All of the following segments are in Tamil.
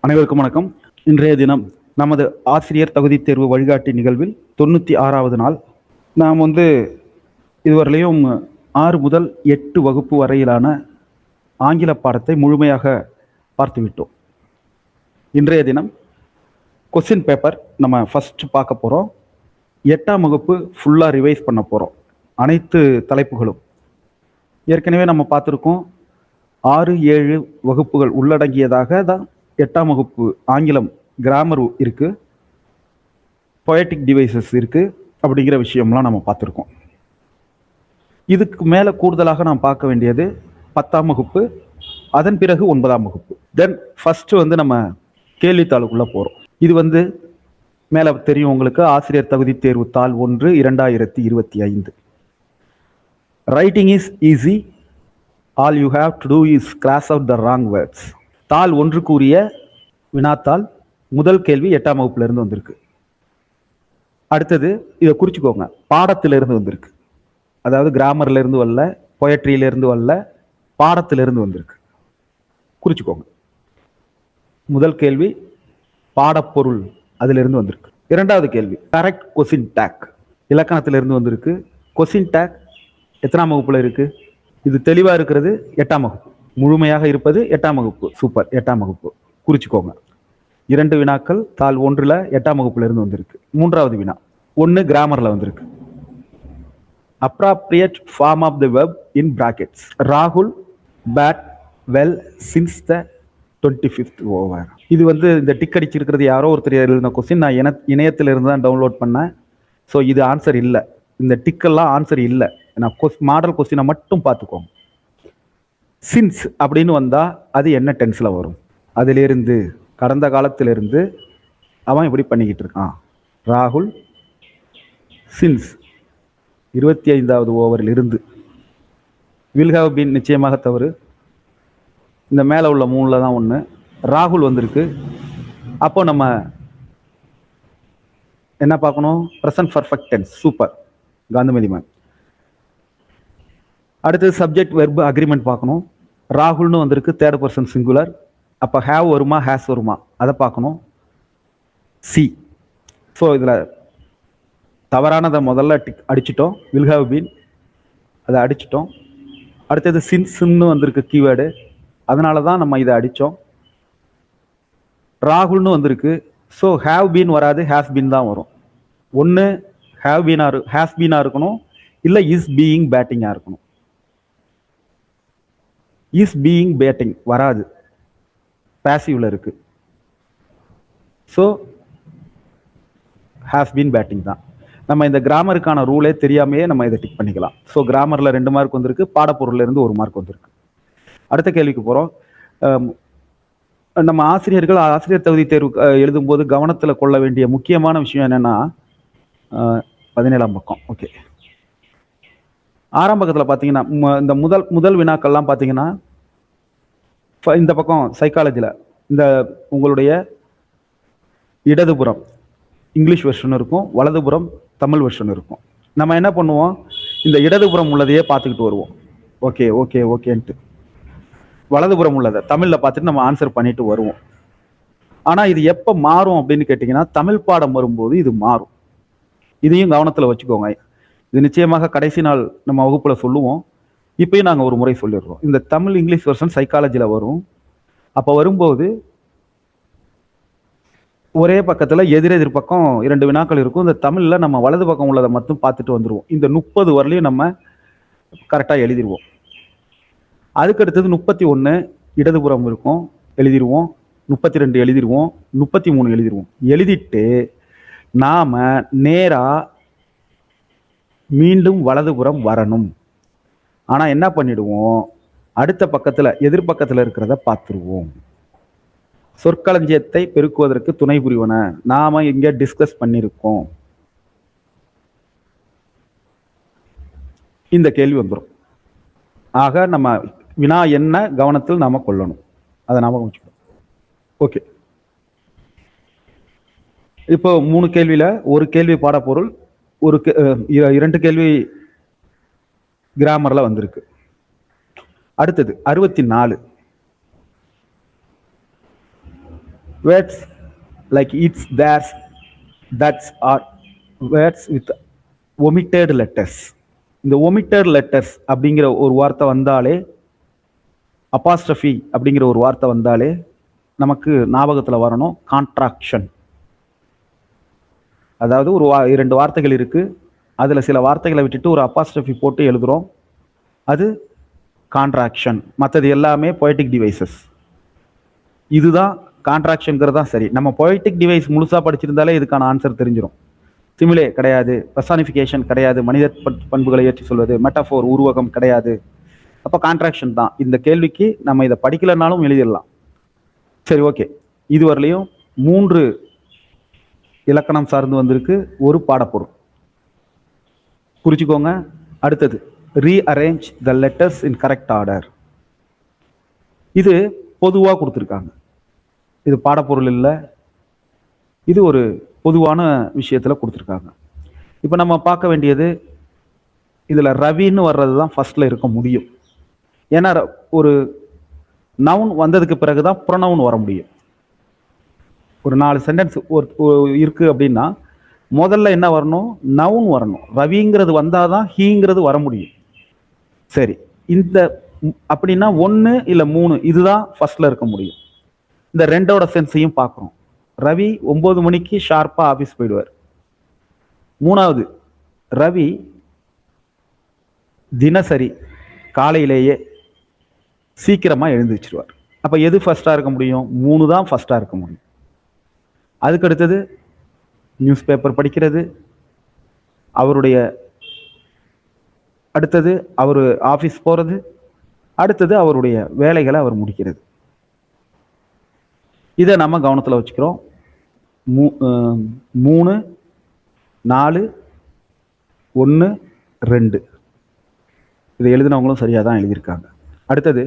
அனைவருக்கும் வணக்கம். இன்றைய தினம் நமது ஆசிரியர் தகுதி தேர்வு வழிகாட்டி நிகழ்வில் 96வது நாள். நாம் இதுவரையிலையும் 6 முதல் 8 வகுப்பு வரையிலான ஆங்கில பாடத்தை முழுமையாக பார்த்துவிட்டோம். இன்றைய தினம் கொஸ்டின் பேப்பர் நம்ம ஃபர்ஸ்ட் பார்க்க போகிறோம். 8ஆம் வகுப்பு ஃபுல்லாக ரிவைஸ் பண்ண போகிறோம். அனைத்து தலைப்புகளும் ஏற்கனவே நம்ம பார்த்துருக்கோம். 6-7 வகுப்புகள் உள்ளடங்கியதாக தான் 8ஆம் வகுப்பு ஆங்கிலம் கிராமர் இருக்கு, பொயட்டிக் டிவைசஸ் இருக்கு அப்படிங்கிற விஷயம்லாம் நம்ம பார்த்துருக்கோம். இதுக்கு மேலே கூடுதலாக நாம் பார்க்க வேண்டியது 10ஆம் வகுப்பு, அதன் பிறகு 9ஆம் வகுப்பு. தென் ஃபர்ஸ்ட் நம்ம கேள்வித்தாளுக்குள்ள போகிறோம். இது மேலே தெரியும் உங்களுக்கு, ஆசிரியர் தகுதி தேர்வு தாள் 1 2025. Writing is easy, all you have to do is cross out the wrong words. தாள் 1 கூறிய வினாத்தாள் முதல் கேள்வி 8ஆம் வகுப்புல இருந்து வந்திருக்கு. அடுத்தது இதை குறிச்சுக்கோங்க, பாடத்திலிருந்து வந்திருக்கு. அதாவது கிராமர்ல இருந்து வரல, பொயட்ரியில இருந்து வரல, பாடத்திலிருந்து வந்திருக்கு. குறிச்சுக்கோங்க. முதல் கேள்வி பாடப்பொருள், அதிலிருந்து வந்திருக்கு. இரண்டாவது கேள்வி கரெக்ட் கொஸ்டின் டேக், இலக்கணத்திலிருந்து வந்திருக்கு. கொஸ்டின் டேக் எத்தனாம் வகுப்புல இருக்கு? இது தெளிவா இருக்கிறது 8ஆம் வகுப்பு, முழுமையாக இருப்பது 8ஆம் வகுப்பு. சூப்பர், 8ஆம் வகுப்பு குறிச்சுக்கோங்க. 2 வினாக்கள் தாள் 1ல 8ஆம் வகுப்புல இருந்து வந்திருக்கு. மூன்றாவது வினா 1 கிராமர்ல வந்திருக்கு. appropriate form of the verb in brackets. ராகுல் bat well since the 25th over. இது இந்த டிக் அடிச்சிருக்கிறது யாரோ ஒருத்தர் எழுதின கொஸ்டின். நான் இணையத்தில் இருந்து தான் டவுன்லோட் பண்ணேன். ஸோ இது ஆன்சர் இல்லை, இந்த டிக்கெல்லாம் ஆன்சர் இல்லை. நான் மாடல் கொஸ்டினை மட்டும் பார்த்துக்கோங்க. சின்ஸ் அப்படின்னு வந்தா அது என்ன டென்ஸ்ல வரும்? அதிலிருந்து, கடந்த காலத்திலிருந்து அவன் இப்படி பண்ணிக்கிட்டு இருக்கான். ராகுல் சின்ஸ் 25வது ஓவரில் இருந்து. வில் ஹேவ் பீன் நிச்சயமாக தவறு. இந்த மேலே உள்ள 3ல தான் ஒன்று. ராகுல் வந்திருக்கு. அப்போ நம்ம என்ன பார்க்கணும்? Present perfect tense. Super Gandhimathi ma'am. அடுத்தது சப்ஜெக்ட் வெர்பு அக்ரிமெண்ட் பார்க்கணும். ராகுல்னு வந்திருக்கு, தேர்ட் பர்சன் சிங்குலர். அப்போ ஹேவ் வருமா ஹேஸ் வருமா அதை பார்க்கணும். சி. ஸோ இதில் தவறானதை முதல்ல அடிச்சிட்டோம். வில் ஹேவ் பீன் அதை அடிச்சிட்டோம். அடுத்தது சின்ஸ்ன்னு வந்திருக்கு கீவேர்டு, அதனால தான் நம்ம இதை அடித்தோம். ராகுல்னு வந்திருக்கு. ஸோ ஹேவ் பீன் வராது, ஹேஸ் பீன் தான் வரும். ஒன்று ஹேவ் பீனா ஹேஸ் பீனா இருக்கணும், இல்லை இஸ் பீயிங் பேட்டிங்காக இருக்கணும். இஸ் பீயிங் பேட்டிங் வராது, பேசிவ்ல இருக்கு. ஸோ ஹேஸ் பீன் பேட்டிங் தான். நம்ம இந்த கிராமருக்கான ரூலே தெரியாமையே நம்ம இதை டிக் பண்ணிக்கலாம். ஸோ கிராமர்ல 2 மார்க் வந்திருக்கு, பாடப்பொருள்ல இருந்து 1 மார்க் வந்திருக்கு. அடுத்த கேள்விக்கு போறோம். நம்ம ஆசிரியர் தகுதி தேர்வு எழுதும் போது கவனத்தில் கொள்ள வேண்டிய முக்கியமான விஷயம் என்னன்னா, 17ஆம் பக்கம். ஓகே, 6ஆம் பக்கத்தில் பார்த்தீங்கன்னா இந்த முதல் வினாக்கள்லாம் பார்த்தீங்கன்னா, இந்த பக்கம் சைக்காலஜியில் இந்த உங்களுடைய இடதுபுறம் இங்கிலீஷ் வெர்ஷன் இருக்கும், வலதுபுறம் தமிழ் வெர்ஷன் இருக்கும். நம்ம என்ன பண்ணுவோம், இந்த இடதுபுறம் உள்ளதையே பார்த்துக்கிட்டு வருவோம். ஓகே ஓகே ஓகேன்ட்டு வலதுபுறம் உள்ளதை தமிழில் பார்த்துட்டு நம்ம ஆன்சர் பண்ணிட்டு வருவோம். ஆனால் இது எப்போ மாறும் அப்படின்னு கேட்டிங்கன்னா, தமிழ் பாடம் வரும்போது இது மாறும். இதையும் கவனத்தில் வச்சுக்கோங்க. இது நிச்சயமாக கடைசி நாள் நம்ம வகுப்புல சொல்லுவோம். இப்பயும் நாங்கள் ஒரு முறை சொல்லிடுறோம். இந்த தமிழ் இங்கிலீஷ் வெர்ஷன் சைக்காலஜியில் வரும். அப்போ வரும்போது ஒரே பக்கத்தில் எதிரெதிர் பக்கம் 2 வினாக்கள் இருக்கும். இந்த தமிழில் நம்ம வலது பக்கம் உள்ளதை மட்டும் பார்த்துட்டு வந்துடுவோம். இந்த 30 வரலையும் நம்ம கரெக்டாக எழுதிடுவோம். அதுக்கடுத்தது 31 இடதுபுறம் இருக்கும், எழுதிடுவோம். 32 எழுதிடுவோம், 33 எழுதிடுவோம். எழுதிட்டு நாம நேரா மீண்டும் வலதுபுறம் வரணும். ஆனா என்ன பண்ணிடுவோம், அடுத்த பக்கத்துல எதிர்பக்கத்துல இருக்கிறத பார்த்துருவோம். சொற்களஞ்சியத்தை பெருக்குவதற்கு துணை புரிவன நாம இங்க டிஸ்கஸ் பண்ணிருக்கோம். இந்த கேள்வி வந்துடும். ஆக நம்ம வினா என்ன கவனத்தில் நாம கொள்ளணும், அதை நாம வச்சுக்கணும். ஓகே, இப்போ 3 கேள்வியில 1 கேள்வி பாடப்பொருள், 2 கேள்வி கிராமர்ல வந்திருக்கு. அடுத்தது 64 words like it's, there's, that's are words with omitted letters. இந்த ஒமிட்டட் லெட்டர்ஸ் அப்படிங்கிற ஒரு வார்த்தை வந்தாலே, அப்பாஸ்ட்ரஃபி அப்படிங்கிற ஒரு வார்த்தை வந்தாலே நமக்கு ஞாபகத்தில் வரணும் கான்ட்ராக்ஷன். அதாவது ஒரு 2 வார்த்தைகள் இருக்கு, அதில் சில வார்த்தைகளை விட்டுட்டு ஒரு அப்பாஸ்ட்ரஃபி போட்டு எழுதுகிறோம், அது கான்ட்ராக்ஷன். மற்றது எல்லாமே பொய்டிக் டிவைசஸ். இதுதான் கான்ட்ராக்ஷன்ங்கிறது தான் சரி. நம்ம பொய்டிக் டிவைஸ் முழுசாக படிச்சிருந்தாலே இதுக்கான ஆன்சர் தெரிஞ்சிடும். சிமிலே கிடையாது, பர்சானிஃபிகேஷன் கிடையாது, மனித பண்புகளை ஏற்றி சொல்வது, மெட்டாஃபோர் உருவகம் கிடையாது, அப்போ கான்ட்ராக்ஷன் தான். இந்த கேள்விக்கு நம்ம இதை படிக்கலைன்னாலும் எழுதிடலாம். சரி, ஓகே. இதுவரையிலையும் 3 இலக்கணம் சார்ந்து வந்திருக்கு, ஒரு பாடப்பொருள் குறிச்சிக்கோங்க. அடுத்தது rearrange the letters in correct order. இது பொதுவாக கொடுத்துருக்காங்க, இது பாடப்பொருள் இல்லை, இது ஒரு பொதுவான விஷயத்தில் கொடுத்துருக்காங்க. இப்போ நம்ம பார்க்க வேண்டியது, இதில் ரவின்னு வர்றது தான் ஃபர்ஸ்ட்ல இருக்க முடியும். ஏன்னா ஒரு நவுன் வந்ததுக்கு பிறகு தான் ப்ரொனவுன் வர முடியும். ஒரு 4 சென்டென்ஸ் இருக்கு அப்படின்னா முதல்ல என்ன வரணும்? நவுன் வரணும். ரவிங்கிறது வந்தால் தான் ஹீங்கிறது வர முடியும். சரி, இந்த அப்படின்னா 1 இல்லை 3 இதுதான் ஃபர்ஸ்ட்ல இருக்க முடியும். இந்த 2ஓட சென்ஸையும் பார்க்குறோம். ரவி 9 மணிக்கு ஷார்ப்பாக ஆஃபீஸ் போயிடுவார். 3வது, ரவி தினசரி காலையிலேயே சீக்கிரமாக எழுந்திருச்சிருவார். அப்போ எது ஃபர்ஸ்டாக இருக்க முடியும்? 3 தான் ஃபர்ஸ்டாக இருக்க முடியும். அதுக்கு அடுத்தது நியூஸ் பேப்பர் படிக்கிறது, அவருடைய அடுத்தது அவர் ஆஃபீஸ் போகிறது, அடுத்தது அவருடைய வேலைகளை அவர் முடிக்கிறது. இதை நம்ம கவனத்தில் வச்சுக்கிறோம். 3, 4, 1, 2 இதை எழுதினவங்களும் சரியாக தான் எழுதியிருக்காங்க. அடுத்தது,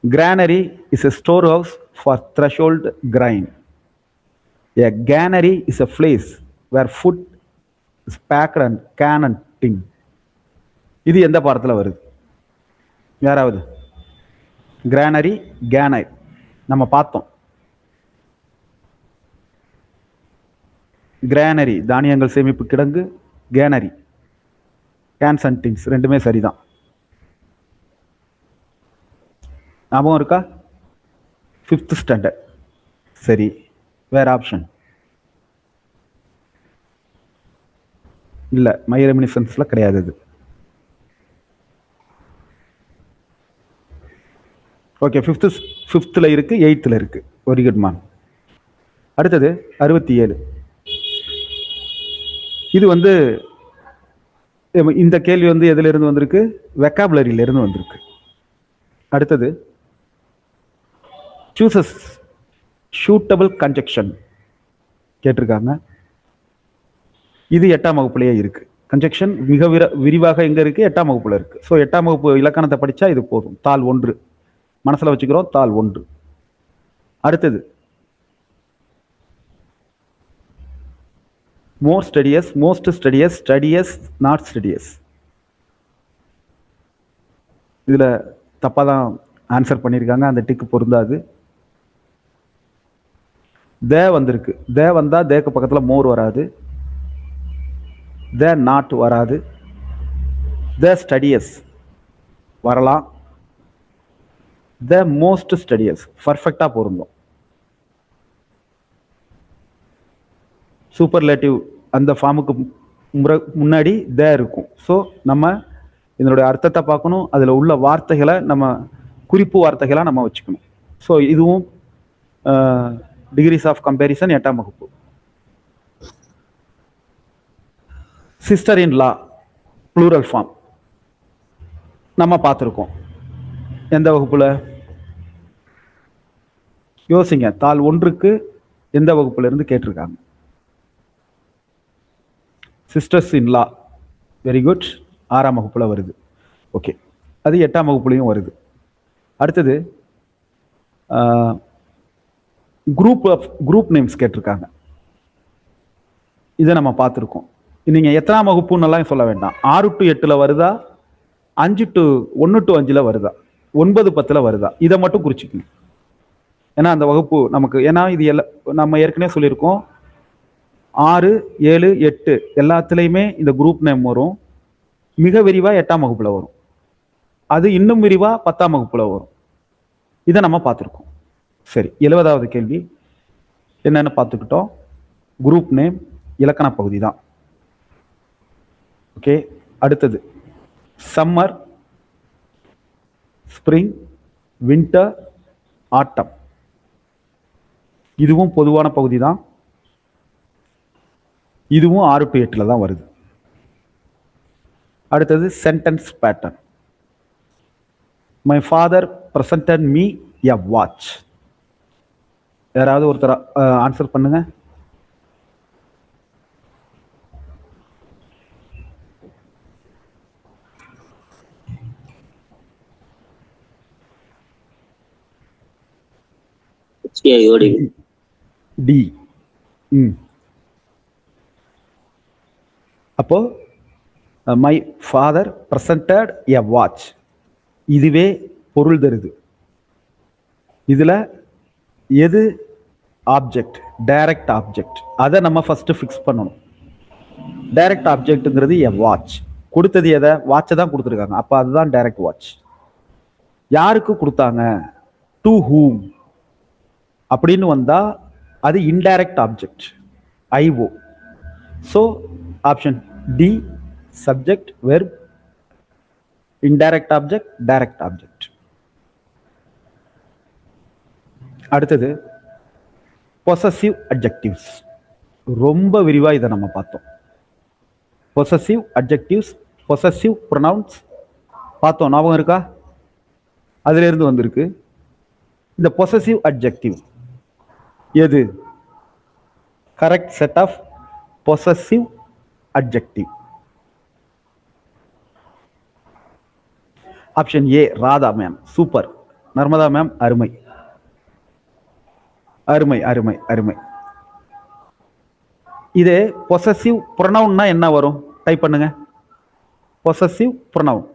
granary is a storehouse for threshold grain. A granary is a place where food is packed and canned and tinned. இது எந்த பாடத்தில் வருது? யாராவது? கிரானரி, கேனை நம்ம பார்த்தோம். கிரானரி தானியங்கள் சேமிப்பு கிடங்கு, கேனரி கேன்ஸ் அண்ட் டின்ஸ், ரெண்டுமே சரிதான். ஞாபகம் இருக்கா? 5th standard. சரி, வேற ஆப்ஷன் இல்லை, மை ரெமினிசன்ஸ்ல கிடையாது இது. ஓகே, 5th இருக்கு, 8th இருக்கு. Very good ma'am. அடுத்தது 67. இது இந்த கேள்வி எதுல இருந்து வந்திருக்கு? வெக்காபுலரியில இருந்து வந்திருக்கு. அடுத்தது, சூசஸ் சூட்டபிள் கன்ஜெக்ஷன் கேட்டிருக்காங்க. இது 8ஆம் வகுப்புலயே இருக்கு. கன்ஜெக்ஷன் மிக விரிவாக எங்க இருக்கு? 8ஆம் வகுப்புல இருக்கு. ஸோ 8ஆம் வகுப்பு இலக்கணத்தை படிச்சா இது போதும். தாள் 1 மனசுல வச்சுக்கிறோம், தாள் 1. அடுத்தது, மோர் ஸ்டடியஸ், மோஸ்ட் ஸ்டடியஸ், ஸ்டடியஸ், நாட் ஸ்டடியஸ். இதுல தப்பா தான் ஆன்சர் பண்ணியிருக்காங்க, அந்த டிக்கு பொருந்தாது. தே வந்திருக்கு. தே வந்தா தேக்கு பக்கத்துல மோர் வராது, தே நாட் வராது, தே ஸ்டடியஸ் வரலாம், தே மோஸ்ட் ஸ்டடியஸ் பர்ஃபெக்டா பொருந்தும். சூப்பர்லேட்டிவ் அந்த ஃபார்முக்கு முன்னாடி தே இருக்கும். ஸோ நம்ம இதனுடைய அர்த்தத்தை பார்க்கணும், அதில் உள்ள வார்த்தைகளை நம்ம குறிப்பு வார்த்தைகளாக நம்ம வச்சுக்கணும். ஸோ இதுவும் டிகிரிஸ் ஆஃப் கம்பேரிசன் 8ஆம் வகுப்பு. Sister in law plural form நம்ம பார்த்துருக்கோம். எந்த வகுப்புல? யோசிங்க, தாள் 1க்கு எந்த வகுப்புல இருந்து கேட்டிருக்காங்க? சிஸ்டர்ஸ் இன் லா. வெரி குட், 6ஆம் வகுப்புல வருது. ஓகே, அது 8ஆம் வகுப்புலையும் வருது. அடுத்தது, குரூப் நேம்ஸ் கேட்டிருக்காங்க. இதை நம்ம பார்த்துருக்கோம். நீங்க எத்தனாம் வகுப்புன்னு எல்லாம் சொல்ல வேண்டாம். 6 to 8 வருதா, 1 to 5 வருதா, 9, 10 வருதா, இதை மட்டும் குறிச்சிக்கணும். ஏன்னா அந்த வகுப்பு நமக்கு, ஏன்னா இது நம்ம ஏற்கனவே சொல்லியிருக்கோம் 6, 7, 8 எல்லாத்துலேயுமே இந்த குரூப் நேம் வரும். மிக விரிவாக 8ஆம் வகுப்பில் வரும். அது இன்னும் விரிவாக 10ஆம் வகுப்பில் வரும். இதை நம்ம பார்த்துருக்கோம். சரி, 70வது கேள்வி என்னன்னு பார்த்துக்கிட்டோம். குரூப் நேம் இலக்கண பகுதி தான். ஓகே, அடுத்தது சம்மர், ஸ்ப்ரிங், வின்டர், ஆட்டம். இதுவும் பொதுவான பகுதி தான். இதுவும் 6 to 8 தான் வருது. அடுத்தது sentence pattern. My father presented me a watch. யாராவது ஒருத்தர் ஆன்சர் பண்ணுங்க. டி. அப்போ my father presented a watch, இதுவே பொருள் தருது. இதுல எது ஆப்ஜெக்ட்? Direct object. அதை நம்ம ஃபர்ஸ்ட் ஃபிக்ஸ் பண்ணணும். டைரக்ட் ஆப்ஜெக்ட்ங்கிறது எ வாட்ச். கொடுத்தது எதை? வாட்சை தான் கொடுத்துருக்காங்க. அப்போ அதுதான் டைரக்ட் வாட்ச். யாருக்கு கொடுத்தாங்க? டு ஹூம் அப்படின்னு வந்தா அது indirect object, IO. So option D, subject verb, indirect object, direct object. அடுத்தது பொசசிவ் அட்ஜெக்டிவ்ஸ். ரொம்ப விரிவாக இதை நம்ம பார்த்தோம். பொசசிவ் அட்ஜெக்டிவ்ஸ், பொசசிவ் ப்ரொனவுன்ஸ் பார்த்தோம். ஞாபகம் இருக்கா? அதுல இருந்து வந்திருக்கு. இந்த பொசசிவ் அட்ஜெக்டிவ் எது? Correct set of possessive adjective. Option A, Radha ma'am super, Narmada ma'am அருமை, அருமை அருமை அருமை. இது பொசசிவ் ப்ரொனவுன்னா என்ன வரும்? டைப் பண்ணுங்க. Possessive pronoun.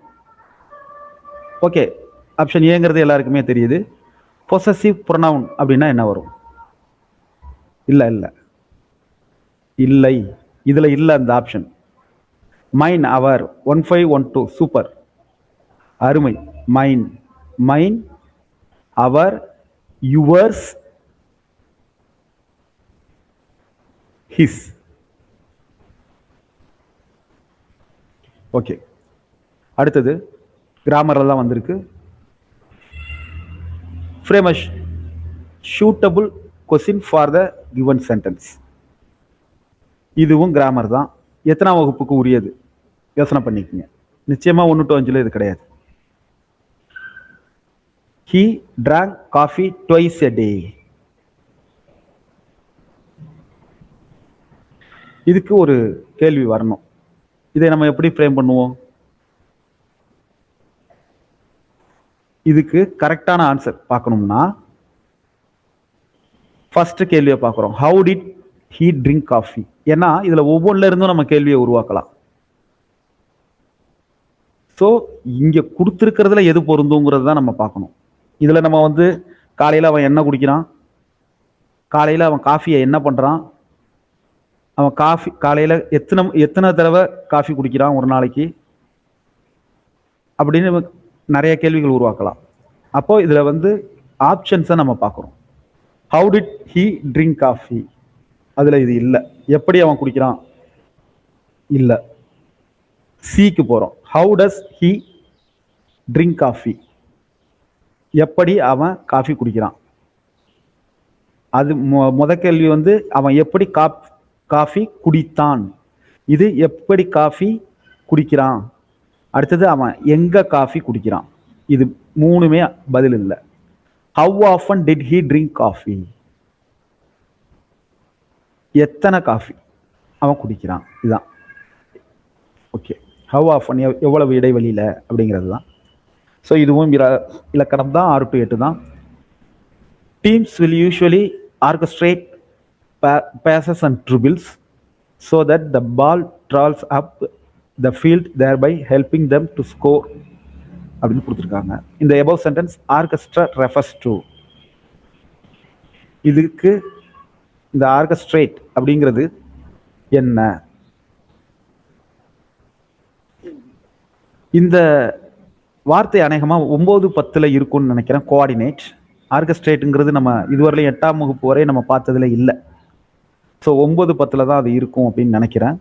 ஓகே, ஆப்ஷன் ஏங்கிறது எல்லாருக்குமே தெரியுது. பொசசிவ் ப்ரொனவுன் அப்படின்னா என்ன வரும்? இல்லை இல்லை இல்லை, இதுல இல்லை அந்த ஆப்ஷன். மைன், அவர், 1512 சூப்பர், அருமை. மைன், மைன், அவர், யுவர்ஸ், ஹிஸ். ஓகே, அடுத்தது கிராமர்ல தான் வந்திருக்கு. Frame a suitable question for the given sentence. இதுவும் கிராமர் தான். எத்தனாம் வகுப்புக்கு உரியது? யோசனை பண்ணிக்கோங்க. நிச்சயமா 1 to 5 இது கிடையாது. He drank coffee twice a day. இதுக்கு ஒரு கேள்வி வரணும். இதை நம்ம எப்படி ஃப்ரேம் பண்ணுவோம்? இதுக்கு கரெக்டான ஆன்சர் பார்க்கணும்னா ஃபர்ஸ்ட் கேள்வியை பார்க்குறோம். How did he drink coffee? ஏன்னா இதுல ஒவ்வொன்றுல இருந்தும் நம்ம கேள்வியை உருவாக்கலாம். ஸோ இங்க கொடுத்துருக்கிறதுல எது பொருந்துங்கிறது தான் நம்ம பார்க்கணும். இதுல நம்ம வந்து காலையில அவன் என்ன குடிக்கிறான், காலையில அவன் காஃபியை என்ன பண்றான், அவன் காஃபி காலையில எத்தனை தடவை காஃபி குடிக்கிறான் ஒரு நாளைக்கு, அப்படின்னு நிறைய கேள்விகள் உருவாக்கலாம். அப்போ இதுல வந்து ஆப்ஷன்ஸை நம்ம பார்க்குறோம். How did he drink coffee, அதுல இது இல்லை. எப்படி அவன் குடிக்கிறான்? இல்லை. சிக்கு போறோம். How does he drink coffee, எப்படி அவன் காஃபி குடிக்கிறான். அது முத கேள்வி வந்து அவன் எப்படி காஃபி குடித்தான். இது எப்படி காஃபி குடிக்கிறான். அடுத்தது அவன் எங்க காஃபி குடிக்கிறான். இது மூணுமே பதில் இல்லை. How often did he drink coffee, எத்தனை காஃபி அவன் குடிக்கிறான். இதுதான். ஓகே, ஹவ் ஆஃபன் எவ்வளவு இடைவெளியில அப்படிங்கிறது தான். ஸோ இதுவும் இலக்கணம் தான், 6 to 8 தான். Teams will usually orchestrate passes and tribbles so that the ball travels up the field, thereby helping them to score அப்படின்னு கொடுத்துருக்காங்க. இந்த above sentence orchestra refers to. இதுக்கு இந்த ஆர்கஸ்ட்ரேட் அப்படிங்கிறது என்ன? இந்த வார்த்தை அநேகமாக 9-10 இருக்கும்னு நினைக்கிறேன். கோஆர்டினேட் ஆர்கஸ்ட்ரேட்டுங்கிறது நம்ம இதுவரையிலும் 8ஆம் வகுப்பு வரை நம்ம பார்த்ததுல இல்லை. ஸோ 9-10 தான் அது இருக்கும் அப்படின்னு நினைக்கிறேன்.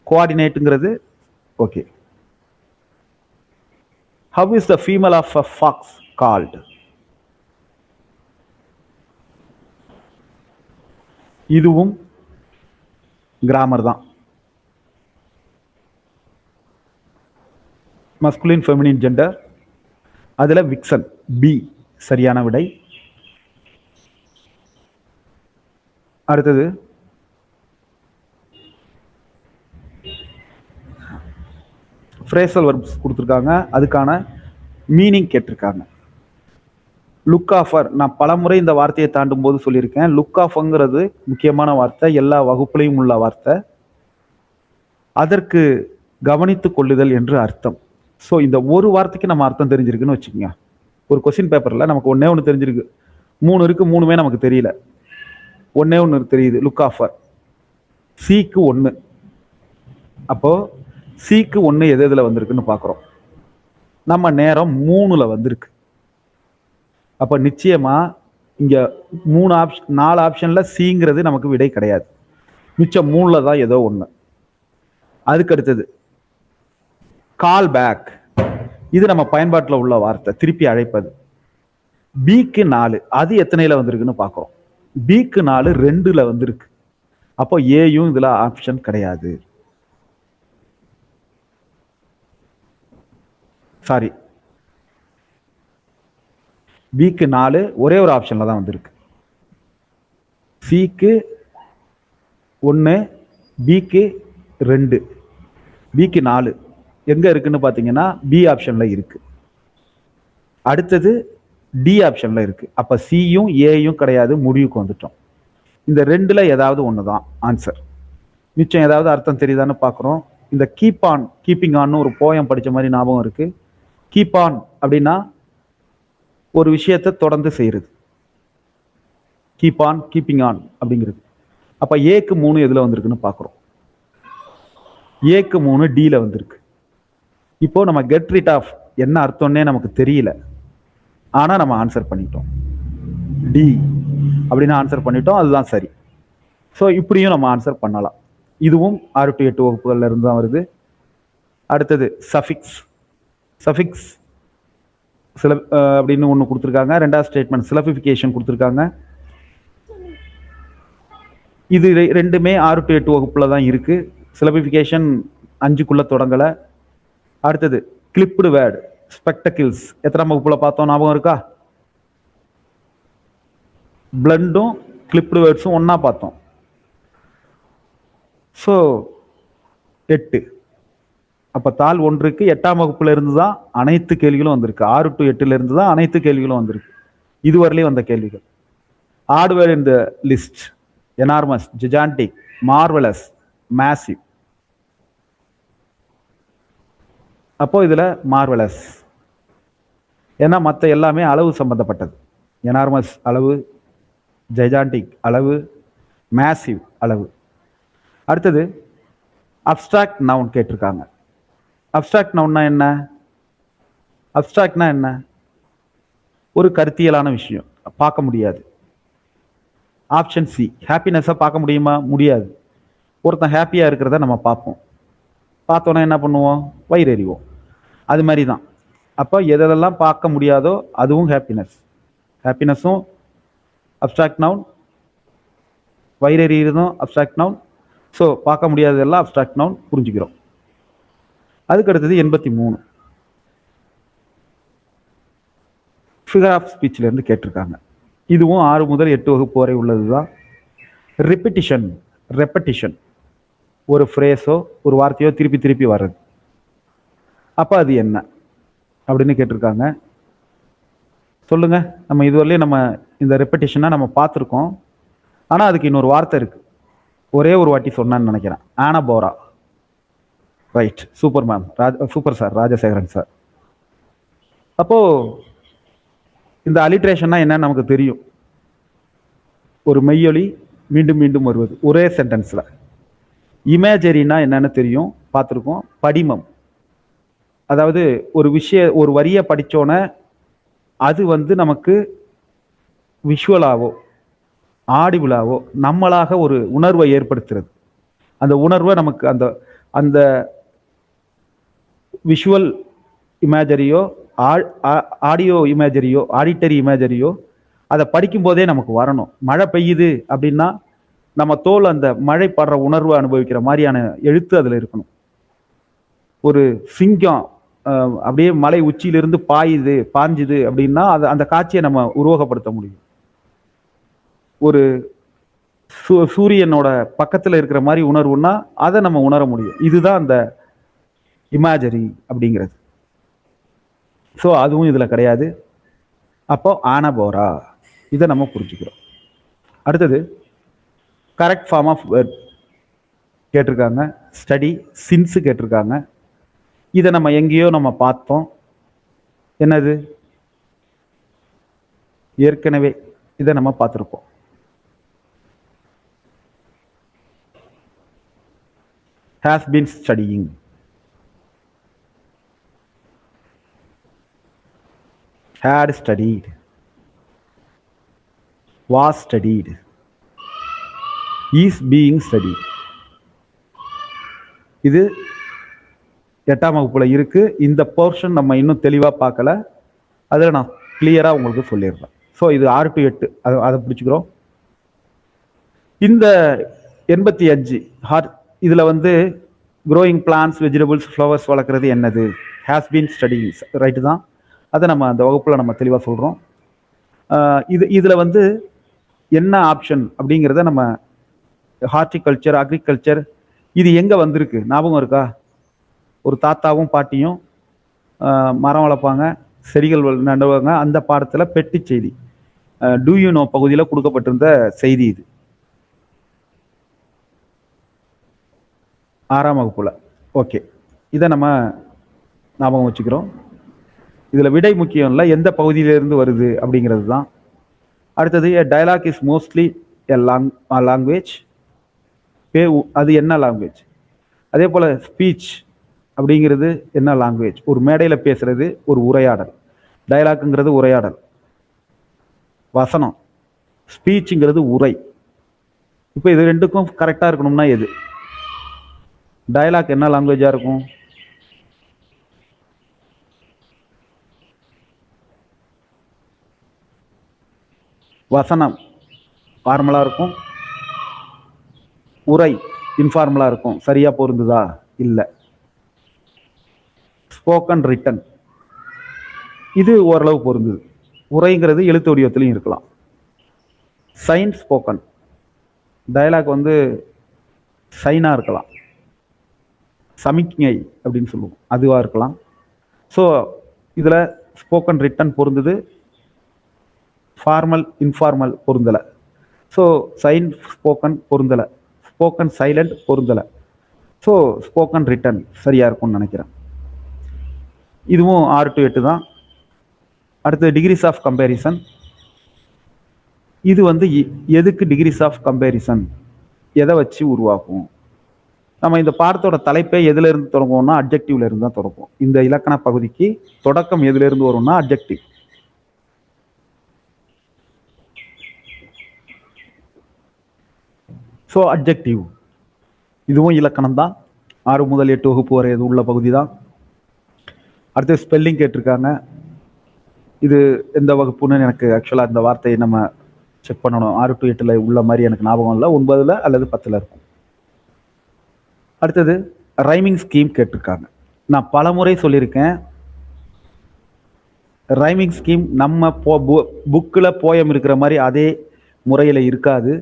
கோஆர்டினேட்டுங்கிறது okay. How is the female of a fox called? இதுவும் கிராமர் தான். மஸ்குலின் ஃபெமினின் ஜெண்டர், அதுல விக்சன் பி சரியான விடை. அடுத்தது ஃப்ரேசல் வர்ப்ஸ் கொடுத்துருக்காங்க, அதுக்கான மீனிங் கேட்டிருக்காங்க. லுக் ஆஃபர், நான் பலமுறை இந்த வார்த்தையை தாண்டும் போது சொல்லியிருக்கேன். லுக் ஆஃப்ங்கிறது முக்கியமான வார்த்தை, எல்லா வகுப்புலையும் உள்ள வார்த்தை. அதற்கு கவனித்து கொள்ளுதல் என்று அர்த்தம். ஸோ இந்த ஒரு வார்த்தைக்கு நம்ம அர்த்தம் தெரிஞ்சிருக்குன்னு வச்சுக்கோங்க. ஒரு கொஸ்டின் பேப்பரில் நமக்கு ஒன்னே ஒன்று தெரிஞ்சிருக்கு, 3 இருக்கு, 3மே நமக்கு தெரியல. ஒன்னே ஒன்று தெரியுது, லுக் ஆஃபர். சிக்கு 1, அப்போ சிக்கு 1 எது எதுல வந்திருக்குன்னு பார்க்குறோம். நம்ம நேரம் 3ல் வந்திருக்கு. அப்போ நிச்சயமா இங்க 4 ஆப்ஷன்ல சிங்கிறது நமக்கு விடை கிடையாது. மிச்சம் 3ல் தான் ஏதோ ஒன்று. அதுக்கு அடுத்தது கால் பேக், இது நம்ம பயன்பாட்டில் உள்ள வார்த்தை, திருப்பி அழைப்பது. பிக்கு 4, அது எத்தனையில வந்திருக்குன்னு பார்க்குறோம். பிக்கு 4 2ல் வந்திருக்கு. அப்போ ஏயும் இதுல ஆப்ஷன் கிடையாது. சாரி, பிக்கு 4 ஒரே ஒரு ஆப்ஷன்ல தான் வந்திருக்கு. சிக்கு 1, பிக்கு 2, பிக்கு 4 எங்க இருக்குன்னு பாத்தீங்கன்னா பி ஆப்ஷன்ல இருக்கு. அடுத்தது டி ஆப்ஷன்ல இருக்கு. அப்ப சியும் ஏயும் கிடையாது, முடிவுக்கு வந்துட்டோம். இந்த 2ல் ஏதாவது ஒண்ணுதான் ஆன்சர். மிச்சம் ஏதாவது அர்த்தம் தெரியுதான்னு பாக்குறோம். இந்த கீப் ஆன் கீப்பிங் ஆன் ஒரு போயம் படிச்ச மாதிரி ஞாபகம் இருக்கு. கீப் ஆன் அப்படின்னா ஒரு விஷயத்தை தொடர்ந்து செய்யறது, கீப் ஆன் கீப்பிங் ஆன் அப்படிங்கிறது. அப்ப ஏக்கு 3 எதுல வந்திருக்குன்னு பாக்குறோம். ஏக்கு 3 டில வந்திருக்கு. இப்போ நம்ம கெட் ரிட் ஆஃப் என்ன அர்த்தம்னே நமக்கு தெரியல, ஆனா நம்ம ஆன்சர் பண்ணிட்டோம். டி அப்படின்னு ஆன்சர் பண்ணிட்டோம், அதுதான் சரி. ஸோ இப்படியும் நம்ம ஆன்சர் பண்ணலாம். இதுவும் 6 to 8 வகுப்புகள்ல இருந்து தான் வருது. அடுத்தது சஃபிக்ஸ். சஃபிக்ஸ் சில அப்படின்னு ஒன்று கொடுத்துருக்காங்க. 2வது ஸ்டேட்மெண்ட் சிலபிஃபிகேஷன் கொடுத்துருக்காங்க. இது ரெண்டுமே 6 to 8 வகுப்புல தான் இருக்கு. சிலபிஃபிகேஷன் 5க்குள்ள தொடங்கலை. அடுத்தது கிளிப்டு வேர்டு, ஸ்பெக்டக்கிள்ஸ் எத்தனாம் வகுப்புல பார்த்தோம் ஞாபகம் இருக்கா? பிளண்டும் கிளிப்டு வேர்ட்ஸும் ஒன்னா பார்த்தோம். ஸோ 8. அப்ப தாள் 1க்கு 8ஆம் வகுப்புல இருந்து தான் அனைத்து கேள்விகளும் வந்திருக்கு. 6 to 8ல இருந்து தான் அனைத்து கேள்விகளும் வந்திருக்கு. இதுவரையிலும் வந்த கேள்விகள். Hardware in the list, enormous, gigantic, marvellous, massive. அப்போ இதுல மார்வலஸ், ஏன்னா மற்ற எல்லாமே அளவு சம்பந்தப்பட்டது. எனார்மஸ் அளவு, ஜைஜான்டிக் அளவு, மேசிவ் அளவு. அடுத்தது அப்ஸ்ட்ராக்ட் நவுன் கேட்டிருக்காங்க. அப்ஸ்ட்ராக்ட் நவுன்னா என்ன? அப்ஸ்ட்ராக்ட்னா என்ன? ஒரு கருத்தியலான விஷயம், பார்க்க முடியாது. Option C. ஹாப்பினஸை பார்க்க முடியுமா? முடியாது. ஒருத்தன் ஹாப்பியா இருக்கிறத நம்ம பார்ப்போம், பார்த்தோன்னா என்ன பண்ணுவோம்? வயிறு எறிவோம். அது மாதிரி தான். அப்போ எதெல்லாம் பார்க்க முடியாதோ அதுவும் ஹாப்பினஸ். ஹாப்பினஸும் அப்ஸ்ட்ராக்ட் நவுன், வயிறு எறிகிறதும் அப்ஸ்ட்ராக்ட் நவுன். ஸோ பார்க்க முடியாததெல்லாம் அப்ஸ்ட்ராக்ட் நவுன், புரிஞ்சுக்கிறோம். அதுக்கு அடுத்தது 83 ஃபிகர் ஆஃப் ஸ்பீச்ல இருந்து கேட்டிருக்காங்க. இதுவும் 6 முதல் 8 வகுப்பு வரை உள்ளதுதான். ரிப்பிட்டிஷன், ரெப்படிஷன், ஒரு ஃப்ரேஸோ ஒரு வார்த்தையோ திருப்பி திருப்பி வர்றது. அப்ப அது என்ன அப்படின்னு கேட்டிருக்காங்க. சொல்லுங்க. நம்ம இதுவரையிலும் நம்ம இந்த ரெப்படிஷனை நம்ம பார்த்துருக்கோம், ஆனா அதுக்கு இன்னொரு வார்த்தை இருக்கு. ஒரே ஒரு வாட்டி சொன்னான்னு நினைக்கிறேன், ஆனபோரா. Right, super ma'am, super sir, Rajasekaran sir. அப்போ இந்த அலிட்ரேஷன்னா என்னன்னு நமக்கு தெரியும். ஒரு மெய்யொலி மீண்டும் மீண்டும் வருவது ஒரே சென்டென்ஸில். இமேஜரினா என்னன்னு தெரியும், பார்த்துருக்கோம். படிமம், அதாவது ஒரு வரியை படித்தோன்னே அது நமக்கு விஷுவலாவோ ஆடிபிளாவோ நம்மளாக ஒரு உணர்வை ஏற்படுத்துறது. அந்த உணர்வை நமக்கு அந்த அந்த விஷுவல் இமேஜரியோ ஆடியோ இமேஜரியோ ஆடிட்டரி இமேஜரியோ அதை படிக்கும் போதே நமக்கு வரணும். மழை பெய்யுது அப்படின்னா நம்ம தோல் அந்த மழை படுற உணர்வை அனுபவிக்கிற மாதிரியான எழுத்து அதில் இருக்கணும். ஒரு சிங்கம் அப்படியே மலை உச்சியிலிருந்து பாஞ்சுது அப்படின்னா அந்த காட்சியை நம்ம உருவகப்படுத்த முடியும். ஒரு சூரியனோட பக்கத்தில் இருக்கிற மாதிரி உணர்வுன்னா அதை நம்ம உணர முடியும். இதுதான் அந்த இமேஜரி அப்படிங்கிறது. ஸோ அதுவும் இதில் கிடையாது. அப்போ ஆனபோரா, இதை நம்ம புரிஞ்சுக்கிறோம். அடுத்தது கரெக்ட் ஃபார்ம் ஆஃப் வெர்ப் கேட்டிருக்காங்க. ஸ்டடி சின்ஸ் கேட்டிருக்காங்க. இதை நம்ம எங்கேயோ நம்ம பார்த்தோம். என்னது? ஏற்கனவே இதை நம்ம பார்த்துருப்போம். has been studying, had studied, was studied, is being studied. இது 8ஆம் வகுப்புல இருக்கு. இந்த போர்ஷன் நம்ம இன்னும் தெளிவா பார்க்கல, அதில் நான் கிளியரா உங்களுக்கு சொல்லிடுறேன். ஸோ இது 6 to 8 அதை பிடிச்சிக்கிறோம். இந்த 85 இதுல க்ரோயிங் பிளான்ஸ், வெஜிடபிள்ஸ், ஃப்ளவர்ஸ் வளர்க்குறது என்னது? ஹேஸ் பீன் ஸ்டடிஸ், ரைட்டு தான். அதை நம்ம அந்த வகுப்பில் நம்ம தெளிவாக சொல்கிறோம். இதில் என்ன ஆப்ஷன் அப்படிங்கிறத நம்ம ஹார்டிகல்ச்சர், அக்ரிகல்ச்சர், இது எங்கே வந்திருக்கு ஞாபகம் இருக்கா? ஒரு தாத்தாவும் பாட்டியும் மரம் வளர்ப்பாங்க, செடிகள் நடுவாங்க. அந்த பாடத்தில் பெட்டி செய்தி டூ யூ நோ பகுதியில் கொடுக்கப்பட்டிருந்த செய்தி இது, 6ஆம் வகுப்புல. ஓகே, இதை நம்ம ஞாபகம் வச்சுக்கிறோம். இதில் விடை முக்கியம் இல்லை, எந்த பகுதியிலிருந்து வருது அப்படிங்கிறது தான். அடுத்தது dialogue is mostly a language. அது என்ன லாங்குவேஜ்? அதே போல் ஸ்பீச் அப்படிங்கிறது என்ன லாங்குவேஜ்? ஒரு மேடையில் பேசுறது ஒரு உரையாடல். டயலாக்குங்கிறது உரையாடல், வசனம். ஸ்பீச்சுங்கிறது உரை. இப்போ இது ரெண்டுக்கும் கரெக்டாக இருக்கணும்னா எது? டயலாக் என்ன லாங்குவேஜாக இருக்கும்? வசனம் ஃபார்மலாக இருக்கும், உரை இன்ஃபார்மலாக இருக்கும். சரியா பொருந்துதா? இல்லை. ஸ்போக்கன் ரிட்டன், இது ஓரளவு பொருந்துது. உரைங்கிறது எழுத்து வடிவத்திலையும் இருக்கலாம். சைன் ஸ்போக்கன், டயலாக் சைனாக இருக்கலாம், சமிக்ஞை அப்படின்னு சொல்லுவோம், அதுவாக இருக்கலாம். ஸோ இதில் ஸ்போக்கன் ரிட்டன் பொருந்துது, ஃபார்மல் இன்ஃபார்மல் பொருந்தலை. ஸோ சைன் ஸ்போக்கன் பொருந்தலை, ஸ்போக்கன் சைலண்ட் பொருந்தலை. ஸோ ஸ்போக்கன் ரிட்டன் சரியாக இருக்கும்னு நினைக்கிறேன். இதுவும் 6 to 8 தான். அடுத்து டிகிரிஸ் ஆஃப் கம்பேரிசன். இது எதுக்கு டிகிரிஸ் ஆஃப் கம்பேரிசன், எதை வச்சு உருவாக்கும்? நம்ம இந்த பாடத்தோட தலைப்பே எதுல இருந்து தொடங்குவோம்னா அட்ஜெக்டிவ்ல இருந்து தான் தொடங்குவோம். இந்த இலக்கண பகுதிக்கு தொடக்கம் எதுல இருந்து வரும்னா அட்ஜெக்டிவ். ஸோ அட்ஜெக்டிவ் இதுவும் இலக்கணம் தான். 6 முதல் 8 வகுப்பு வரை இது உள்ள பகுதி தான். அடுத்து ஸ்பெல்லிங் கேட்டிருக்காங்க. இது எந்த வகுப்புன்னு எனக்கு ஆக்சுவலாக இந்த வார்த்தையை நம்ம செக் பண்ணணும். 6 to 8 உள்ள மாதிரி எனக்கு ஞாபகம் இல்லை, 9 அல்லது 10 இருக்கும். அடுத்தது ரைமிங் ஸ்கீம் கேட்டிருக்காங்க. நான் பல முறை சொல்லியிருக்கேன், ரைமிங் ஸ்கீம் நம்ம புக்கில் போயம் இருக்கிற மாதிரி அதே முறையில் இருக்காது.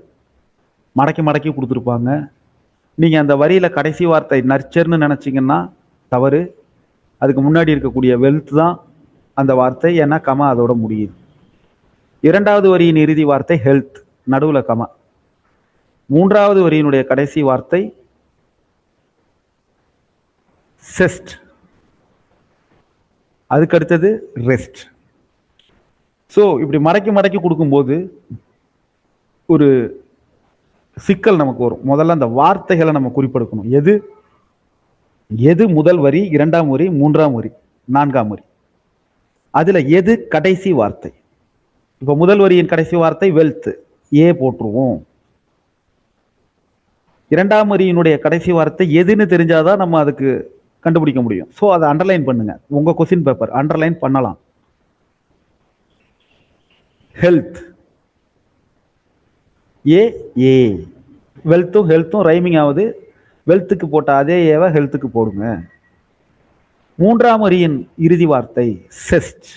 மடக்கி மடக்கி கொடுத்துருப்பாங்க. நீங்கள் அந்த வரியில் கடைசி வார்த்தை நர்ச்சர்னு நினச்சிங்கன்னா தவறு. அதுக்கு முன்னாடி இருக்கக்கூடிய வெல்த் தான் அந்த வார்த்தை, ஏன்னா கமா அதோட முடியுது. 2வது வரியின் இறுதி வார்த்தை ஹெல்த், நடுவில் கமா. 3வது வரியினுடைய கடைசி வார்த்தை செஸ்ட், அதுக்கு அடுத்தது ரெஸ்ட். ஸோ இப்படி மடக்கி மடக்கி கொடுக்கும்போது ஒரு சிக்கல் நமக்கு வரும். முதல்ல அந்த வார்த்தைகளை நம்ம குறிப்பெடுக்கணும். எது எது முதல் வரி, இரண்டாம் வரி, மூன்றாம் வரி, நான்காம் வரி, அதுல எது கடைசி வார்த்தை? இப்ப முதல் வரியின் கடைசி வார்த்தை வெல்த், ஏ போட்டுருவோம். இரண்டாம் வரியினுடைய கடைசி வார்த்தை எதுன்னு தெரிஞ்சாதான் நம்ம அதுக்கு கண்டுபிடிக்க முடியும். ஸோ அதை அண்டர்லைன் பண்ணுங்க. உங்க கொஸ்டின் பேப்பர் அண்டர்லைன் பண்ணலாம். ஹெல்த், ஏ ஏ. வெல்த்தும் ஹெல்த்தும் ரைமிங் ஆகுது. வெல்த்துக்கு போட்ட அதே ஏவை ஹெல்த்துக்கு போடுங்க. மூன்றாம் வரியின் இறுதி வார்த்தை செஸ்ட்.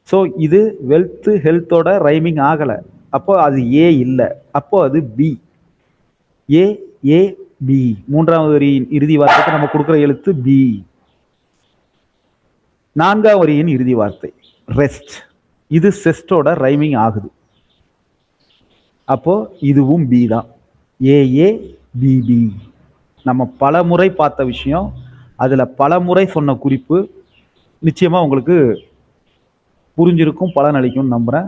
ஸோ இது வெல்த் ஹெல்த்தோட ரைமிங் ஆகலை. அப்போ அது ஏ இல்லை, அப்போ அது பி. ஏ ஏ பி. மூன்றாவது வரியின் இறுதி வார்த்தைக்கு நம்ம கொடுக்குற எழுத்து பி. நான்காம் வரியின் இறுதி வார்த்தை ரெஸ்ட். இது செஸ்டோட ரைமிங் ஆகுது. அப்போ இதுவும் பி தான். ஏ ஏ பி பி. நம்ம பல முறை பார்த்த விஷயம், அதுல பல முறை சொன்ன குறிப்பு நிச்சயமா உங்களுக்கு புரிஞ்சிருக்கும், பலன் அளிக்கும் நம்புறேன்.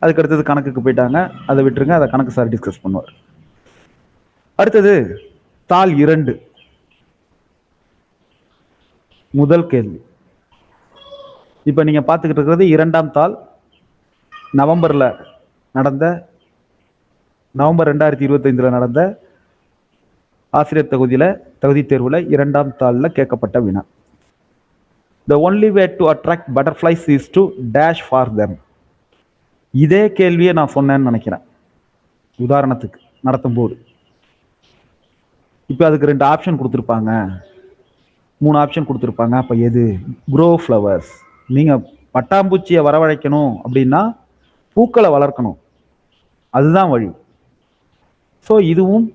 அதுக்கு அடுத்தது கணக்குக்கு போயிட்டாங்க, அதை விட்டுருங்க, அதை கணக்கு சார் டிஸ்கஸ் பண்ணுவார். அடுத்தது தாள் 2, முதல் கேள்வி. இப்ப நீங்க பார்த்துக்கிட்டு இருக்கிறது 2ஆம் தாள். நவம்பர் 2025 நடந்த ஆசிரியர் தகுதி தேர்வுல 2ஆம் தாள்ல கேட்கப்பட்ட வினா. The only way to attract butterflies is to dash for them. இதே கேள்வியை நான் சொன்னேன்னு நினைக்கிறேன் உதாரணத்துக்கு நடத்தும் போது. இப்போ அதுக்கு 2 ஆப்ஷன் கொடுத்துருப்பாங்க, 3 ஆப்ஷன் கொடுத்துருப்பாங்க. அப்போ எது? Grow flowers. நீங்க பட்டாம்பூச்சியை வரவழைக்கணும் அப்படின்னா பூக்களை வளர்க்கணும், அதுதான் வழி. ஸோ இதுவும்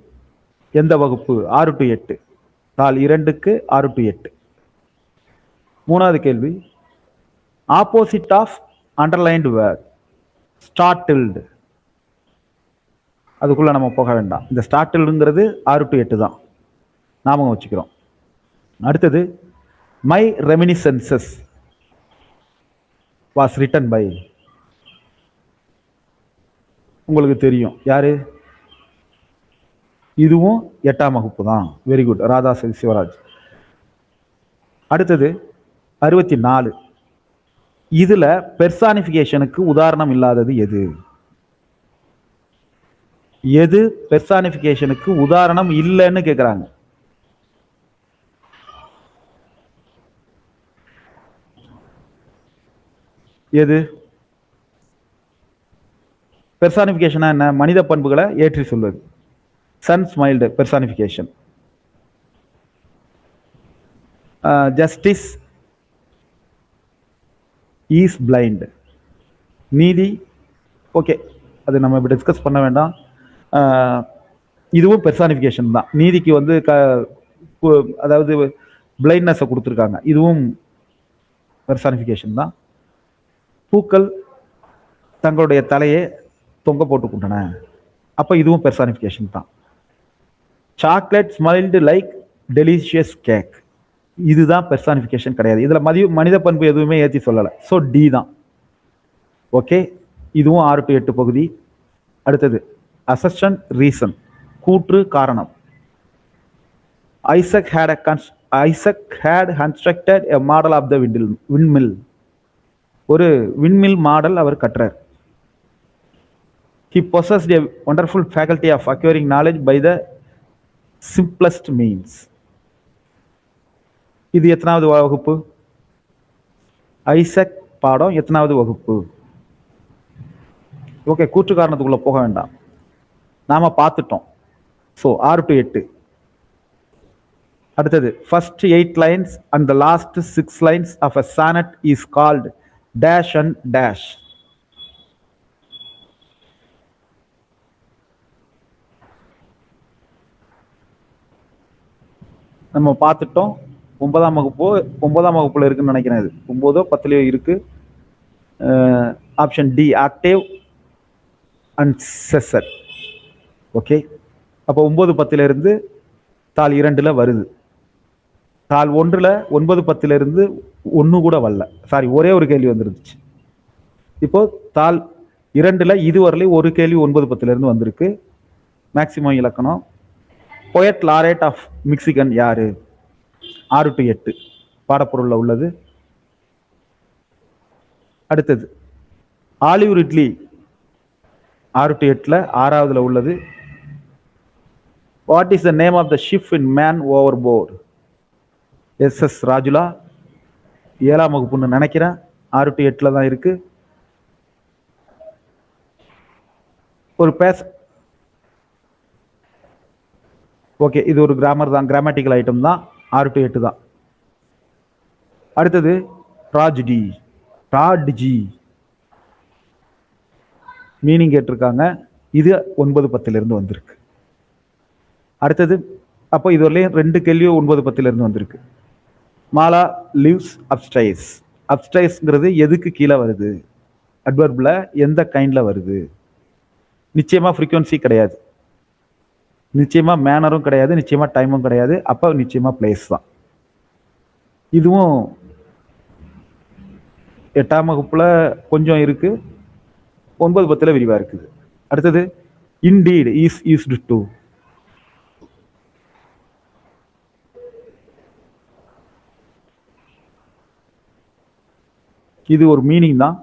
எந்த வகுப்பு? 6 to 8. தாள் 2க்கு 6 to 8. மூணாவது கேள்வி, ஆப்போசிட் ஆஃப் அண்டர்லைன்டு வேர்ட் ஸ்டார்டில்டு. அதுக்குள்ள நம்ம போக வேண்டாம். இந்த ஸ்டார்டில்டுங்கிறது 6 to 8 தான், ஞாபகம் வச்சுக்கிறோம். அடுத்தது, my reminiscences was written by. உங்களுக்கு தெரியும் யாரு? இதுவும் 8ஆம் வகுப்பு தான். Very good, Radha Sivaraj. அடுத்தது 64. இதுல பெர்சானிஃபிகேஷனுக்கு உதாரணம் இல்லாதது எது? எது பெர்சானிஃபிகேஷனுக்கு உதாரணம் இல்லைன்னு கேட்குறாங்க. எது பெர்சானிஃபிகேஷனா? என்ன? மனித பண்புகளை ஏற்றி சொல்வது. Sun smiled personification. Justice is blind. நீதி, ஓகே, அது நம்ம இப்போ டிஸ்கஸ் பண்ண வேண்டாம். இதுவும் பெர்சானிஃபிகேஷன் தான். நீதிக்கு வந்து அதாவது பிளைண்ட்னஸை கொடுத்துருக்காங்க, இதுவும் பெர்சானிஃபிகேஷன் தான். பூக்கள் தங்களுடைய தலையை தொங்க போட்டுக்கொண்டன, அப்போ இதுவும் பெர்சானிஃபிகேஷன் தான். Chocolate smiled like delicious cake, இதுதான் பெர்சானிஃபிகேஷன் கிடையாது. இதில் மனித பண்பு எதுவுமே ஏற்றி சொல்லலை. ஸோ டி தான். ஓகே, இதுவும் 6 to 8 பகுதி. அடுத்தது, அசர்ஷன் ரீசன், கூற்று காரணம். Isaac had constructed a model of the windmill. ஒரு விண்மில் மாடல் அவர் கற்றார். He possessed a wonderful faculty of acquiring knowledge by the simplest means. இது எத்தனாவது வகுப்பு? ஐசக் பாடம் எத்தனாவது வகுப்பு? ஓகே, கூற்று காரணத்துக்குள்ள போக வேண்டாம், நாம பார்த்துட்டோம். So 6 to 8. அடுத்தது, first 8 lines and the last 6 lines of a sonnet is called dash and dash. நம்ம பார்த்துட்டோம். 9ஆம் வகுப்புல இருக்குன்னு நினைக்கிறேன். இது 9ஓ 10லயோ இருக்கு. Option D, active and caesar. Okay, அப்போ 9, 10ல இருந்து தாள் 2ல வருது. தாள் 1ல 9, 10ல இருந்து 1 கூட வரல. சாரி, ஒரே ஒரு கேள்வி வந்துருந்துச்சு. இப்போ தாள் 2ல் இதுவரையிலும் ஒரு கேள்வி 9-10 வந்திருக்கு. மேக்சிமம் இலக்கணம். போயட் லாரேட் ஆஃப் மிக்சிகன் யாரு? 6-8 பாடப்பொருள்ல உள்ளது. அடுத்தது ஆலிவ் ரிட்லி 6-8 6வதுல உள்ளது. What is the name of the ship in man over board? S Rajula. 7ஆம் வகுப்புன்னு நினைக்கிறேன். 6-8 தான் இருக்கு. ஒரு ஓகே, இது ஒரு கிராமர் தான், கிராமட்டிக்கல் ஐட்டம் தான். 6-8 தான். அடுத்தது ராட்ஜி மீனிங் கேட்டிருக்காங்க. இது 9-10 வந்திருக்கு. அடுத்தது அப்போ இதுவரையிலும் 2 கேள்வியோ 9-10 வந்திருக்கு. மாலா லிவ்ஸ் அப்ஸ்டைஸ். அப்ஸ்டைஸ்ங்கிறது எதுக்கு கீழே வருது? அட்வர்ப்ல எந்த கைண்ட்ல வருது? நிச்சயமா ஃப்ரீக்வன்சி கிடையாது, நிச்சயமா மேனரும் கிடையாது, நிச்சயமா டைமும் கிடையாது. அப்போ நிச்சயமா பிளேஸ் தான். இதுவும் 8ஆம் வகுப்புல கொஞ்சம் இருக்கு, 9-10 விரிவா இருக்குது. அடுத்தது இன்டீட் இஸ் யூஸ்டு டு. இது ஒரு மீனிங் தான்.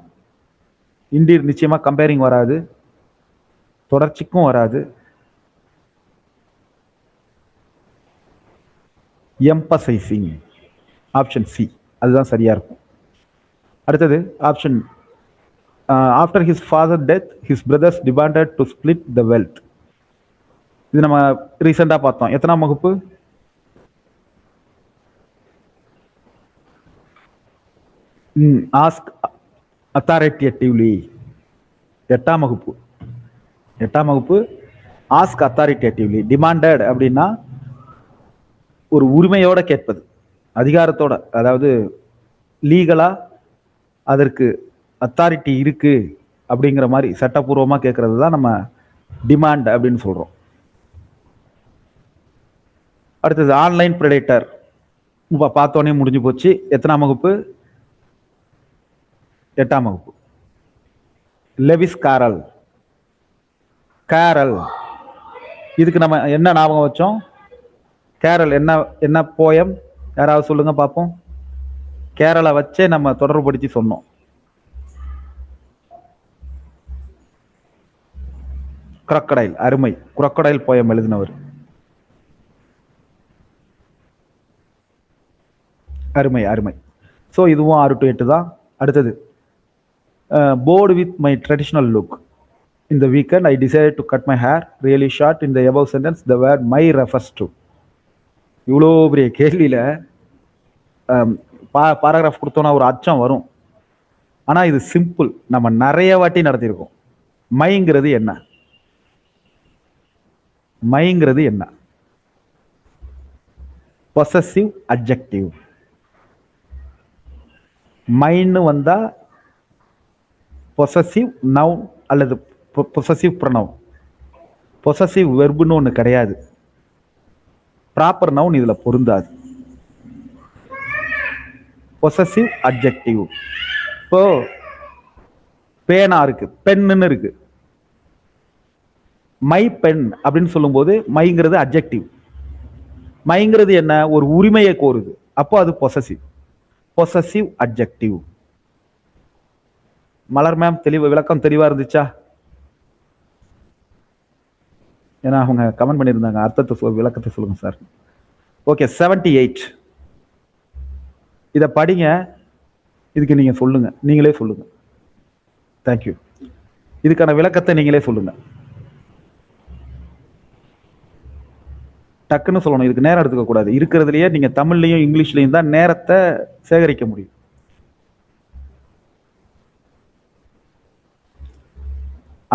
இன்டீட் நிச்சயமா கம்பேரிங் வராது, தொடர்ச்சிக்கும் வராது. எம்பசைசிங் ஆப்ஷன் சி, அதுதான் சரியா இருக்கும். அடுத்தது option after his father death his brothers demanded to split the wealth. இது நம்ம ரீசெண்டா பார்த்தோம். எத்தனாம் வகுப்பு? Ask authoritatively. 8ஆம் வகுப்பு ஆஸ்க் அத்தாரிட்டேட்டிவ்லி. டிமாண்டட் அப்படின்னா ஒரு உரிமையோட கேட்பது, அதிகாரத்தோட, அதாவது லீகலா அதற்கு அத்தாரிட்டி இருக்கு அப்படிங்கிற மாதிரி சட்டப்பூர்வமா கேட்கறது தான் நம்ம டிமாண்ட் அப்படின்னு சொல்றோம். அடுத்தது ஆன்லைன் பிரெடேட்டர். பார்த்தோன்னே முடிஞ்சு போச்சு. எத்தனாம் வகுப்பு? 8ஆம் வகுப்பு. Lewis Carroll. இதுக்கு நம்ம என்ன ஞாபகம் வச்சோம்? கேரல் என்ன போயம்? யாராவது சொல்லுங்க பார்ப்போம். கேரளை வச்சே நம்ம தொடர்புபடுத்தி சொன்னோம். குரக்கடைல். அருமை. குரக்கடைல் போயம் எழுதினவர். அருமை. ஸோ இதுவும் 6-8 தான். அடுத்தது board with my traditional look. In the weekend, I decided to cut my hair really short. In the above sentence, the word my refers to. இவ்வளோ பெரிய கேள்வியில் பாராகிராஃப் கொடுத்தோன்னா ஒரு அச்சம் வரும். ஆனால் இது சிம்பிள், நம்ம நிறைய வாட்டி நடத்தியிருக்கோம். மைங்கிறது என்ன? Possessive adjective. மைன்னு வந்தா பொசசிவ் நவுன் அல்லது பொசசிவ் ப்ரொனவுன். பொசசிவ் வெர்புன்னு ஒன்று கிடையாது. ப்ராப்பர் நவுன் இதுல பொருந்தாது. Possessive adjective. இப்போ பேனா இருக்கு, பென்னு இருக்கு. மை பென் அப்படின்னு சொல்லும்போது மைங்கிறது அட்ஜெக்டிவ். மைங்கிறது என்ன? ஒரு உரிமையை கோருது. அப்போ அது பொசசிவ் அட்ஜெக்டிவ். மலர் மேம் விளக்கம் தெளிவா இருந்துச்சா? ஏன்னா அவங்க கமெண்ட் பண்ணியிருந்தாங்க, அர்த்தத்தை விளக்கத்தை சொல்லுங்க சார். ஓகே, 78. இதை படிங்க, இதுக்கு நீங்க சொல்லுங்க, நீங்களே சொல்லுங்க. தேங்க்யூ. இதுக்கான விளக்கத்தை நீங்களே சொல்லுங்க. டக்குன்னு சொல்லணும், இதுக்கு நேரம் எடுத்துக்க கூடாது. இருக்கிறதுலயே நீங்க தமிழ்லையும் இங்கிலீஷ்லையும் தான் நேரத்தை சேகரிக்க முடியும்.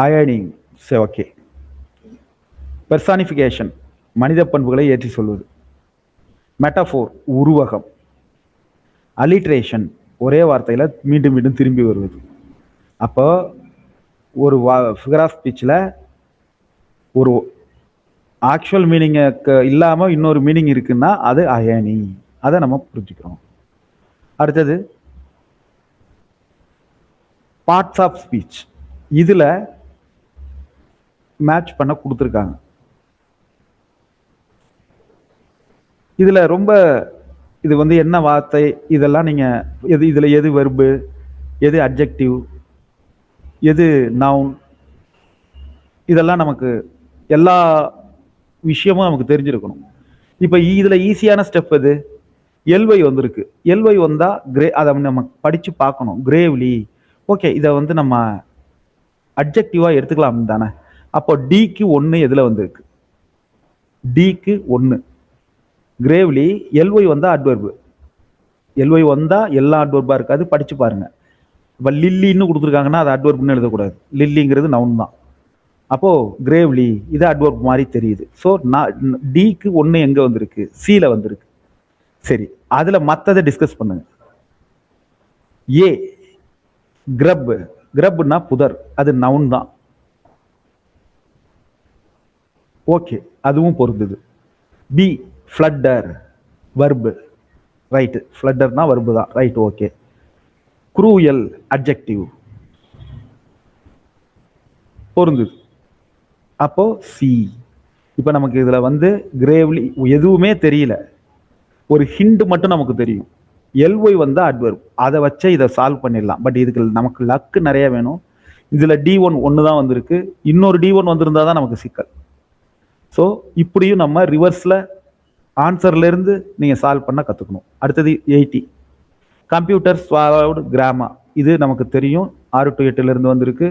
அயனிங். சரி, ஓகே. பெர்சானிஃபிகேஷன், மனித பண்புகளை ஏற்றி சொல்வது. மெட்டஃபோர், உருவகம். அலிட்ரேஷன், ஒரே வார்த்தையில மீண்டும் மீண்டும் திரும்பி வருவது. அப்போ ஒரு ஃபிகர் ஆஃப் ஸ்பீச்சில் ஒரு ஆக்சுவல் மீனிங்கு இல்லாம இன்னொரு மீனிங் இருக்குன்னா அது அயனி. அதை நம்ம புரிஞ்சுக்கிறோம். அடுத்தது பார்ட்ஸ் ஆஃப் ஸ்பீச். இதுல மேட்ச் பண்ண கொடுத்துருக்காங்க. இதுல ரொம்ப இது வந்து என்ன வார்த்தை இதெல்லாம் நீங்க இதுல எது வெர்பு, எது அட்ஜெக்டிவ், எது நவுன், இதெல்லாம் நமக்கு எல்லா விஷயமும் நமக்கு தெரிஞ்சிருக்கணும். இப்ப இதுல ஈஸியான ஸ்டெப் எது? எல்வை வந்திருக்கு. எல்வை வந்தா அதை நம்ம படிச்சு பார்க்கணும். கிரேவ்லி, ஓகே, இதை வந்து நம்ம அட்ஜெக்டிவா எடுத்துக்கலாம் தானே. அப்போ டிக்கு 1 எதுல வந்திருக்கு? டிக்கு 1. கிரேவ்லி எல்ஒய் வந்தா அட்வர்பு. எல்ஒய் வந்தா எல்லா அட்வர்பா இருக்காது, படிச்சு பாருங்க. இப்போ லில்லின்னு கொடுத்துருக்காங்கன்னா அது அட்வர்ப்னு எழுதக்கூடாது. லில்லிங்கிறது நவுன் தான். அப்போ கிரேவ்லி இது அட்வர்ப் மாதிரி தெரியுது. ஸோ டிக்கு 1 எங்க வந்திருக்கு? சில வந்திருக்கு. சரி, அதுல மத்ததை டிஸ்கஸ் பண்ணுங்க. ஏ கிரப், கிரப்னா புதர், அது நவுன் தான். ஓகே, அதுவும் பொருந்தது. B flutter, verb, right. ஃப்ளட்டர்னா வர்பு தான், ரைட். ஓகே. குரூயல் அட்ஜெக்டிவ், பொருந்தது. அப்போ சி. இப்போ நமக்கு இதுல வந்து கிரேவ்லி எதுவுமே தெரியல, ஒரு ஹிண்ட் மட்டும் நமக்கு தெரியும். எல்ஒய் வந்தா அட்வர்ப், அதை வச்சு இதை சால்வ் பண்ணிடலாம். பட் இதுக்கு நமக்கு லக்கு நிறைய வேணும். இதுல D1 ஒன்று தான் வந்திருக்கு, இன்னொரு D1 வந்திருந்தா தான் நமக்கு சிக்கல். ஸோ இப்படியும் நம்ம ரிவர்ஸ்ல ஆன்சர்ல இருந்து நீங்க சால்வ் பண்ண கத்துக்கணும். அடுத்தது 80 கம்ப்யூட்டர் ஸ்வாலோவ்டு கிராமா. இது நமக்கு தெரியும், 6 to 8 இருந்து வந்திருக்கு.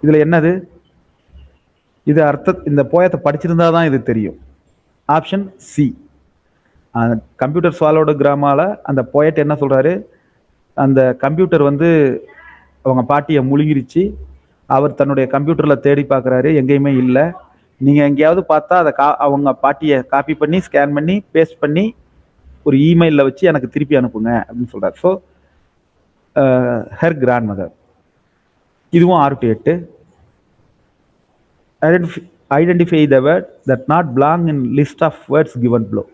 இதுல என்னது? இது அர்த்தம் இந்த போயத்தை படிச்சிருந்தா தான் இது தெரியும். Option C. கம்ப்யூட்டர் ஸ்வாலோட கிராமால அந்த போயட் என்ன சொல்றாரு? அந்த கம்ப்யூட்டர் வந்து அவங்க பாட்டியை முழுங்கிருச்சு. அவர் தன்னுடைய கம்ப்யூட்டர்ல தேடி பார்க்குறாரு, எங்கேயுமே இல்லை. நீங்க எங்கேயாவது பார்த்தா அதை அவங்க பாட்டியை காப்பி பண்ணி ஸ்கேன் பண்ணி பேஸ்ட் பண்ணி ஒரு இமெயிலில் வச்சு எனக்கு திருப்பி அனுப்புங்க அப்படின்னு சொல்றாரு. So her grandmother. இதுவும் 6 to 8. Identify the word that not belong in list of words given below.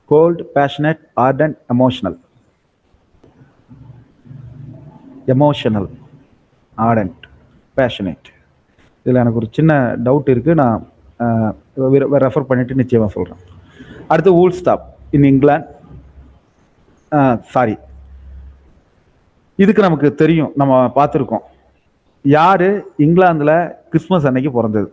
Cold, passionate, ardent, emotional. Emotional, ardent, passionate. இதில் எனக்கு ஒரு சின்ன டவுட் இருக்கு, நான் ரெஃபர் பண்ணிட்டு நிச்சயமா சொல்றேன். அடுத்து வூல் ஸ்டாப் இன் இங்கிலாந்து. சாரி, இதுக்கு நமக்கு தெரியும், நம்ம பார்த்துருக்கோம். யாரு இங்கிலாந்துல கிறிஸ்துமஸ் அன்னைக்கு பிறந்தது?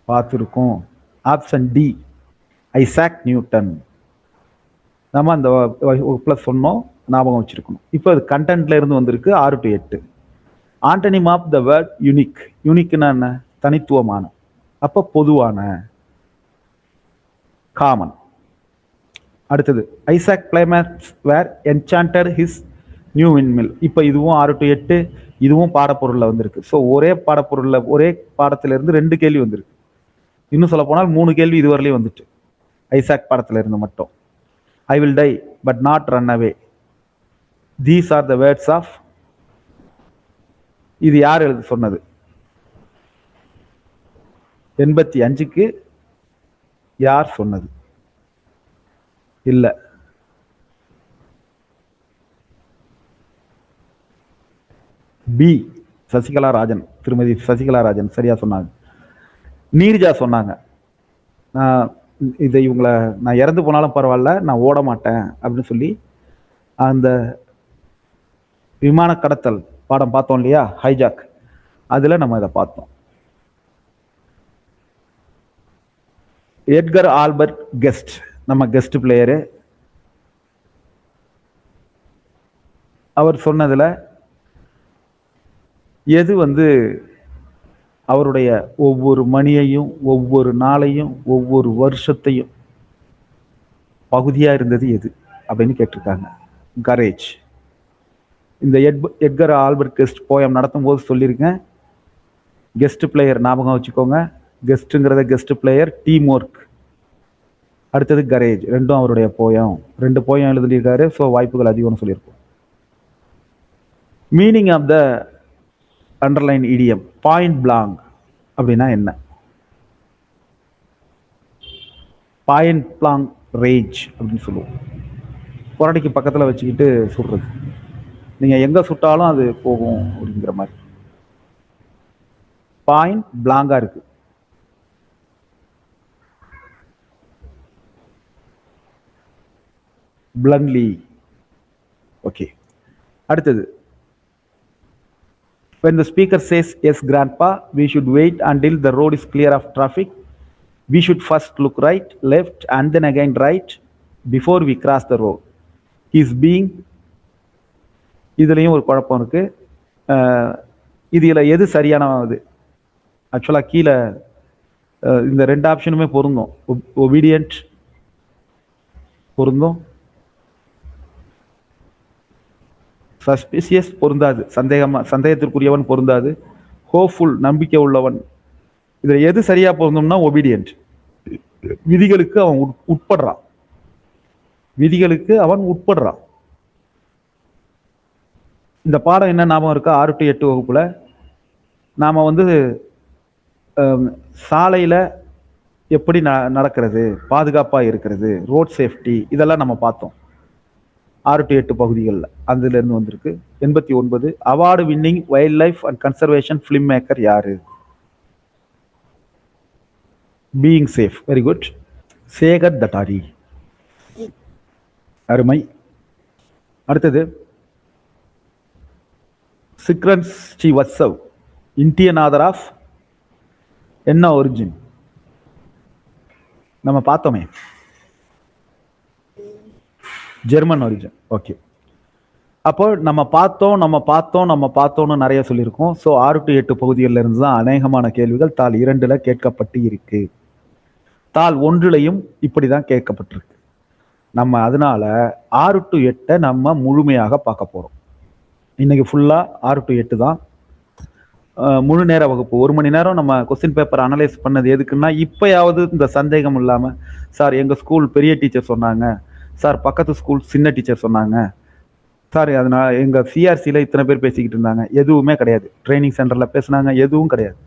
பார்த்துருக்கோம். Option D, Isaac Newton. நம்ம அந்த வகுப்புல சொன்னோம், ஞாபகம் வச்சிருக்கணும். இப்போ அது கண்டென்ட்ல இருந்து வந்திருக்கு. 6 to 8. Antonym of the word unique. யூனிக்னா என்ன? தனித்துவமான. அப்போ பொதுவான, காமன். அடுத்தது ஐசாக் பிளைமேக்ஸ் were enchanted his new windmill. இப்போ இதுவும் 6 to 8, இதுவும் பாடப்பொருளில் வந்திருக்கு. ஸோ ஒரே பாடப்பொருளில் ஒரே பாடத்திலிருந்து 2 கேள்வி வந்திருக்கு. இன்னும் சொல்ல போனால் 3 கேள்வி இதுவரையிலையும் வந்துட்டு ஐசாக் பாடத்துல இருந்து மட்டும். I will die but not run away. These are the words of. இது யார் எழுத சொன்னது? 85க்கு யார் சொன்னது? இல்ல, பி சசிகலா ராஜன், திருமதி சசிகலா ராஜன் சரியா சொன்னாங்க. நீர்ஜா சொன்னாங்க, இதை இவங்களை நான் இறந்து போனாலும் பரவாயில்ல, நான் ஓட மாட்டேன் அப்படின்னு சொல்லி அந்த விமான கடத்தல் பாடம் பார்த்தோம் இல்லையா, ஹைஜாக், அதுல நம்ம இதை பார்த்தோம். எட்கர் ஆல்பர்ட் கெஸ்ட், நம்ம கெஸ்ட் பிளேயரு. அவர் சொன்னதுல எது வந்து அவருடைய ஒவ்வொரு மணியையும் ஒவ்வொரு நாளையும் ஒவ்வொரு வருஷத்தையும் பகுதியா இருந்தது எது அப்படின்னு கேட்டிருக்காங்க. கரேஜ். இந்த எட்கர் ஆல்பர்ட் கெஸ்ட் போயம் நடத்தும் போது சொல்லியிருக்கேன், கெஸ்ட் பிளேயர் ஞாபகம் வச்சுக்கோங்க. கெஸ்ட்டுங்கிறத கெஸ்ட் பிளேயர், டீம் ஒர்க். அடுத்தது கரேஜ். ரெண்டும் அவருடைய போயம். 2 போயம் எழுதியிருக்காரு. ஸோ வாய்ப்புகள் அதிகம்னு சொல்லியிருக்கோம். Meaning of the underline idiom. Point blank அப்படின்னா என்ன? பாயிண்ட் பிளாங் ரேஞ்ச் அப்படின்னு சொல்லுவோம். புரடிக்கு பக்கத்தில் வச்சுக்கிட்டு சுடுறது. நீங்கள் எங்கே சுட்டாலும் அது போகும் அப்படிங்கிற மாதிரி. பாயிண்ட் பிளாங்காக இருக்கு. பிளன்லி. ஓகே, அடுத்தது. When the speaker says, yes, grandpa, we should wait until the road is clear of traffic. We should first look right, left, and then again right before we cross the road. He is being. இதுலேயும் ஒரு குழப்பம் இருக்கு. இதில் எது சரியானது? ஆக்சுவலாக கீழே இந்த ரெண்டு ஆப்ஷனுமே பொருந்தும். ஒபீடியன்ட் பொருந்தும், சஸ்பிசியஸ் பொருந்தாது, சந்தேகத்திற்குரியவன் பொருந்தாது, ஹோப்ஃபுல் நம்பிக்கை உள்ளவன். இதில் எது சரியா பொருந்தும்னா ஒபீடியன்ட். விதிகளுக்கு அவன் உட்படுறான். விதிகளுக்கு அவன் உட்படுறான். இந்த பாடம் என்ன ஞாபகம் இருக்கா? 6 to 8 வகுப்புல நாம சாலையில எப்படி நடக்கிறது, பாதுகாப்பா இருக்கிறது, ரோட் சேஃப்டி, இதெல்லாம் நம்ம பார்த்தோம். 6 to 8 பகுதிகளில் அதுல இருந்து வந்திருக்கு. 89 award winning wild life and conservation film maker யாரு? Being safe. Very good. Shekar Dattari. அருமை. அடுத்தது Sikran Srivastav Indian author of என்ன ஒரிஜின்? நம்ம பார்த்தோமே, ஜெர்மன் ஒரிஜின். ஓகே, அப்போ நம்ம பார்த்தோம்னு நிறைய சொல்லியிருக்கோம். ஸோ 6 to 8 பகுதிகளில் இருந்து தான் அநேகமான கேள்விகள் தாள் 2ல் கேட்கப்பட்டு இருக்கு. தாள் 1லையும் இப்படிதான் கேட்கப்பட்டிருக்கு. நம்ம அதனால 6 to 8 நம்ம முழுமையாக பார்க்க போறோம். இன்னைக்கு ஃபுல்லா 6 to 8 தான் முழு நேர வகுப்பு. 1 மணி நேரம் நம்ம கொஸ்டின் பேப்பர் அனலைஸ் பண்ணது எதுக்குன்னா, இப்பயாவது இந்த சந்தேகம் இல்லாம, சார் எங்க ஸ்கூல் பெரிய டீச்சர் சொன்னாங்க, சார் பக்கத்து ஸ்கூல் சின்ன டீச்சர் சொன்னாங்க, சார் அதனால எங்க சிஆர்சியில் இத்தனை பேர் பேசிக்கிட்டு இருந்தாங்க, எதுவுமே கிடையாது. ட்ரைனிங் சென்டர்ல பேசினாங்க, எதுவும் கிடையாது.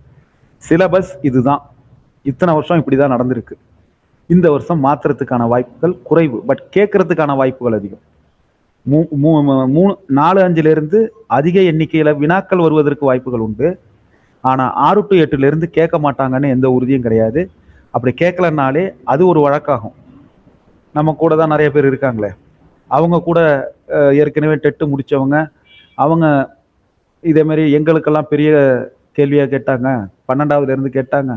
சிலபஸ் இதுதான். இத்தனை வருஷம் இப்படிதான் நடந்திருக்கு. இந்த வருஷம் மாற்றுறதுக்கான வாய்ப்புகள் குறைவு, பட் கேட்கறதுக்கான வாய்ப்புகள் அதிகம். 4-5 அதிக எண்ணிக்கையில வினாக்கள் வருவதற்கு வாய்ப்புகள் உண்டு. ஆனா 6 to 8 கேட்க மாட்டாங்கன்னு எந்த உறுதியும் கிடையாது. அப்படி கேட்கலனாலே அது ஒரு வழக்காகும். நம்ம கூட தான் நிறைய பேர் இருக்காங்களே, அவங்க கூட ஏற்கனவே டெட்டு முடிச்சவங்க, அவங்க இதே மாதிரி எங்களுக்கெல்லாம் பெரிய கேள்வியா கேட்டாங்க, 12வது கேட்டாங்க,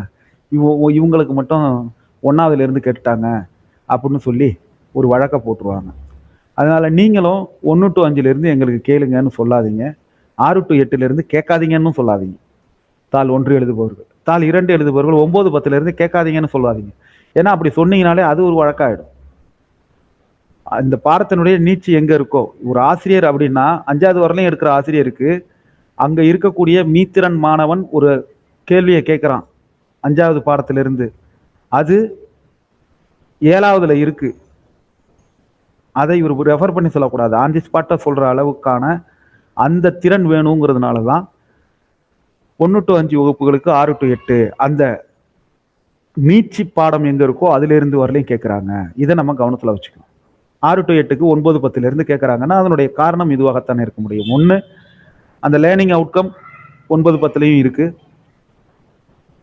இவங்களுக்கு மட்டும் 1வது கேட்டாங்க அப்படின்னு சொல்லி ஒரு வழக்கை போட்டுருவாங்க. அதனால நீங்களும் 1 to 5 எங்களுக்கு கேளுங்கன்னு சொல்லாதீங்க, 6 to 8 கேட்காதீங்கன்னு சொல்லாதீங்க. தாள் 1 எழுதுபவர்கள், தாள் 2 எழுதுபவர்கள் 9, 10 கேட்காதீங்கன்னு சொல்லாதீங்க. ஏன்னா அப்படி சொன்னீங்கனாலே அது ஒரு வழக்காயிடும். இந்த பாடத்தினுடைய நீட்சி எங்க இருக்கோ, ஒரு ஆசிரியர் அப்படின்னா 5வது வரலையும் இருக்கிற ஆசிரியருக்கு அங்க இருக்கக்கூடிய மீத்திறன் மாணவன் ஒரு கேள்வியை கேட்கிறான் 5வது பாடத்திலிருந்து, அது 7வதுல இருக்கு, அதை இவர் ரெஃபர் பண்ணி சொல்லக்கூடாது. ஆன் தி ஸ்பாட்டை சொல்ற அளவுக்கான அந்த திறன் வேணுங்கிறதுனால தான் 1 to 5 வகுப்புகளுக்கு 6 to 8 அந்த நீட்சி பாடம் எங்க இருக்கோ அதுல இருந்து வரலையும் கேட்கிறாங்க. இதை நம்ம கவனத்துல வச்சுக்கணும். 6 to 8க்கு 9, 10 கேட்கறாங்கன்னா அதனுடைய காரணம் இதுவாகத்தானே இருக்க முடியும். ஒண்ணு, அந்த லேர்னிங் அவுட்கம் 9, 10 இருக்கு.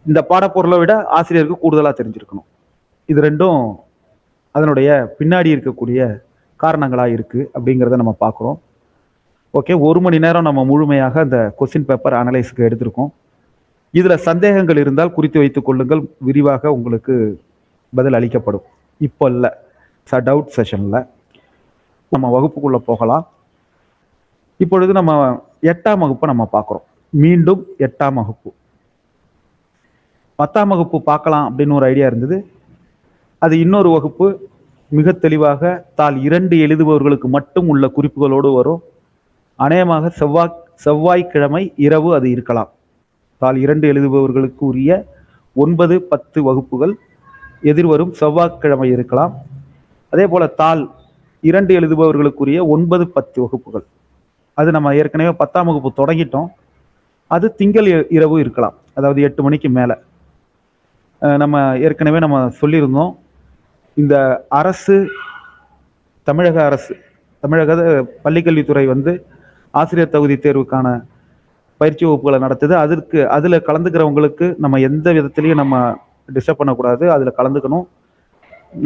இந்த பாடப்பொருளை விட ஆசிரியருக்கு கூடுதலா தெரிஞ்சிருக்கணும். இது ரெண்டும் அதனுடைய பின்னாடி இருக்கக்கூடிய காரணங்களா இருக்கு அப்படிங்கிறத நம்ம பார்க்குறோம். ஓகே, 1 மணி நேரம் நம்ம முழுமையாக அந்த கொஸ்டின் பேப்பர் அனலைஸுக்கு எடுத்திருக்கோம். இதுல சந்தேகங்கள் இருந்தால் குறித்து வைத்துக் கொள்ளுங்கள், விரிவாக உங்களுக்கு பதில் அளிக்கப்படும். இப்போ இல்லை, டவுட் செஷன்ல நம்ம வகுப்புக்குள்ள போகலாம். இப்பொழுது நம்ம 8ஆம் வகுப்பை நம்ம பார்க்குறோம். மீண்டும் 8ஆம் வகுப்பு. 10ஆம் வகுப்பு பார்க்கலாம் அப்படின்னு ஒரு ஐடியா இருந்தது. அது இன்னொரு வகுப்பு மிக தெளிவாக தாள் 2 எழுதுபவர்களுக்கு மட்டும் உள்ள குறிப்புகளோடு வரும். அநேகமாக செவ்வாய்க்கிழமை இரவு அது இருக்கலாம். தாள் 2 எழுதுபவர்களுக்கு உரிய 9, 10 வகுப்புகள் எதிர்வரும் செவ்வாய்க்கிழமை இருக்கலாம். அதே போல தாள் 2 எழுதுபவர்களுக்குரிய 9, 10 வகுப்புகள், அது நம்ம ஏற்கனவே 10ஆம் வகுப்பு தொடங்கிட்டோம். அது திங்கள் இரவு இருக்கலாம், அதாவது 8 மணிக்கு மேலே. நம்ம ஏற்கனவே நம்ம சொல்லியிருந்தோம், இந்த அரசு, தமிழக அரசு, தமிழக பள்ளிக்கல்வித்துறை வந்து ஆசிரியர் தகுதி தேர்வுக்கான பயிற்சி வகுப்புகளை நடத்துது. அதில் கலந்துக்கிறவங்களுக்கு நம்ம எந்த விதத்துலையும் நம்ம டிஸ்டர்ப் பண்ணக்கூடாது, அதில் கலந்துக்கணும்.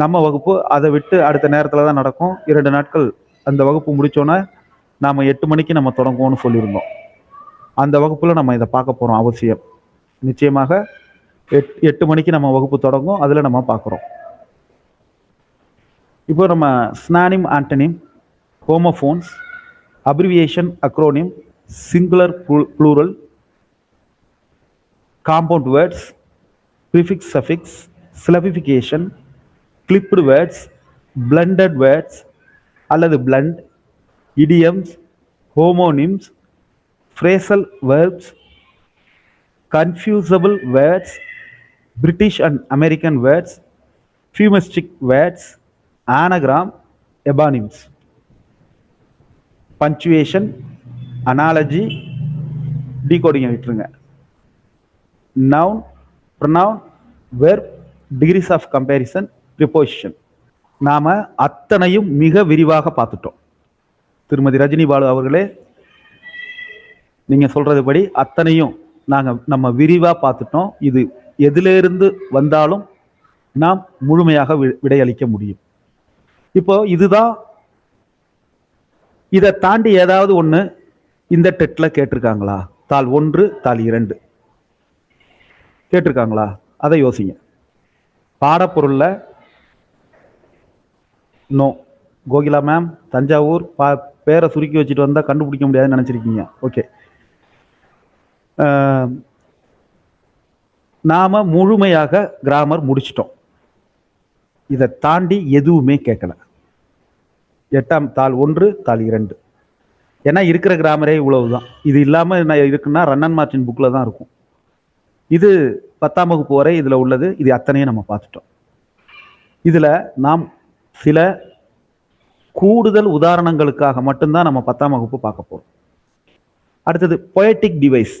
நம்ம வகுப்பு அதை விட்டு அடுத்த நேரத்தில் தான் நடக்கும். 2 நாட்கள் அந்த வகுப்பு முடித்தோன்னே நாம் 8 மணிக்கு நம்ம தொடங்குவோம்னு சொல்லியிருந்தோம். அந்த வகுப்பில் நம்ம இதை பார்க்க போகிறோம். அவசியம், நிச்சயமாக 8 மணிக்கு நம்ம வகுப்பு தொடங்கும், அதில் நம்ம பார்க்குறோம். இப்போ நம்ம synonym, antonym, homophones, abbreviation, acronym, singular, plural, compound words, prefix, suffix, syllabification, clipped words, blended words அல்லது blend, idioms, homonyms, phrasal verbs, confusable words, British and American words, euphemistic words, anagram, eponyms, punctuation, analogy, டீகோடிங்கை விட்டுருங்க, noun, pronoun, verb, degrees of comparison, preposition. நாம் அத்தனையும் மிக விரிவாக பார்த்துட்டோம். திருமதி ரஜினி பாலு அவர்களே, நீங்கள் சொல்கிறதுபடி அத்தனையும் நம்ம விரிவாக பார்த்துட்டோம். இது எதிலிருந்து வந்தாலும் நாம் முழுமையாக விடையளிக்க முடியும். இப்போ இதுதான். இதை தாண்டி ஏதாவது ஒன்று இந்த டெட்டில் கேட்டிருக்காங்களா? தாள் 1, தாள் 2 கேட்டிருக்காங்களா? அதை யோசிங்க. பாடப்பொருளில் நோ. கோகிலா மேம் தஞ்சாவூர் பேரை சுருக்கி வச்சுட்டு வந்தால் கண்டுபிடிக்க முடியாதுன்னு நினச்சிருக்கீங்க. ஓகே, நாம் முழுமையாக கிராமர் முடிச்சிட்டோம். இதை தாண்டி எதுவுமே கேட்கல. 8ஆம் தாள் 1, தாள் 2. ஏன்னா இருக்கிற கிராமரே இவ்வளவு தான். இது இல்லாமல் என்ன இருக்குன்னா ரன்னன் மார்டின் புக்கில் தான் இருக்கும். இது 10ஆம் வகுப்பு வரை இதில் உள்ளது. இது அத்தனையும் நம்ம பார்த்துட்டோம். இதில் நாம் சில கூடுதல் உதாரணங்களுக்காக மட்டும்தான் நம்ம 10ஆம் வகுப்பு பார்க்க போகிறோம். அடுத்தது பொயட்டிக் டிவைஸ்.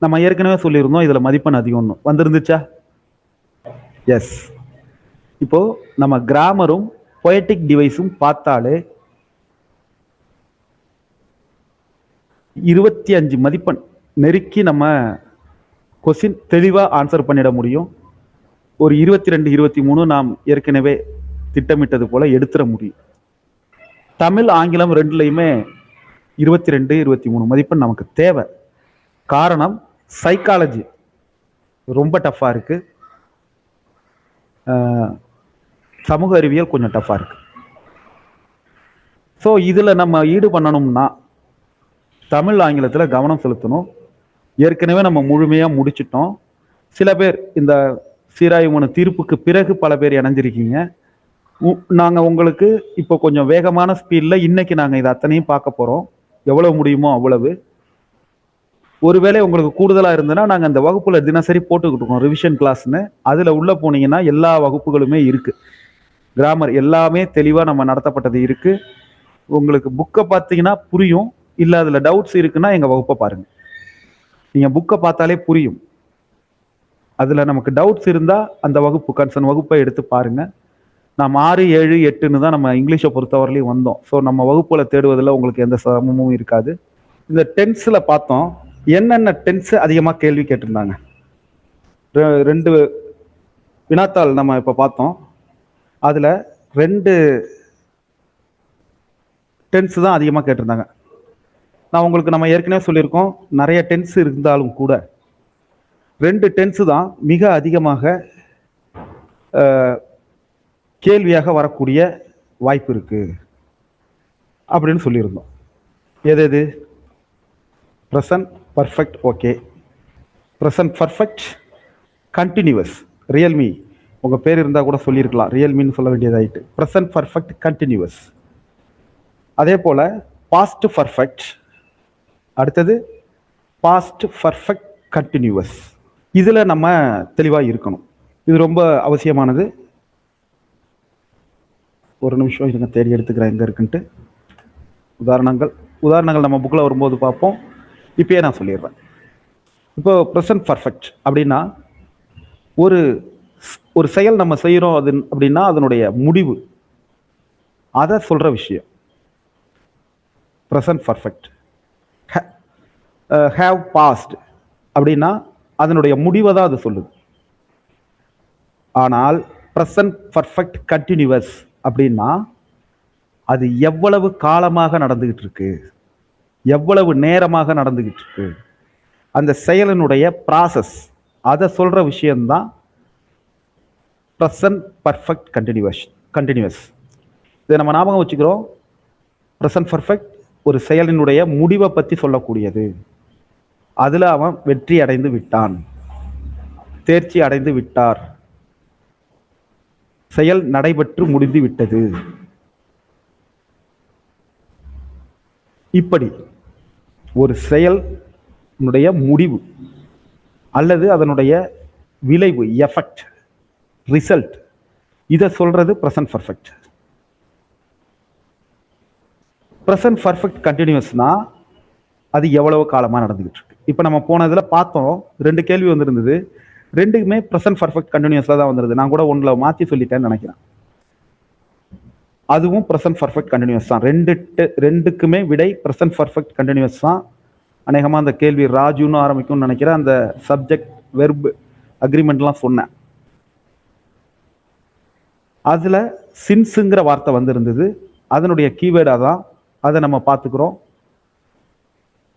நம்ம ஏற்கனவே சொல்லியிருந்தோம், இதில் மதிப்பெண் அதிகம்னு வந்திருந்துச்சா? எஸ். இப்போ நம்ம கிராமரும் பொயட்டிக் டிவைஸும் பார்த்தாலே 25 மதிப்பெண் நெருக்கி நம்ம கொஸ்டின் தெளிவாக ஆன்சர் பண்ணிட முடியும். ஒரு 22, 23 நாம் ஏற்கனவே திட்டமிட்டது போல எடுத்துட முடியும். தமிழ், ஆங்கிலம் ரெண்டுலையுமே 22, 23 மதிப்பெண் நமக்கு தேவை. காரணம், சைக்காலஜி ரொம்ப டஃப்பாக இருக்கு, சமூக அறிவியல் கொஞ்சம் டஃப்பாக இருக்கு. ஸோ இதில் நம்ம ஈடு பண்ணணும்னா தமிழ், ஆங்கிலத்தில் கவனம் செலுத்தணும். ஏற்கனவே நம்ம முழுமையாக முடிச்சிட்டோம். சில பேர் இந்த சீராய்வு தீர்ப்புக்கு பிறகு பல பேர் இணைஞ்சிருக்கீங்க. நாங்கள் உங்களுக்கு இப்போ கொஞ்சம் வேகமான ஸ்பீடில் இன்னைக்கு நாங்கள் இதை அத்தனையும் பார்க்க போகிறோம். எவ்வளவு முடியுமோ அவ்வளவு. ஒருவேளை உங்களுக்கு கூடுதலாக இருந்ததுன்னா நாங்கள் அந்த வகுப்பில் தினசரி போட்டுக்கிட்டு இருக்கோம் ரிவிஷன் கிளாஸ்ன்னு. அதில் உள்ளே போனீங்கன்னா எல்லா வகுப்புகளுமே இருக்குது. கிராமர் எல்லாமே தெளிவாக நம்ம நடத்தப்பட்டது இருக்குது. உங்களுக்கு புக்கை பார்த்தீங்கன்னா புரியும். இல்லை அதில் டவுட்ஸ் இருக்குன்னா எங்கள் வகுப்பை பாருங்கள். நீங்கள் புக்கை பார்த்தாலே புரியும். அதில் நமக்கு டவுட்ஸ் இருந்தால் அந்த வகுப்பு, கன்சர்ன் வகுப்பை எடுத்து பாருங்கள். நாம் 6, 7, 8ன்னு தான் நம்ம இங்கிலீஷை பொறுத்தவரையிலையும் வந்தோம். ஸோ நம்ம வகுப்பில் தேடுவதில் உங்களுக்கு எந்த சிரமமும் இருக்காது. இந்த டென்ஸில் பார்த்தோம், என்னென்ன டென்ஸு அதிகமாக கேள்வி கேட்டிருந்தாங்க. 2 வினாத்தாள் நம்ம இப்போ பார்த்தோம். அதில் 2 டென்ஸு தான் அதிகமாக கேட்டிருந்தாங்க. நான் உங்களுக்கு நம்ம ஏற்கனவே சொல்லியிருக்கோம், நிறைய டென்ஸ் இருந்தாலும் கூட 2 டென்ஸு தான் மிக அதிகமாக கேள்வியாக வரக்கூடிய வாய்ப்பு இருக்கு அப்படின்னு சொல்லியிருந்தோம். எது? Present perfect. Okay, present perfect, continuous. Realme உங்கள் பேர் இருந்தால் கூட சொல்லியிருக்கலாம், ரியல்மின்னு சொல்ல வேண்டியதாயிட்டு. Present perfect continuous. அதே போல் பாஸ்ட் பர்ஃபெக்ட், அடுத்தது பாஸ்ட் பர்ஃபெக்ட் கண்டினியூவஸ். இதில் நம்ம தெளிவாக இருக்கணும். இது ரொம்ப அவசியமானது. ஒரு நிமிஷம் இருங்க, தேடி எடுத்துக்கிறேன் எங்கே இருக்குன்ட்டு. உதாரணங்கள் நம்ம புக்கில் வரும்போது பார்ப்போம். இப்பயே நான் சொல்லிடுறேன். இப்போ ப்ரெசன்ட் பர்ஃபெக்ட் அப்படின்னா ஒரு ஒரு செயல் நம்ம செய்கிறோம் அது அப்படின்னா அதனுடைய முடிவு அதை சொல்ற விஷயம் ப்ரெசன்ட் பர்ஃபெக்ட். ஹேவ் பாஸ்ட் அப்படின்னா அதனுடைய முடிவை தான் அது சொல்லுது. ஆனால் ப்ரெசன்ட் பர்ஃபெக்ட் கண்டினியூவஸ் அப்படின்னா அது எவ்வளவு காலமாக நடந்துகிட்டு இருக்கு, எவ்வளவு நேரமாக நடந்துகிட்டு இருக்கு, அந்த செயலினுடைய ப்ராசஸ் அதை சொல்ற விஷயம்தான் ப்ரெசன்ட் பர்ஃபெக்ட் கண்டினியூவஸ். இதை நம்ம ஞாபகம் வச்சுக்கிறோம். ப்ரெசன்ட் பர்ஃபெக்ட் ஒரு செயலினுடைய முடிவை பற்றி சொல்லக்கூடியது. அதில் அவன் வெற்றி அடைந்து விட்டான், தேர்ச்சி அடைந்து விட்டார், செயல் நடைபெற்று முடிந்து விட்டது. இப்படி ஒரு செயலுடைய முடிவு அல்லது அதனுடைய விளைவு, எஃபெக்ட், ரிசல்ட், இதை சொல்றது ப்ரெசன்ட் பர்ஃபெக்ட். ப்ரெசன்ட் பர்ஃபெக்ட் கண்டினியூஸ்னா அது எவ்வளவு காலமாக நடந்துகிட்டு இருக்கு. இப்போ நம்ம போனதில் பார்த்தோம், 2 கேள்வி வந்திருந்தது. 2க்குமே ப்ரெசன்ட் பர்ஃபெக்ட் கண்டினியூஸாக தான் வந்துருது. நான் கூட ஒன்றில் மாற்றி சொல்லிட்டேன்னு நினைக்கிறேன். அதுவும் ப்ரெசன்ட் பர்ஃபெக்ட் கண்டினியூஸ் தான். ரெண்டுக்குமே விடை ப்ரெசன்ட் பர்ஃபெக்ட் கண்டினியூஸ் தான். அநேகமாக அந்த கேள்வி ராஜுன்னு ஆரம்பிக்கும்னு நினைக்கிறேன். அந்த சப்ஜெக்ட் வெர்ப் அக்ரிமெண்ட்லாம் சொன்னேன். அதில் சின்ஸுங்கிற வார்த்தை வந்திருந்தது. அதனுடைய கீவேர்டாக தான் அதை நம்ம பார்த்துக்கிறோம்.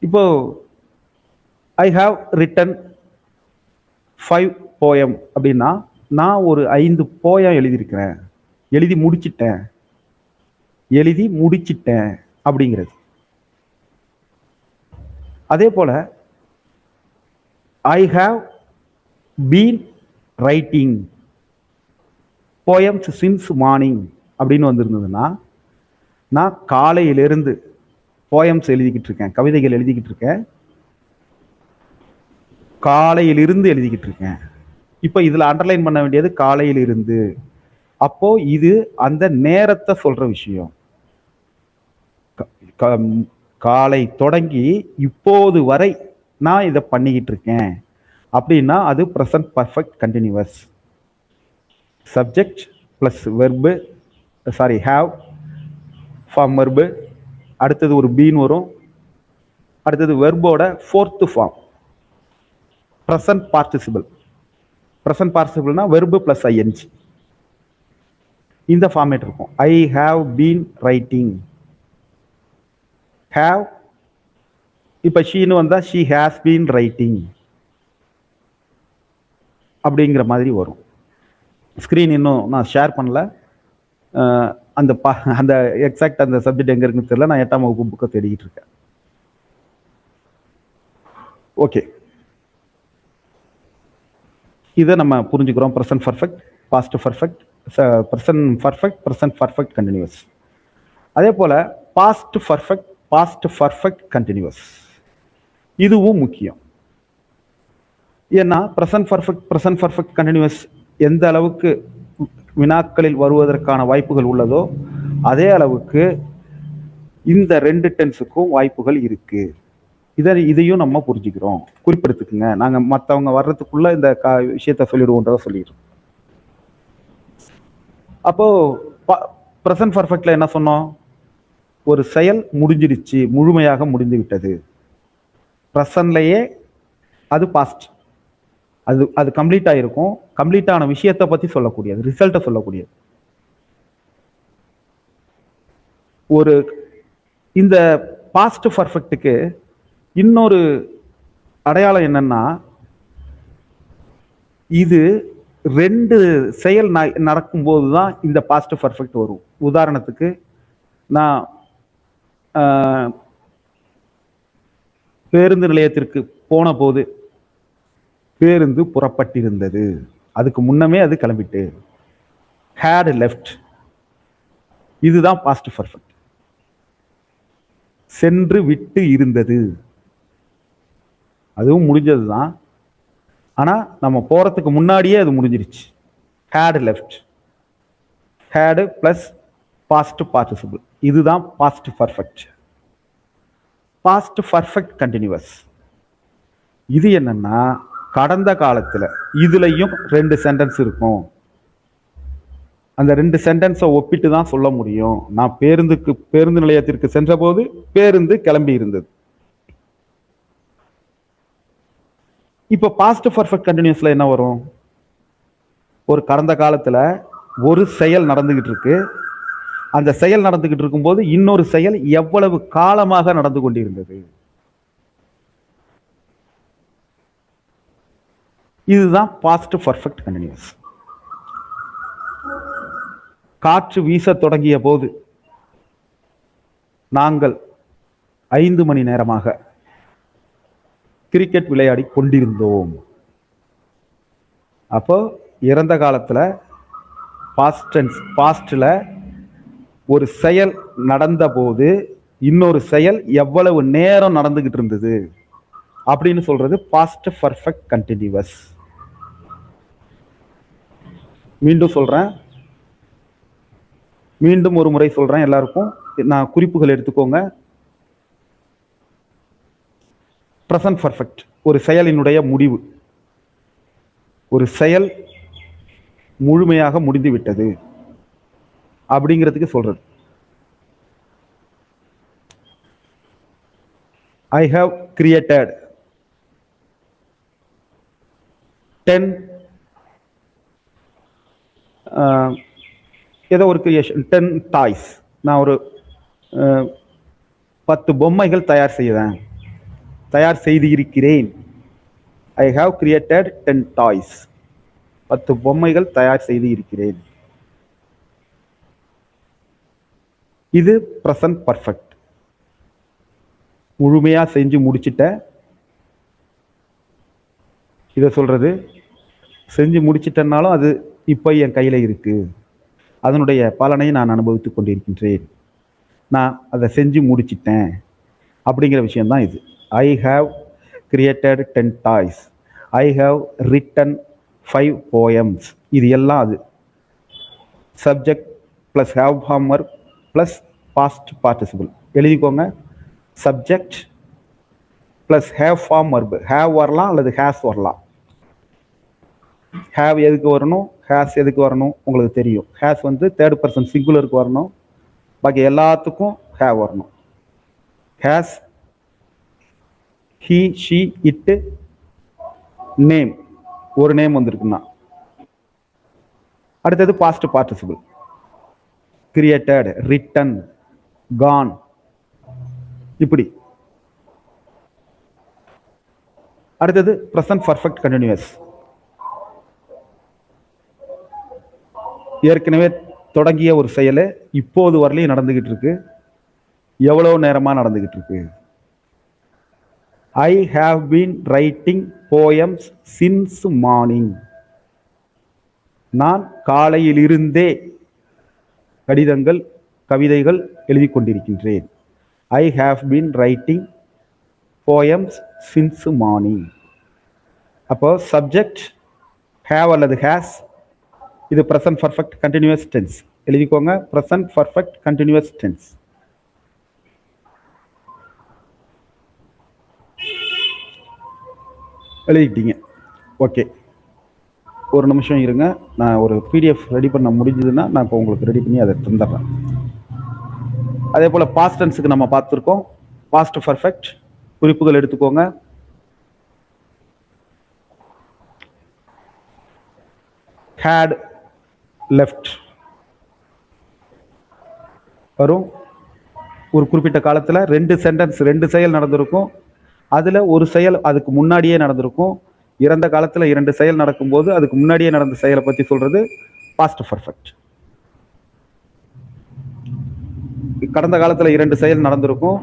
இப்போ ஐ ஹாவ் ரிட்டன் 5 போயம் அப்படின்னா நான் ஒரு 5 போயம் எழுதியிருக்கிறேன், எழுதி முடிச்சிட்டேன் அப்படிங்கிறது. அதே போல ஐ have been writing poems since morning அப்படின்னு வந்திருந்ததுன்னா நான் காலையிலிருந்து போயம்ஸ் எழுதிக்கிட்டு இருக்கேன், கவிதைகள் எழுதிக்கிட்டு இருக்கேன், காலையிலிருந்து எழுதிக்கிட்டு இருக்கேன். இப்போ இதில் அண்டர்லைன் பண்ண வேண்டியது காலையிலிருந்து. அப்போ இது அந்த நேரத்தை சொல்ற விஷயம். காலை தொடங்கி இப்போது வரை நான் இதை பண்ணிக்கிட்டு இருக்கேன் அப்படின்னா அது present perfect continuous. Subject plus verb, have form verb, அடுத்தது ஒரு பீன் வரும், அடுத்தது வெர்போட 4th form present participle. Present பார்ட்டிசிபிள்னா வெர்பு ப்ளஸ் ஐஎன்ஜி. இந்த ஃபார்மேட் இருக்கும். I have been writing. Have இப்போ ஷீன்னு வந்தால் ஷீ ஹேஸ் பீன் ரைட்டிங் அப்படிங்கிற மாதிரி வரும். ஸ்க்ரீன் இன்னும் நான் ஷேர் பண்ணல. அந்த எக்ஸாக்ட் அந்த சப்ஜெக்ட் எங்கே இருக்குன்னு தெரியல. நான் 8ஆம் வகுப்பு புக்கை தேடிக்கிட்டு இருக்கேன். ஓகே, இதை நம்ம புரிஞ்சுக்கிறோம். Present perfect, past perfect, present perfect, present perfect continuous. அதே போல past perfect, past perfect continuous, இதுவும் முக்கியம். ஏன்னா ப்ரெசன்ட் பர்ஃபெக்ட் கண்டினியூஸ் எந்த அளவுக்கு வினாக்களில் வருவதற்கான வாய்ப்புகள் உள்ளதோ அதே அளவுக்கு இந்த 2 டென்ஸுக்கும் வாய்ப்புகள் இருக்கு. இதையும் நம்ம புரிஞ்சுக்கிறோம். குறிப்பெடுத்துக்குங்க. நாங்கள் மற்றவங்க வர்றதுக்குள்ள இந்த விஷயத்த சொல்லிடுவோன்றதை சொல்லிடுறோம். அப்போ ப்ரெசன்ட் பர்ஃபெக்ட்ல என்ன சொன்னோம்? ஒரு செயல் முடிஞ்சிடுச்சு, முழுமையாக முடிந்து விட்டது. ப்ரெசன்ட்லயே அது பாஸ்ட், அது கம்ப்ளீட் ஆயிருக்கும். கம்ப்ளீட் ஆன விஷயத்தை பத்தி சொல்லக்கூடியது, ரிசல்ட்டை சொல்லக்கூடியது. ஒரு இந்த பாஸ்ட் பர்ஃபெக்ட்டுக்கு இன்னொரு அடையாளம் என்னன்னா, இது 2 செயல் நடக்கும்போது தான் இந்த பாஸ்ட் பர்ஃபெக்ட் வரும். உதாரணத்துக்கு நான் பேருந்து நிலையத்திற்கு போன போது பேருந்து புறப்பட்டிருந்தது. அதுக்கு முன்னமே அது கிளம்பிட்டு. ஹேட் லெஃப்ட், இதுதான் பாஸ்ட் பர்ஃபெக்ட். சென்று விட்டு இருந்தது, அதுவும் முடிஞ்சது தான். ஆனா நம்ம போறதுக்கு முன்னாடியே அது முடிஞ்சிருச்சு. Had left, had plus past participle, இதுதான் past perfect. Past perfect continuous. இது என்னன்னா கடந்த காலத்துல இதுலயும் 2 சென்டென்ஸ் இருக்கும். அந்த 2 சென்டென்ஸை ஒப்பிட்டு தான் சொல்ல முடியும். நான் பேருந்து நிலையத்திற்கு சென்ற போது பேருந்து கிளம்பி இருந்தது. இப்ப பாஸ்ட் பர்ஃபெக்ட் கண்டினியூஸ்ல என்ன வரும்? ஒரு கடந்த காலத்துல ஒரு செயல் நடந்துகிட்டு இருக்கு. அந்த செயல் நடந்துகிட்டு இருக்கும்போது இன்னொரு செயல் எவ்வளவு காலமாக நடந்து கொண்டிருந்தது. இதுதான் பாஸ்ட் பர்ஃபெக்ட் கண்டினியூஸ். காற்று வீச தொடங்கிய போது நாங்கள் 5 மணி நேரமாக கிரிக்கெட் விளையாடி கொண்டிருந்தோம். அப்போ இறந்த காலத்துல பாஸ்ட்ல ஒரு செயல் நடந்த போது இன்னொரு செயல் எவ்வளவு நேரம் நடந்துகிட்டு இருந்தது அப்படின்னு சொல்றது பாஸ்ட் பர்ஃபெக்ட் கண்டினியூஸ். மீண்டும் ஒரு முறை சொல்றேன், எல்லாருக்கும் நான் குறிப்புகள் எடுத்துக்கோங்க. பிரசன்ட் பர்ஃபெக்ட் ஒரு செயலினுடைய முடிவு. ஒரு செயல் முழுமையாக முடிந்து விட்டது அப்படிங்கிறதுக்கு சொல்றது. I have created 10 ஏதோ ஒரு கிரியேஷன் 10 டாய்ஸ். நான் ஒரு 10 பொம்மைகள் தயார் செய்து இருக்கிறேன். I have created 10 toys. 10 பொம்மைகள் தயார் செய்து இருக்கிறேன். இது பிரசன்ட் பர்ஃபெக்ட். முழுமையா செஞ்சு முடிச்சிட்ட. இதை சொல்றது செஞ்சு முடிச்சிட்டனாலும் அது இப்போ என் கையில இருக்கு, அதனுடைய பலனை நான் அனுபவித்துக் கொண்டிருக்கின்றேன், நான் அதை செஞ்சு முடிச்சிட்டேன் அப்படிங்கிற விஷயம்தான் இது. I have created 10 toys. I have written 5 poems. இது எல்லாம் அது. Subject plus have form verb plus past participle. எழுதிக்கோங்க. Subject plus have form verb. Have வரலாம் அல்லது ஹேஸ் வரலாம். ஹேவ் எதுக்கு வரணும், ஹேஸ் எதுக்கு வரணும் உங்களுக்கு தெரியும். ஹேஸ் வந்து தேர்ட் பர்சன் சிங்குலருக்கு வரணும், பாக்கி எல்லாத்துக்கும் ஹேவ் வரணும். Has, he, she, it, name, ஒரு நேம் வந்திருக்குன்னா. அடுத்தது past participle. Created, written, gone, இப்படி. அடுத்தது பிரசன்ட் பர்ஃபெக்ட் கண்டினியூஸ். ஏற்கனவே தொடங்கிய ஒரு செயலை இப்போது வரலையும் நடந்துகிட்டு இருக்கு. எவ்வளவு நேரமா நடந்துகிட்டு இருக்கு? I have been writing poems since morning. நான் காலையிலிருந்தே கடிதங்கள், கவிதைகள் எழுதி கொண்டிருக்கின்றேன். I have been writing poems since morning. அப்போ சப்ஜெக்ட் ஹேவ் அல்லது ஹேஸ். இது பிரசன்ட் பர்ஃபெக்ட் கண்டினியூஸ் டென்ஸ். எழுதிக்கோங்க. Present perfect continuous tense. எழுதிட்டீங்க. ஓகே, ஒரு நிமிஷம் இருங்க. நான் ஒரு பிடிஎஃப் ரெடி பண்ண முடிஞ்சதுன்னா நான் இப்போ உங்களுக்கு ரெடி பண்ணி அதை தந்துடுறேன். அதே போல் பாஸ்ட் டென்ஸுக்கு நம்ம பார்த்துருக்கோம். பாஸ்ட் பர்ஃபெக்ட் குறிப்புகள் எடுத்துக்கோங்க. had left வரும். ஒரு குறிப்பிட்ட காலத்தில் 2 செயல் நடந்திருக்கும். அதில் ஒரு செயல் அதுக்கு முன்னாடியே நடந்திருக்கும். இறந்த காலத்தில் 2 செயல் நடக்கும்போது அதுக்கு முன்னாடியே நடந்த செயலை பற்றி சொல்றது பாஸ்ட் பர்ஃபெக்ட். கடந்த காலத்தில் 2 செயல் நடந்திருக்கும்.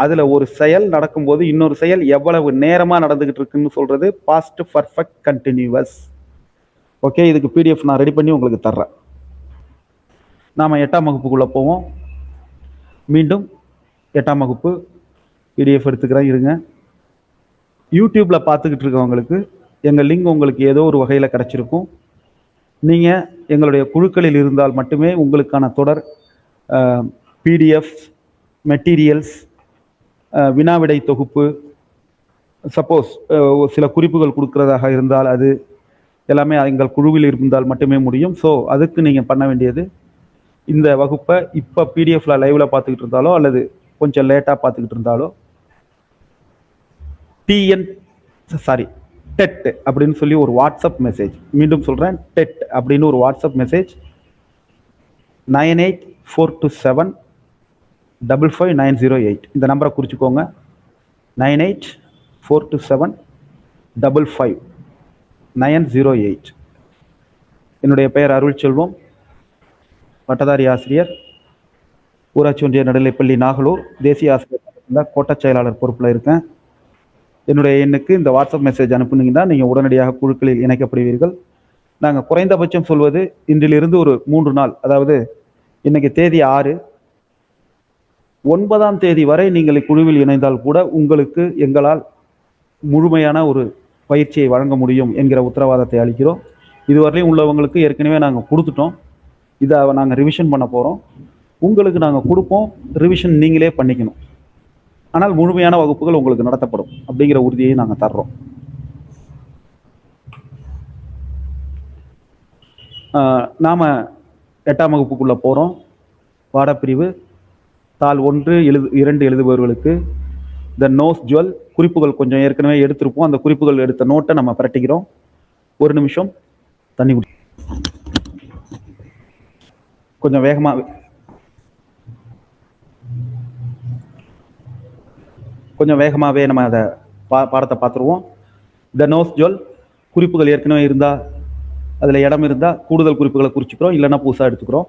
அதுல ஒரு செயல் நடக்கும்போது இன்னொரு செயல் எவ்வளவு நேரமா நடந்துகிட்டு இருக்குன்னு சொல்றது பாஸ்ட் பர்ஃபெக்ட் கண்டினியூஸ். ஓகே, இதுக்கு பிடிஎஃப் நான் ரெடி பண்ணி உங்களுக்கு தர்றேன். நாம 8ஆம் வகுப்புக்குள்ள போவோம். மீண்டும் 8ஆம் வகுப்பு பிடிஎஃப் எடுத்துக்கிறேன், இருங்க. யூடியூப்ல பார்த்துக்கிட்டு இருக்கவங்களுக்கு எங்கள் லிங்க் உங்களுக்கு ஏதோ ஒரு வகையில் கிடைச்சிருக்கும். நீங்கள் எங்களுடைய குழுக்களில் இருந்தால் மட்டுமே உங்களுக்கான தொடர் பிடிஎஃப் மெட்டீரியல்ஸ், வினாவிடை தொகுப்பு, சப்போஸ் சில குறிப்புகள் கொடுக்கறதாக இருந்தால் அது எல்லாமே எங்கள் குழுவில் இருந்தால் மட்டுமே முடியும். ஸோ அதுக்கு நீங்கள் பண்ண வேண்டியது, இந்த வகுப்பை இப்போ பிடிஎஃப்ல லைவ்ல பார்த்துக்கிட்டு இருந்தாலோ அல்லது கொஞ்சம் லேட்டாக பார்த்துக்கிட்டு இருந்தாலோ டெட் அப்படின்னு சொல்லி ஒரு வாட்ஸ்அப் மெசேஜ், மீண்டும் சொல்கிறேன், டெட் அப்படின்னு ஒரு வாட்ஸ்அப் மெசேஜ் 9842755908 இந்த நம்பரை குறிச்சிக்கோங்க. 9842755908. என்னுடைய பெயர் அருள் செல்வம், பட்டதாரி ஆசிரியர், ஊராட்சி ஒன்றிய நடுநிலைப்பள்ளி நாகலூர், தேசிய ஆசிரியர் கோட்ட செயலாளர் பொறுப்பில் இருக்கேன். என்னுடைய எண்ணுக்கு இந்த வாட்ஸ்அப் மெசேஜ் அனுப்புனீங்கன்னா நீங்கள் உடனடியாக குழுக்களில் இணைக்கப்படுவீர்கள். நாங்கள் குறைந்தபட்சம் சொல்வது இன்றிலிருந்து ஒரு 3 நாள், அதாவது இன்னைக்கு தேதி 6, 9ஆம் தேதி வரை நீங்கள் இக்குழுவில் இணைந்தால் கூட உங்களுக்கு எங்களால் முழுமையான ஒரு பயிற்சியை வழங்க முடியும் என்கிற உத்தரவாதத்தை அளிக்கிறோம். இதுவரையிலும் உள்ளவங்களுக்கு ஏற்கனவே நாங்கள் கொடுத்துட்டோம். இதை நாங்கள் ரிவிஷன் பண்ண போகிறோம். உங்களுக்கு நாங்கள் கொடுப்போம், ரிவிஷன் நீங்களே பண்ணிக்கணும். ஆனால் முழுமையான வகுப்புகள் உங்களுக்கு நடத்தப்படும் அப்படிங்கிற உறுதியை நாங்கள் தர்றோம். நாம் 8ஆம் வகுப்புக்குள்ளே போகிறோம். பாடப்பிரிவு தாள் 1, 2 எழுதுபவர்களுக்கு த நோஸ் ஜுவல் குறிப்புகள் கொஞ்சம் ஏற்கனவே எடுத்திருப்போம். அந்த குறிப்புகள் எடுத்த நோட்டை நம்ம பிரட்டிக்கிறோம். ஒரு நிமிஷம் தண்ணி குடி. கொஞ்சம் வேகமாகவே நம்ம அதை பாடத்தை பார்த்துருவோம். த நோஸ் ஜுவல் குறிப்புகள் ஏற்கனவே இருந்தால், அதில் இடம் இருந்தால் கூடுதல் குறிப்புகளை குறிச்சிக்கிறோம், இல்லைன்னா புதுசாக எடுத்துக்கிறோம்.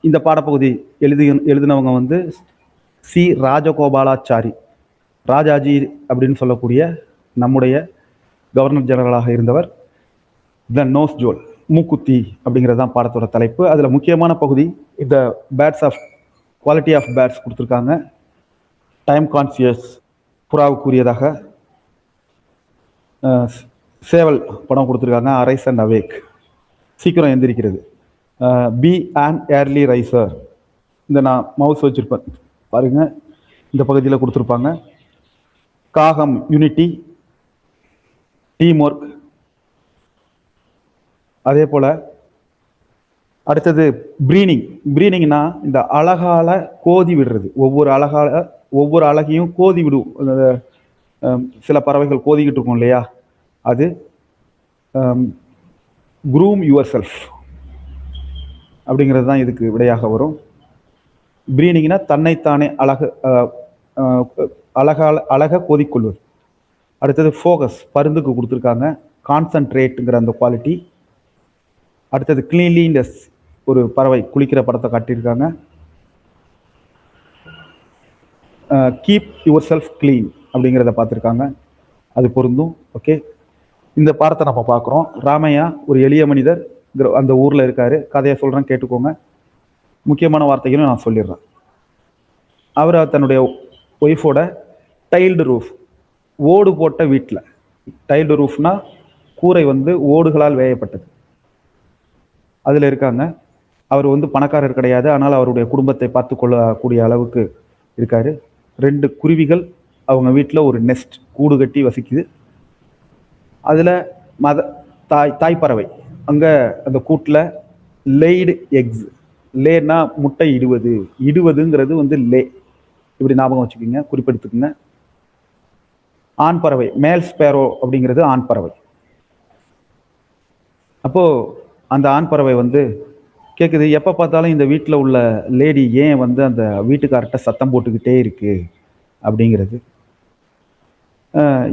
இந்த பாடப்பகுதி எழுதினவங்க வந்து சி ராஜகோபாலாச்சாரி, ராஜாஜி அப்படின்னு சொல்லக்கூடிய நம்முடைய கவர்னர் ஜெனரலாக இருந்தவர். த நோஸ் ஜுவல், மூக்குத்தி அப்படிங்கிறது தான் பாடத்தோட தலைப்பு. அதில் முக்கியமான பகுதி இந்த birds of quality of birds கொடுத்துருக்காங்க. டைம் கான்சியஸ் புறாவுக்குரியதாக சேவல் படம் கொடுத்துருக்காங்க. அரைஸ் அண்ட் அவேக், சீக்கிரம் எந்திரிக்கிறது. பி அண்ட் ஏர்லி ரைசர், இந்த நான் மவுஸ் வச்சிருப்பேன் பாருங்க, இந்த பகுதியில் கொடுத்துருப்பாங்க. காகம், யூனிட்டி, டீம் ஒர்க். அதே போல அடுத்தது ப்ரீனிங். ப்ரீனிங்னா இந்த அழகால கோதி விடுறது. ஒவ்வொரு அழகையும் கோதி விடும். சில பறவைகள் கோதிக்கிட்டு இருக்கும் இல்லையா, அது க்ரூம் யுவர் செல்ஃப் அப்படிங்கிறது தான் இதுக்கு விடையாக வரும். ப்ரீனிங்னா தன்னைத்தானே அழக கோதிக்கொள்வது. அடுத்தது ஃபோகஸ், பருந்துக்கு கொடுத்துருக்காங்க. கான்சன்ட்ரேட்டுங்கிற அந்த குவாலிட்டி. அடுத்தது கிளீன்லினஸ், ஒரு பறவை குளிக்கிற படத்தை காட்டியிருக்காங்க. கீப் யுவர் செல்ஃப் கிளீன் அப்படிங்கிறத பார்த்துருக்காங்க, அது பொருந்தும். ஓகே, இந்த பாடத்தை நம்ம பார்க்குறோம். ராமையா ஒரு எளிய மனிதர், அந்த ஊரில் இருக்காரு. கதையை சொல்கிறேன், கேட்டுக்கோங்க. முக்கியமான வார்த்தைகளும் நான் சொல்லிடுறேன். அவர் தன்னுடைய ஒய்ஃபோட டைல்டு ரூஃப், ஓடு போட்ட வீட்டில், டைல்டு ரூஃப்னா கூரை வந்து ஓடுகளால் வேயப்பட்டது, அதில் இருக்காங்க. அவர் வந்து பணக்காரர் கிடையாது, ஆனால் அவருடைய குடும்பத்தை பார்த்து கொள்ளக்கூடிய அளவுக்கு இருக்காரு. 2 குருவிகள் அவங்க வீட்டில் ஒரு நெஸ்ட், கூடு கட்டி வசிக்குது. அதில் தாய்ப்பறவை அங்கே அந்த கூட்டில் லேய்டு எக்ஸ், லேனா முட்டை இடுவதுங்கிறது வந்து லே, இப்படி ஞாபகம் வச்சுக்கோங்க, குறிப்பெடுத்துக்குங்க. ஆண் பறவை, மேல் ஸ்பேரோ அப்படிங்கிறது ஆண் பறவை. அப்போது அந்த ஆண் பறவை வந்து கேட்குது, எப்போ பார்த்தாலும் இந்த வீட்டில் உள்ள லேடி ஏன் வந்து அந்த வீட்டுக்கார்ட்ட சத்தம் போட்டுக்கிட்டே இருக்கு அப்படிங்கிறது.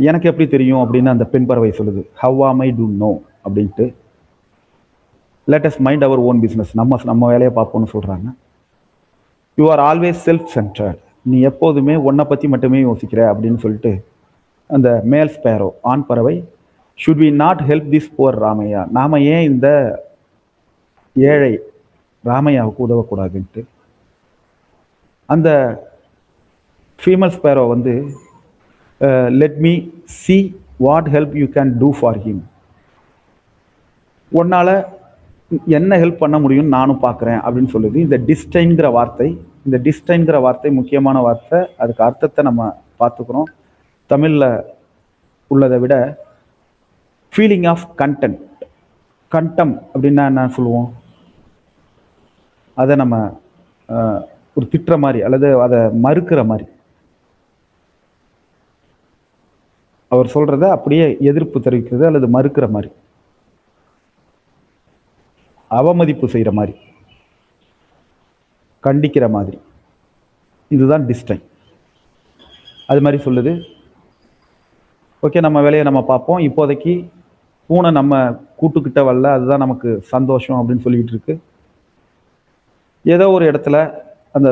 எனக்கு எப்படி தெரியும் அப்படின்னு அந்த பெண் பறவை சொல்லுது. How am I to know அப்படின்ட்டு. Let us mind our own business, நம்ம வேலையை பார்ப்போம்னு சொல்கிறாங்க. You are always self centered, நீ எப்போதுமே உன்னை பற்றி மட்டுமே யோசிக்கிற அப்படின்னு சொல்லிட்டு அந்த மேல் ஸ்பேரோ, ஆண் பறவை, should we not help this poor Ramaiah, நாம ஏன் இந்த ஏழை ராமையாவுக்கு உதவக்கூடாதுன்ட்டு. அந்த ஃபீமேல் ஸ்பேரோ வந்து let me see what help you can do for him, உன்னால் என்ன ஹெல்ப் பண்ண முடியும்னு நானும் பார்க்குறேன் அப்படின்னு சொல்லுது. இந்த டிஸ்டைன்கிற வார்த்தை முக்கியமான வார்த்தை. அதுக்கு அர்த்தத்தை நம்ம பார்த்துக்கிறோம். தமிழில் உள்ளதை விட ஃபீலிங் ஆஃப் கண்டென்ட். கண்டம் அப்படின்னா என்ன சொல்லுவோம்? அதை நம்ம ஒரு திட்டுற மாதிரி அல்லது அதை மறுக்கிற மாதிரி. அவர் சொல்றத அப்படியே எதிர்ப்பு தெரிவிக்கிறது அல்லது மறுக்கிற மாதிரி, அவமதிப்பு செய்கிற மாதிரி, கண்டிக்கிற மாதிரி. இதுதான் டிஸ்டைன். அது மாதிரி சொல்லுது. ஓகே, நம்ம வேலையை நம்ம பார்ப்போம். இப்போதைக்கு பூனை நம்ம கூட்டுக்கிட்ட வரல, அதுதான் நமக்கு சந்தோஷம் அப்படின்னு சொல்லிக்கிட்டு இருக்கு. ஏதோ ஒரு இடத்துல அந்த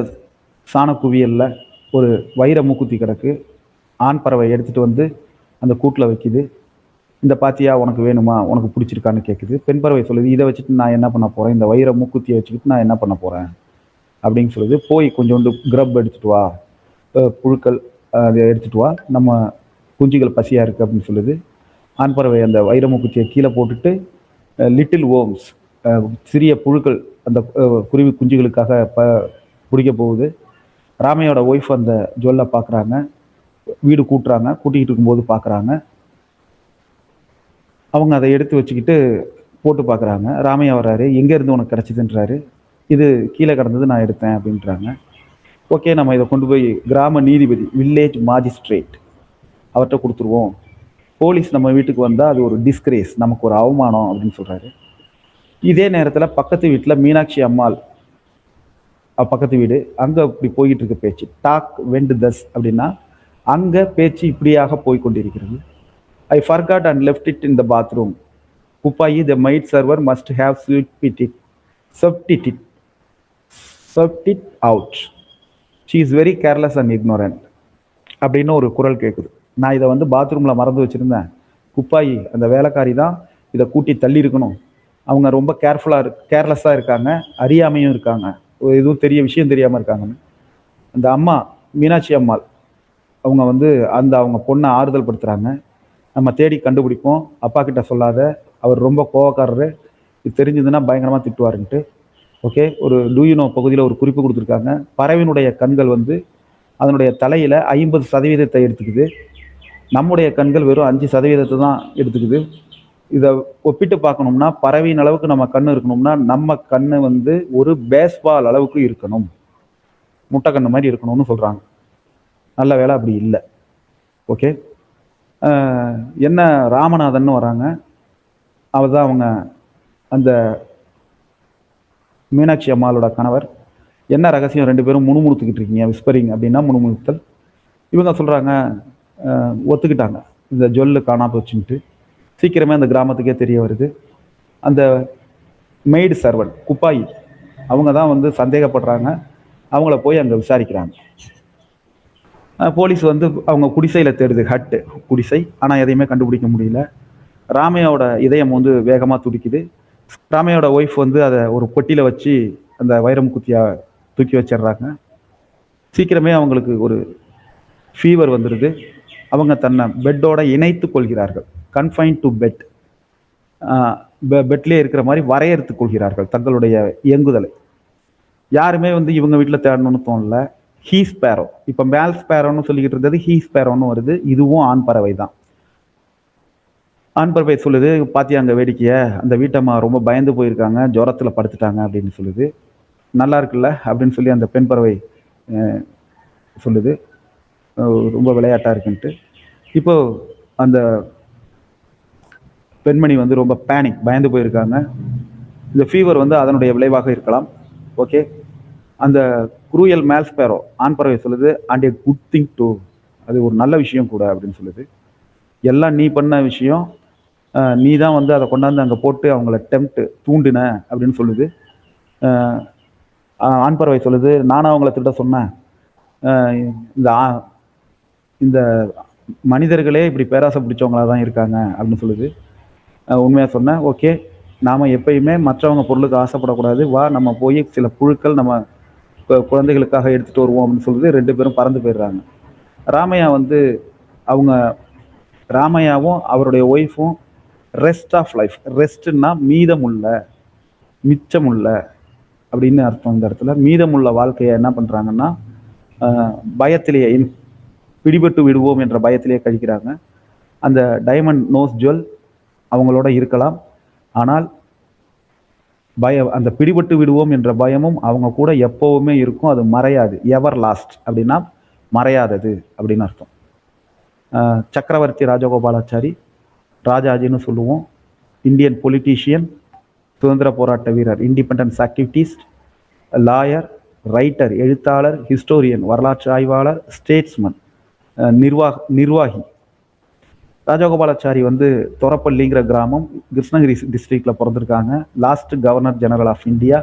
சாணக்குவியலில் ஒரு வைர மூக்குத்தி கிடக்கு. ஆண் பறவை எடுத்துகிட்டு வந்து அந்த கூட்டில் வைக்குது. இந்த பாத்தியா உனக்கு வேணுமா, உனக்கு பிடிச்சிருக்கான்னு கேட்குது. பெண் பறவை சொல்லுது, இதை வச்சுட்டு நான் என்ன பண்ண போகிறேன், இந்த வைர மூக்குத்தியை வச்சுக்கிட்டு நான் என்ன பண்ண போகிறேன் அப்படின்னு சொல்லுது. போய் கொஞ்சோண்டு கிரப் எடுத்துகிட்டு வா, புழுக்கள் அதை எடுத்துகிட்டு வா, நம்ம குஞ்சுகள் பசியாக இருக்குது அப்படின்னு சொல்லுது. ஆண் பறவை அந்த வைர மூக்குத்தியை கீழே போட்டுட்டு லிட்டில் ஓம்ஸ், சிறிய புழுக்கள் அந்த குருவி குஞ்சுகளுக்காக பிடிக்க போகுது. ராமையோட ஒய்ஃப் அந்த ஜுவல்லை பார்க்குறாங்க, வீடு கூட்டுறாங்க. கூட்டிகிட்டு இருக்கும்போது பார்க்குறாங்க, அவங்க அதை எடுத்து வச்சுக்கிட்டு போட்டு பார்க்குறாங்க. ராமையா வர்றாரு, எங்கேருந்து உனக்கு கிடச்சிதுன்றாரு. இது கீழே கிடந்தது, நான் எடுத்தேன் அப்படின்றாங்க. ஓகே, நம்ம இதை கொண்டு போய் கிராம நீதிபதி, வில்லேஜ் மாஜிஸ்ட்ரேட் அவர்கிட்ட கொடுத்துருவோம். போலீஸ் நம்ம வீட்டுக்கு வந்தால் அது ஒரு டிஸ்கிரேஸ், நமக்கு ஒரு அவமானம் அப்படின்னு சொல்கிறாரு. இதே நேரத்தில் பக்கத்து வீட்டில் மீனாட்சி அம்மாள், பக்கத்து வீடு, அங்கே இப்படி போய்கிட்டு இருக்க பேச்சு. டாக் வெண்ட் தஸ் அப்படின்னா அங்கே பேச்சு இப்படியாக போய்கொண்டிருக்கிறது. I forgot and left it in the bathroom. Kuppayi, the maid servant must have swept it out. She is very careless and ignorant அப்படின்னு ஒரு குரல் கேட்குது. நான் இதை வந்து பாத்ரூமில் மறந்து வச்சுருந்தேன். குப்பாயி, அந்த வேலைக்காரி தான் இதை கூட்டி தள்ளி இருக்கணும். அவங்க ரொம்ப கேர்லெஸ்ஸாக இருக்காங்க, அறியாமையும் இருக்காங்க, எதுவும் விஷயம் தெரியாமல் இருக்காங்கன்னு அந்த அம்மா மீனாட்சி அம்மாள் அவங்க வந்து அவங்க பொண்ணை ஆறுதல் படுத்துகிறாங்க. நம்ம தேடி கண்டுபிடிப்போம், அப்பா கிட்ட சொல்லாத, அவர் ரொம்ப கோவக்காரரு, இது தெரிஞ்சதுன்னா பயங்கரமாக திட்டுவாருன்ட்டு. ஓகே, ஒரு டூயூனோ பகுதியில் ஒரு குறிப்பு கொடுத்துருக்காங்க. பறவையினுடைய கண்கள் வந்து அதனுடைய தலையில் 50% எடுத்துக்குது. நம்முடைய கண்கள் வெறும் 5% தான் எடுத்துக்குது. இதை ஒப்பிட்டு பார்க்கணும்னா, பறவையின் அளவுக்கு நம்ம கண் இருக்கணும்னா நம்ம கண் வந்து ஒரு பேஸ்பால் அளவுக்கு இருக்கணும், முட்டை கண்ணு மாதிரி இருக்கணும்னு சொல்கிறாங்க. நல்ல வேலை அப்படி இல்லை. ஓகே, என்ன ராமநாதன் வராங்க. அவர் தான் அவங்க அந்த மீனாட்சி அம்மாளோட கணவர். என்ன ரகசியம், ரெண்டு பேரும் முணுமுணுத்துக்கிட்டு இருக்கீங்க, விஸ்பரிங் அப்படின்னா முணுமுணுத்தல். இவங்க சொல்கிறாங்க, ஒத்துக்கிட்டாங்க இந்த ஜொல்லு காணா போச்சுன்ட்டு. சீக்கிரமே அந்த கிராமத்துக்கே தெரிய வருது. அந்த மெய்டு சர்வன்ட் குப்பாயி அவங்க தான் வந்து சந்தேகப்படுறாங்க. அவங்கள போய் அங்கே விசாரிக்கிறாங்க. போலீஸ் வந்து அவங்க குடிசையில் தேடுது, ஹட்டு குடிசை. ஆனால் எதையுமே கண்டுபிடிக்க முடியல. ராமையோட இதயம் வந்து வேகமாக துடிக்குது. ராமையோட ஒய்ஃப் வந்து அதை ஒரு பொட்டியில் வச்சு அந்த வைரம் குத்தியா தூக்கி வச்சிடுறாங்க. சீக்கிரமே அவங்களுக்கு ஒரு ஃபீவர் வந்துடுது. அவங்க தன்னை பெட்டோட இணைத்து கொள்கிறார்கள். கன்ஃபைன் டு பெட், பெட்லேயே இருக்கிற மாதிரி வரையறுத்து கொள்கிறார்கள் தங்களுடைய இயங்குதலை. யாருமே வந்து இவங்க வீட்டில் தேடணும்னு தோணல. ஹீ ஸ்பேரோ, இப்போ மேல் ஸ்பேரோன்னு சொல்லிக்கிட்டு இருந்தது ஹீ ஸ்பேரோன்னு வருது. இதுவும் ஆண் பறவை தான். ஆண் பறவை சொல்லுது, பாத்தியா அங்கே வேடிக்கையை, அந்த வீட்டம்மா ரொம்ப பயந்து போயிருக்காங்க, ஜுரத்தில் படுத்துட்டாங்க அப்படின்னு சொல்லுது. நல்லா இருக்குல்ல அப்படின்னு சொல்லி அந்த பெண் பறவை சொல்லுது, ரொம்ப விளையாட்டாக இருக்குன்ட்டு. இப்போ அந்த பெண்மணி வந்து ரொம்ப பேனிக், பயந்து போயிருக்காங்க. இந்த ஃபீவர் வந்து அதனுடைய விளைவாக இருக்கலாம். ஓகே, அந்த குரூயல் மேல்ஸ்பேரோ ஆண் பறவை சொல்லுது, and a good thing to, அது ஒரு நல்ல விஷயம் கூட அப்படின்னு சொல்லுது. எல்லாம் நீ பண்ண விஷயம், நீ தான் வந்து அதை கொண்டாந்து அங்கே போட்டு அவங்கள தூண்டின அப்படின்னு சொல்லுது. ஆண் பறவை சொல்லுது, நானும் அவங்கள திட்ட சொன்னேன், இந்த மனிதர்களே இப்படி பேராசை பிடிச்சவங்களா தான் இருக்காங்க அப்படின்னு சொல்லுது. உண்மையாக சொன்னேன். ஓகே, நாம் எப்பயுமே மற்றவங்க பொருளுக்கு ஆசைப்படக்கூடாது, வா நம்ம போய் சில புழுக்கள் நம்ம குழந்தைகளுக்காக எடுத்துகிட்டு வருவோம் அப்படின்னு சொல்லுது. ரெண்டு பேரும் பறந்து போயிடுறாங்க. ராமையா வந்து அவங்க ராமையாவும் அவருடைய ஒய்ஃபும் ரெஸ்ட் ஆஃப் லைஃப், ரெஸ்ட்னா மீதமுள்ள, மிச்சமுள்ள அப்படின்னு அர்த்தம். இந்த இடத்துல மீதமுள்ள வாழ்க்கையை என்ன பண்ணுறாங்கன்னா பயத்திலேயே பிடிபட்டு விடுவோம் என்ற பயத்திலே கழிக்கிறாங்க. அந்த டைமண்ட் நோஸ் ஜுவல் அவங்களோட இருக்கலாம், ஆனால் அந்த பிடிபட்டு விடுவோம் என்ற பயமும் அவங்க கூட எப்பவுமே இருக்கும். அது மறையாது. எவர் லாஸ்ட் அப்படின்னா மறையாதது அப்படின்னு அர்த்தம். சக்கரவர்த்தி ராஜகோபாலாச்சாரி, ராஜாஜின்னு சொல்லுவோம், இந்தியன் பொலிட்டீஷியன், சுதந்திர போராட்ட வீரர், இண்டிபெண்டன்ஸ் ஆக்டிவிட்டிஸ்ட், லாயர், ரைட்டர், எழுத்தாளர், ஹிஸ்டோரியன், வரலாற்று ஆய்வாளர், ஸ்டேட்ஸ்மன், நிர்வாகி. ராஜகோபாலாச்சாரி வந்து தொரப்பள்ளிங்கிற கிராமம், கிருஷ்ணகிரி டிஸ்ட்ரிக்ட்ல பிறந்திருக்காங்க. Last governor general of India.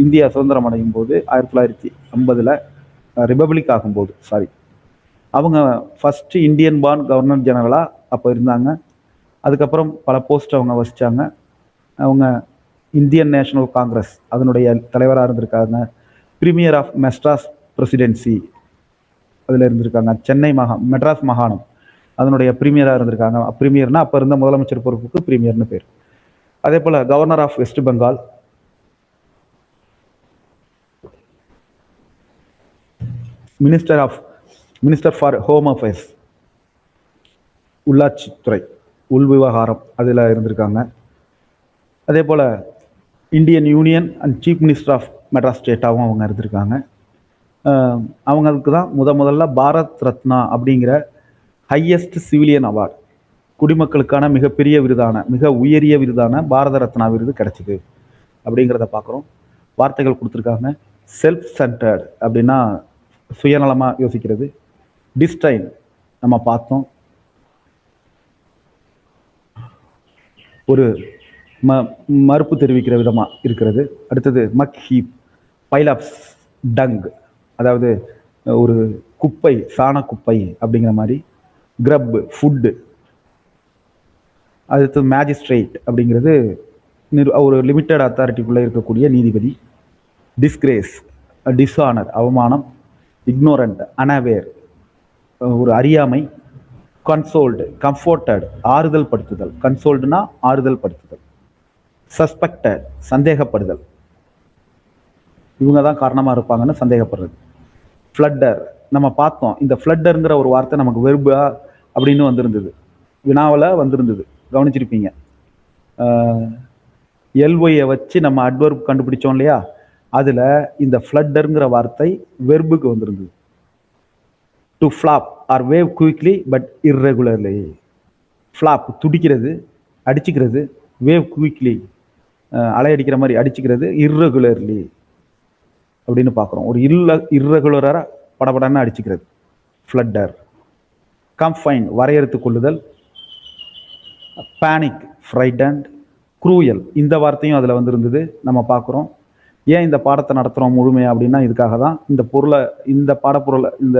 India சுதந்திரம் அடையும் போது 1950 ரிபப்ளிக் ஆகும்போது அவங்க ஃபர்ஸ்ட் இந்தியன் பார்ன் கவர்னர் ஜெனரலா அப்போ இருந்தாங்க. அதுக்கப்புறம் பல போஸ்ட் அவங்க வசிச்சாங்க. அவங்க இந்தியன் நேஷனல் காங்கிரஸ் அதனுடைய தலைவராக இருந்திருக்காங்க. பிரீமியர் ஆஃப் மெட்ராஸ் பிரசிடென்சி அதில் இருந்திருக்காங்க. சென்னை மெட்ராஸ் மாகாணம் அதனுடைய பிரீமியராக இருந்திருக்காங்க. பிரீமியர்னா அப்போ இருந்த முதலமைச்சர் பொறுப்புக்கு பிரீமியர்னு பேர். அதே போல் governor of West Bengal, minister for home affairs, உள்ளாட்சித்துறை, உள் விவகாரம் அதில் இருந்திருக்காங்க. அதே போல் Indian union and chief minister of Madras ஸ்டேட்டாகவும் அவங்க இருந்திருக்காங்க. அவங்களுக்கு தான் முதல்ல பாரத் ரத்னா அப்படிங்கிற ஹையஸ்ட் சிவிலியன் அவார்டு, குடிமக்களுக்கான மிகப்பெரிய விருதான, மிக உயரிய விருதான பாரத ரத்னா விருது கிடைச்சிது அப்படிங்கிறத பார்க்குறோம். வார்த்தைகள் கொடுத்துருக்காங்க. செல்ஃப் சென்டர்டு அப்படின்னா சுயநலமாக யோசிக்கிறது. டிஸ்டைன் நம்ம பார்த்தோம், ஒரு மறுப்பு தெரிவிக்கிற விதமாக இருக்கிறது. அடுத்தது மக் ஹீப், பைல் ஆஃப் டங், அதாவது ஒரு குப்பை, சாண குப்பை அப்படிங்கிற மாதிரி. கிரப், ஃபுட்டு. அடுத்து மேஜிஸ்ட்ரேட் அப்படிங்கிறது ஒரு லிமிட்டட் அத்தாரிட்டிக்குள்ளே இருக்கக்கூடிய நீதிபதி. டிஸ்கிரேஸ், டிஸ்ஆனர், அவமானம். இக்னோரண்ட், அனவேர், ஒரு அறியாமை. கன்சோல்டு, கம்ஃபோர்டட், ஆறுதல் படுத்துதல். கன்சோல்டுனா ஆறுதல் படுத்துதல். சஸ்பெக்டட், சந்தேகப்படுதல், இவங்க தான் காரணமாக இருப்பாங்கன்னு சந்தேகப்படுறது. ஃப்ளட்டர், நம்ம பார்த்தோம், இந்த ஃப்ளட்டருங்கிற ஒரு வார்த்தை நமக்கு வெர்பா அப்படின்னு வந்திருந்தது, வினாவில் வந்திருந்தது, கவனிச்சிருப்பீங்க. எல்ஒயை வச்சு நம்ம அட்வர்ப் கண்டுபிடிச்சோம் இல்லையா, அதில் இந்த ஃப்ளட்டருங்கிற வார்த்தை வெர்புக்கு வந்திருந்தது. To flap or wave quickly but irregularly. Flap துடிக்கிறது, அடிச்சுக்கிறது. வேவ் குயிக்லி அலையடிக்கிற மாதிரி அடிச்சுக்கிறது. இர்ரெகுலர்லி அப்படின்னு பார்க்குறோம், ஒரு இர்ரெகுலராக படபடன்னு அடிச்சுக்கிறது. ஃப்ளட்டர். கம்ஃபைன், வரையறுத்து கொள்ளுதல். Panic, frightened. க்ரூயல், இந்த வார்த்தையும் அதில் வந்திருந்தது, நம்ம பார்க்குறோம். ஏன் இந்த பாடத்தை நடத்துகிறோம் முழுமையாக அப்படின்னா இதுக்காக தான். இந்த பொருளை, இந்த பாடப்பொருளை, இந்த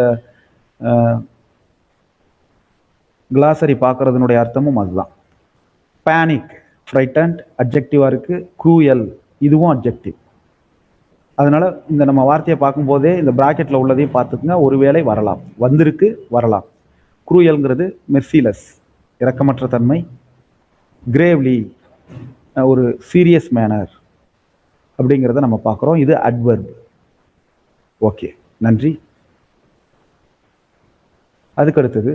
கிளாசரி பார்க்கறதுனுடைய அர்த்தமும் அதுதான். பேனிக், ஃப்ரைட்டன்ட் அட்ஜெக்டிவாக இருக்குது. க்ரூயல் இதுவும் அட்ஜெக்டிவ். அதனால இந்த நம்ம வார்த்தையை பார்க்கும்போதே இந்த பிராக்கெட்டில் உள்ளதையும் பார்த்துக்குங்க. ஒருவேளை வரலாம், வந்திருக்கு, வரலாம். க்ரூயல்ங்கிறது மெர்சிலஸ், இரக்கமற்ற தன்மை. கிரேவ்லி, ஒரு சீரியஸ் மேனர் அப்படிங்கிறத நம்ம பார்க்குறோம். இது அட்வர்ப். ஓகே, நன்றி. அதுக்கடுத்தது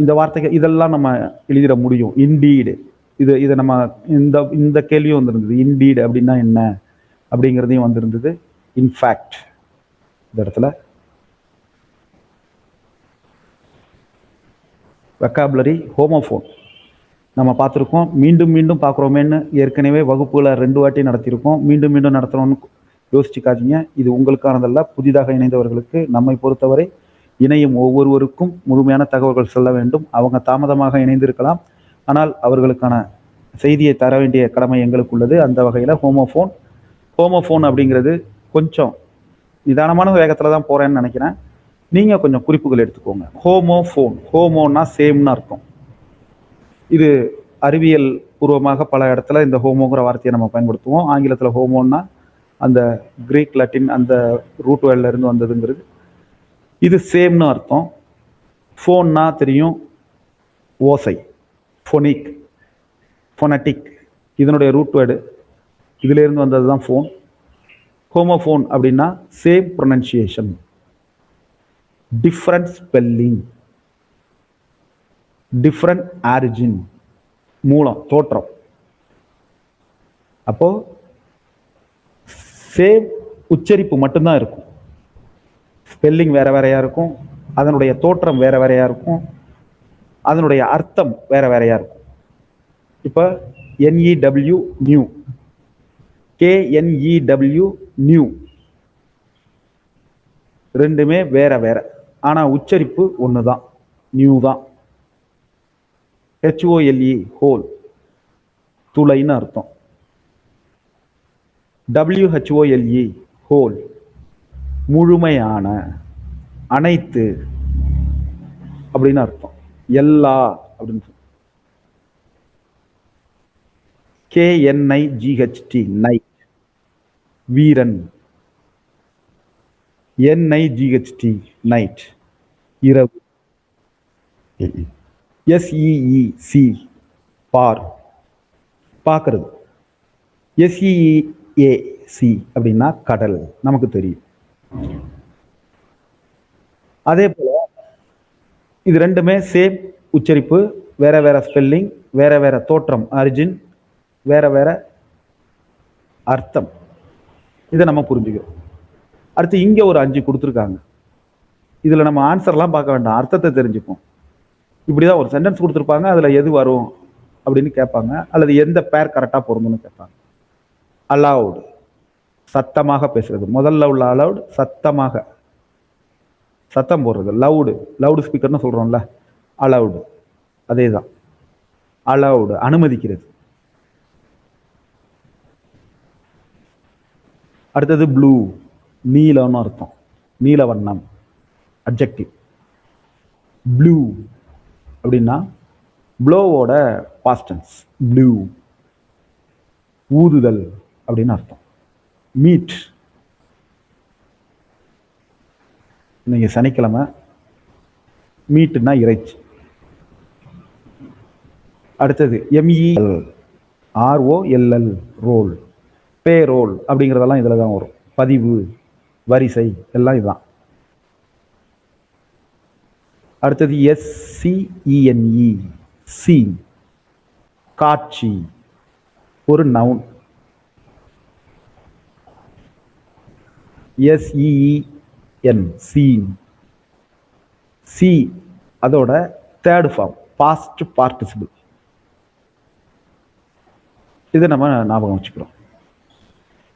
இந்த வார்த்தைகள் இதெல்லாம் நம்ம எழுதிட முடியும். இன்டீடு, இதை நம்ம இந்த கேள்வியும் வந்திருந்தது. இன்டீடு அப்படின்னா என்ன அப்படிங்கிறதையும் வந்திருந்தது. இன்ஃபேக்ட், இந்த இடத்துல வெக்காபுலரி. ஹோமோஃபோன் நம்ம பார்த்துருக்கோம், மீண்டும் மீண்டும் பார்க்குறோமேன்னு ஏற்கனவே வகுப்புகளை 2 வாட்டி நடத்தியிருக்கோம். மீண்டும் மீண்டும் நடத்துகிறோன்னு யோசிச்சுக்காதீங்க. இது உங்களுக்கானதல்ல, புதிதாக இணைந்தவர்களுக்கு. நம்மை பொறுத்தவரை இணையும் ஒவ்வொருவருக்கும் முழுமையான தகவல்கள் சொல்ல வேண்டும். அவங்க தாமதமாக இணைந்திருக்கலாம், ஆனால் அவர்களுக்கான செய்தியை தர வேண்டிய கடமை எங்களுக்கு உள்ளது. அந்த வகையில் ஹோமோஃபோன் அப்படிங்கிறது கொஞ்சம் நிதானமான வேகத்தில் தான் போகிறேன்னு நினைக்கிறேன். நீங்கள் கொஞ்சம் குறிப்புகள் எடுத்துக்கோங்க. ஹோமோஃபோன், ஹோமோன்னா சேம்னு அர்த்தம். இது அறிவியல் பூர்வமாக பல இடத்துல இந்த ஹோமோங்கிற வார்த்தையை நம்ம பயன்படுத்துவோம். ஆங்கிலத்தில் ஹோமோன்னா அந்த கிரீக், லட்டின் அந்த ரூட் வேர்ட்ல இருந்து வந்ததுங்கிறது. இது சேம்னு அர்த்தம். ஃபோன்னா தெரியும், ஓசை. ஃபோனிக், ஃபோனட்டிக், இதனுடைய ரூட் வேர்டு இதிலேருந்து வந்தது தான் ஃபோன். ஹோமோஃபோன் அப்படின்னா same pronunciation. Different spelling, different origin, மூலம், தோற்றம். அப்போ சேம் உச்சரிப்பு மட்டும்தான் இருக்கும், ஸ்பெல்லிங் வேற வேறையா இருக்கும், அதனுடைய தோற்றம் வேற வேறையா இருக்கும், அதனுடைய அர்த்தம் வேற வேறையா இருக்கும். இப்போ NEW நியூ, KNEW நியூ, ரெண்டுமே வேற வேற, ஆனா உச்சரிப்பு ஒண்ணுதான், நியூ தான். HOLE ஹோல், துளைன்னு அர்த்தம். WHOLE ஹோல், முழுமையான, அனைத்து அப்படின்னு அர்த்தம், எல்லா அப்படின்னு. KNIGHT நைட், வீரன். NIGHT நைட், இரவு. SEEC பார், பார்க்கறது. SEAC அப்படின்னா கடல், நமக்கு தெரியும். அதே போல இது ரெண்டுமே சேம் உச்சரிப்பு, வேற வேற ஸ்பெல்லிங், வேற வேற தோற்றம் ஆரிஜின், வேற வேற அர்த்தம். இதை நம்ம புரிஞ்சுக்கிறோம். அடுத்து இங்க ஒரு 5 கொடுத்துருக்காங்க. இதுல நம்ம ஆன்சர்லாம் பார்க்க வேண்டாம், அர்த்தத்தை தெரிஞ்சுப்போம். இப்படிதான் ஒரு சென்டென்ஸ் கொடுத்துருப்பாங்க, அதுல எது வரும் அப்படின்னு கேட்பாங்க, அல்லது எந்த பேர் கரெக்டா பொருந்தும்னு கேட்பாங்க. அலவுட், சத்தமாக பேசுறது. முதல்ல உள்ள அலவுட் சத்தமாக, சத்தம் போடுறது. லவுடு, லவுடு ஸ்பீக்கர்னு சொல்றோம்ல, அலவுடு அதேதான். அலவுடு அனுமதிக்கிறது. அடுத்தது ப்ளூ, நீலம்னு அர்த்தம், நீல வண்ணம், அட்ஜெக்டிவ். ப்ளூ அப்படின்னா ப்ளோவோட பாஸ்ட் டென்ஸ், ப்ளூ. ஊதுதல் அப்படின்னு அர்த்தம். மீட், இன்னைக்கு சனிக்கிழமை, மீட்னா இறைச்சி. அடுத்தது MELROLL ரோல், பே ரோல் அப்படிங்கிறதெல்லாம் இதில் தான் வரும். பதிவு, வரிசை எல்லாம் இதுதான். அடுத்தது SCENE சீன், காட்சி, ஒரு நவுன். SEEN சீன், சி அதோட தேர்ட் ஃபார்ம், பாஸ்ட் பார்ட்டிசிபிள். இதை நம்ம ஞாபகம் வச்சுக்கிறோம்.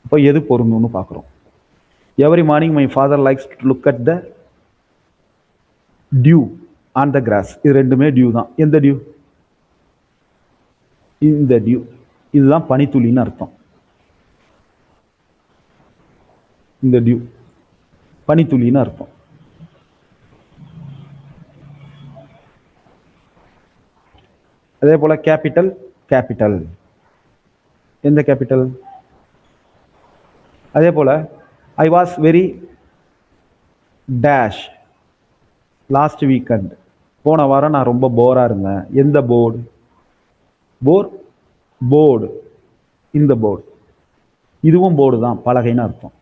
இப்போ எது பொருந்தும்னு பார்க்குறோம். Every morning my father likes to look at the dew on the grass. இது ரெண்டுமே டியூ தான். எந்த டியூ? இந்த டியூ. இதுதான் பனித்துளின்னு அர்த்தம். இந்த டியூ பனித்துளின்னு அர்த்தம். அதே போல கேபிட்டல், கேபிட்டல் எந்த கேபிட்டல்? அதே போல I was very dash last weekend, போன வாரம் நான் ரொம்ப போரா இருந்தேன். எந்த போர்டு? போர்டு, இந்த போர்டு. இதுவும் போர்டு தான், பலகைன்னு அர்த்தம்.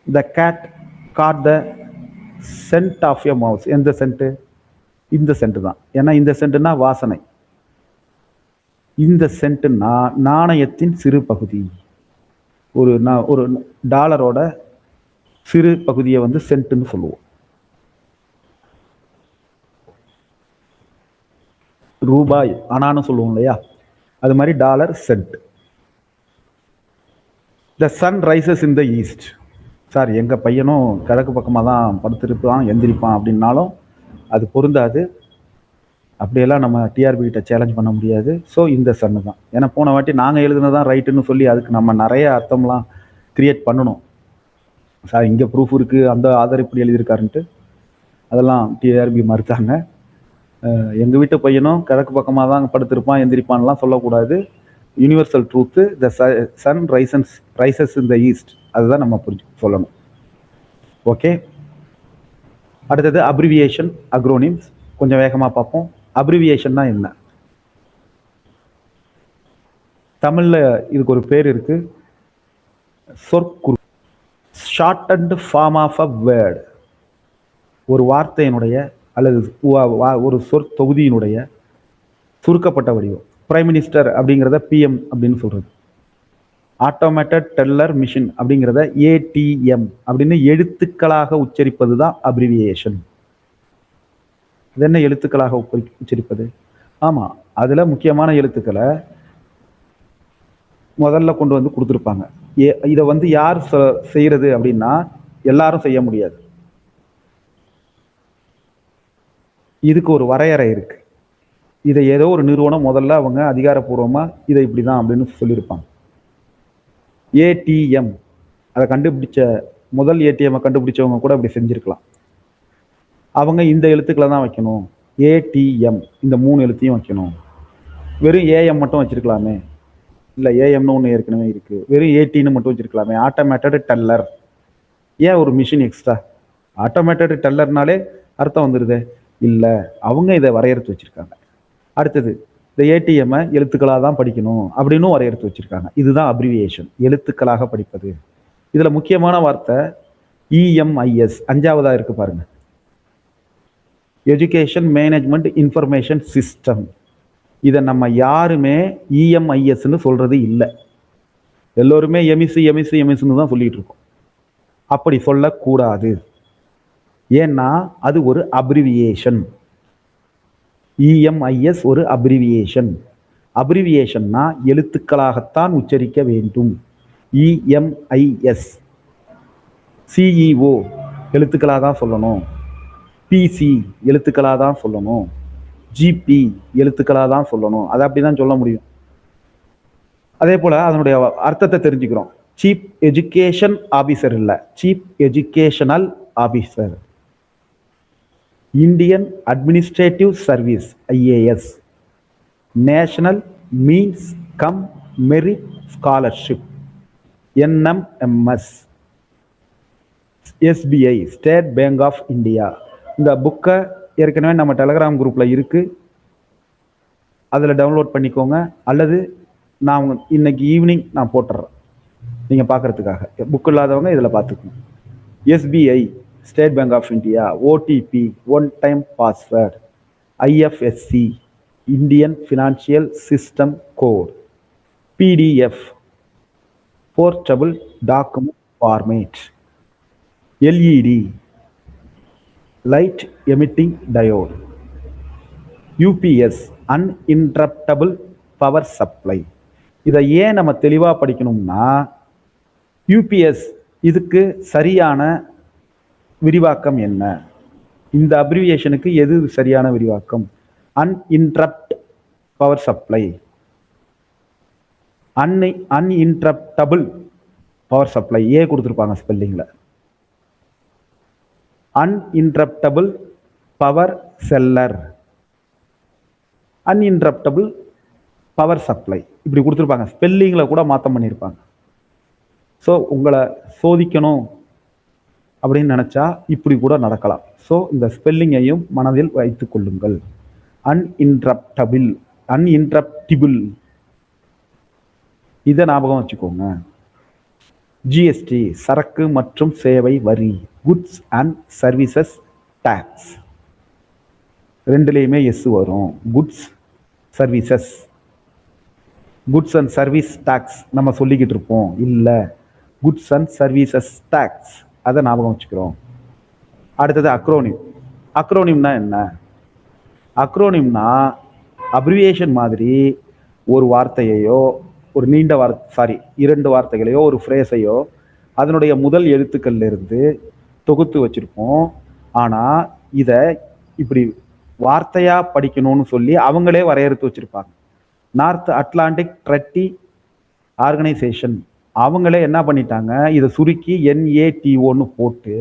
The cat caught the scent of your mouse. எந்த சென்ட்? இந்த சென்ட் தான். ஏன்னா இந்த சென்ட்னா வாசனை, இந்த சென்ட்னா நாணயத்தின் சிறு பகுதி. ஒரு டாலரோட சிறு பகுதியை வந்து சென்ட்னு சொல்லுவோம். ரூபாய் அனான்னு சொல்லுவோம் இல்லையா, அது மாதிரி dollar cent. The sun rises in the east. Sir எங்கள் பையனும் கிழக்கு பக்கமாக தான் படுத்திருப்பான் எந்திரிப்பான் அப்படின்னாலும் அது பொருந்தாது. அப்படியெல்லாம் நம்ம டிஆர்பி கிட்ட சேலஞ்ச் பண்ண முடியாது. ஸோ இந்த சன்னு தான். ஏன்னா போன வாட்டி நாங்கள் எழுதுனதான் ரைட்டுன்னு சொல்லி அதுக்கு நம்ம நிறைய அர்த்தம்லாம் கிரியேட் பண்ணணும். சார் இங்கே ப்ரூஃப் இருக்குது, அந்த ஆதார் இப்படி எழுதியிருக்காருன்ட்டு அதெல்லாம் டிஆர்பி மறுத்தாங்க. எங்கள் வீட்டு பையனும் கிழக்கு பக்கமாக தான் படுத்திருப்பான் எந்திரிப்பான்லாம் சொல்லக்கூடாது. Universal truth, the sun rises in the east, அதுதான் நம்ம சொல்லணும். ஓகே. அடுத்தது அப்ரிவியேஷன், அக்ரோனிம்ஸ். கொஞ்சம் வேகமாக பார்ப்போம். அப்ரிவியேஷன்னா என்ன? தமிழில் இதுக்கு ஒரு பேர் இருக்கு, சொற்குறு. Short and form of a word, ஒரு வார்த்தையினுடைய அல்லது ஒரு தொகுதியினுடைய சுருக்கப்பட்ட வடிவம். பிரைம் மினிஸ்டர் அப்படிங்கிறத பிஎம் அப்படின்னு சொல்றது. ஆட்டோமேட்டட் டெல்லர் மிஷின் அப்படிங்கிறத ஏடிஎம் அப்படின்னு எழுத்துக்களாக உச்சரிப்பது தான் அப்ரிவியேஷன். அது என்ன எழுத்துக்களாக உச்சரிப்பது? ஆமா, அதுல முக்கியமான எழுத்துக்களை முதல்ல கொண்டு வந்து கொடுத்துருப்பாங்க. இதை வந்து யார் செய்யறது அப்படின்னா எல்லாரும் செய்ய முடியாது. இதுக்கு ஒரு வரையறை இருக்கு. இதை ஏதோ ஒரு நிறுவனம் முதல்ல அவங்க அதிகாரப்பூர்வமா இதை இப்படிதான் அப்படின்னு சொல்லியிருப்பாங்க. ஏடிஎம் அதை கண்டுபிடிச்ச முதல் ஏடிஎம் கண்டுபிடிச்சவங்க கூட அப்படி செஞ்சிருக்கலாம். அவங்க இந்த எழுத்துக்களை தான் வைக்கணும். ஏடிஎம் இந்த 3 எழுத்தையும் வைக்கணும். வெறும் ஏஎம் மட்டும் வச்சிருக்கலாமே. இல்ல, ஏஎம்னு ஒன்று ஏற்கனவே இருக்கு. வெறும் ஏடின்னு மட்டும் வச்சிருக்கலாமே. ஆட்டோமேட்டட் டெல்லர், ஏன் ஒரு மிஷின் எக்ஸ்ட்ரா? ஆட்டோமேட்டட் டெல்லர்னாலே அர்த்தம் வந்துடுது. இல்ல, அவங்க இதை வரையறுத்து வச்சிருக்காங்க. அடுத்தது, இந்த ஏடிஎம் எழுத்துக்களாக தான் படிக்கணும் அப்படின்னு வரையறுத்து வச்சிருக்காங்க. இதுதான் அப்ரிவியேஷன், எழுத்துக்களாக படிப்பது. இதுல முக்கியமான வார்த்தை இஎம்ஐஎஸ், 5வதா இருக்கு பாருங்க. Education management information system. இதை நம்ம யாருமே இஎம்ஐஎஸ்ன்னு சொல்றது இல்லை. எல்லோருமே எம்இஸ்ன்னு தான் சொல்லிட்டு இருக்கோம். அப்படி சொல்லக்கூடாது. ஏன்னா அது ஒரு அப்ரிவியேஷன். இஎம்ஐஎஸ் ஒரு அப்ரிவியேஷன். அப்ரிவியேஷன்னா எழுத்துக்களாகத்தான் உச்சரிக்க வேண்டும். இஎம்ஐஎஸ். சிஇஓ எழுத்துக்களாக தான் சொல்லணும். பிசி எழுத்துக்களாக தான் சொல்லணும். ஜிபி எழுத்துக்களாக தான் சொல்லணும். அதை அப்படிதான் சொல்ல முடியும். அதே போல அதனுடைய அர்த்தத்தை தெரிஞ்சுக்கிறோம். சீஃப் எஜுகேஷன் ஆபீசர் இல்ல, chief educational officer. Indian administrative service, IAS. National means cum merit scholarship, NMMS. SBI, state bank of India. இந்த புக்கை ஏற்கனவே நம்ம டெலகிராம் குரூப்ல இருக்கு, அதில் டவுன்லோட் பண்ணிக்கோங்க. அல்லது நான் இன்னைக்கு ஈவினிங் நான் போட்டுறேன் நீங்கள் பார்க்கறதுக்காக. புக் இல்லாதவங்க இதில் பார்த்துக்கணும். SBI, state bank of India. OTP, one time password. IFSC, Indian financial system code. PDF, portable document format. LED, light emitting diode. UPS, uninterruptible power supply. இதை ஏன் நம்ம தெளிவாக படிக்கணும்னா, யூபிஎஸ் இதுக்கு சரியான விரிவாக்கம் என்ன? இந்த அப்ரிவியேஷனுக்கு எது சரியான விரிவாக்கம்? அன்இன்டரப்ட் பவர் சப்ளை. அன்இன்டரப்டபிள் பவர் சப்ளை ஏ கொடுத்துருப்பாங்க ஸ்பெல்லிங்ல. அன்இன்டரப்டபிள் பவர் செல்லர், அன்இன்டரப்டபிள் பவர் சப்ளை இப்படி கொடுத்துருப்பாங்க. ஸ்பெல்லிங்கில் கூட மாற்றம் பண்ணியிருப்பாங்க. ஸோ உங்களை சோதிக்கணும் அப்படின்னு நினச்சா இப்படி கூட நடக்கலாம். ஸோ இந்த ஸ்பெல்லிங்கையும் மனதில் வைத்துக் கொள்ளுங்கள். அன்இன்டரப்டபிள், அன்இன்டரப்டிபிள், இதை ஞாபகம் வச்சுக்கோங்க. ஜிஎஸ்டி, சரக்கு மற்றும் சேவை வரி. குட்ஸ் அண்ட் சர்வீசஸ் டாக்ஸ், ரெண்டுலேயுமே எஸ் வரும். Goods services, goods and service tax நம்ம சொல்லிக்கிட்டு இருப்போம். இல்லை, குட்ஸ் அண்ட் சர்வீசஸ் டாக்ஸ், அதை ஞாபகம் வச்சுக்கிறோம். அடுத்தது அக்ரோனிம். அக்ரோனிம்னா என்ன? அக்ரோனிம்னா அப்ரிவியேஷன் மாதிரி ஒரு வார்த்தையையோ, ஒரு நீண்ட இரண்டு வார்த்தைகளையோ, ஒரு ஃப்ரேஸையோ அதனுடைய முதல் எழுத்துக்கள்ல இருந்து தொகுத்து வச்சிருப்போம். ஆனால் இதை இப்படி வார்த்தையா படிக்கணும்னு சொல்லி அவங்களே வரையறுத்து வச்சிருப்பாங்க. நார்த் அட்லாண்டிக் ட்ரெட்டி ஆர்கனைசேஷன் அவங்களே என்ன பண்ணிட்டாங்க, இதை சுருக்கி NATOன்னு போட்டு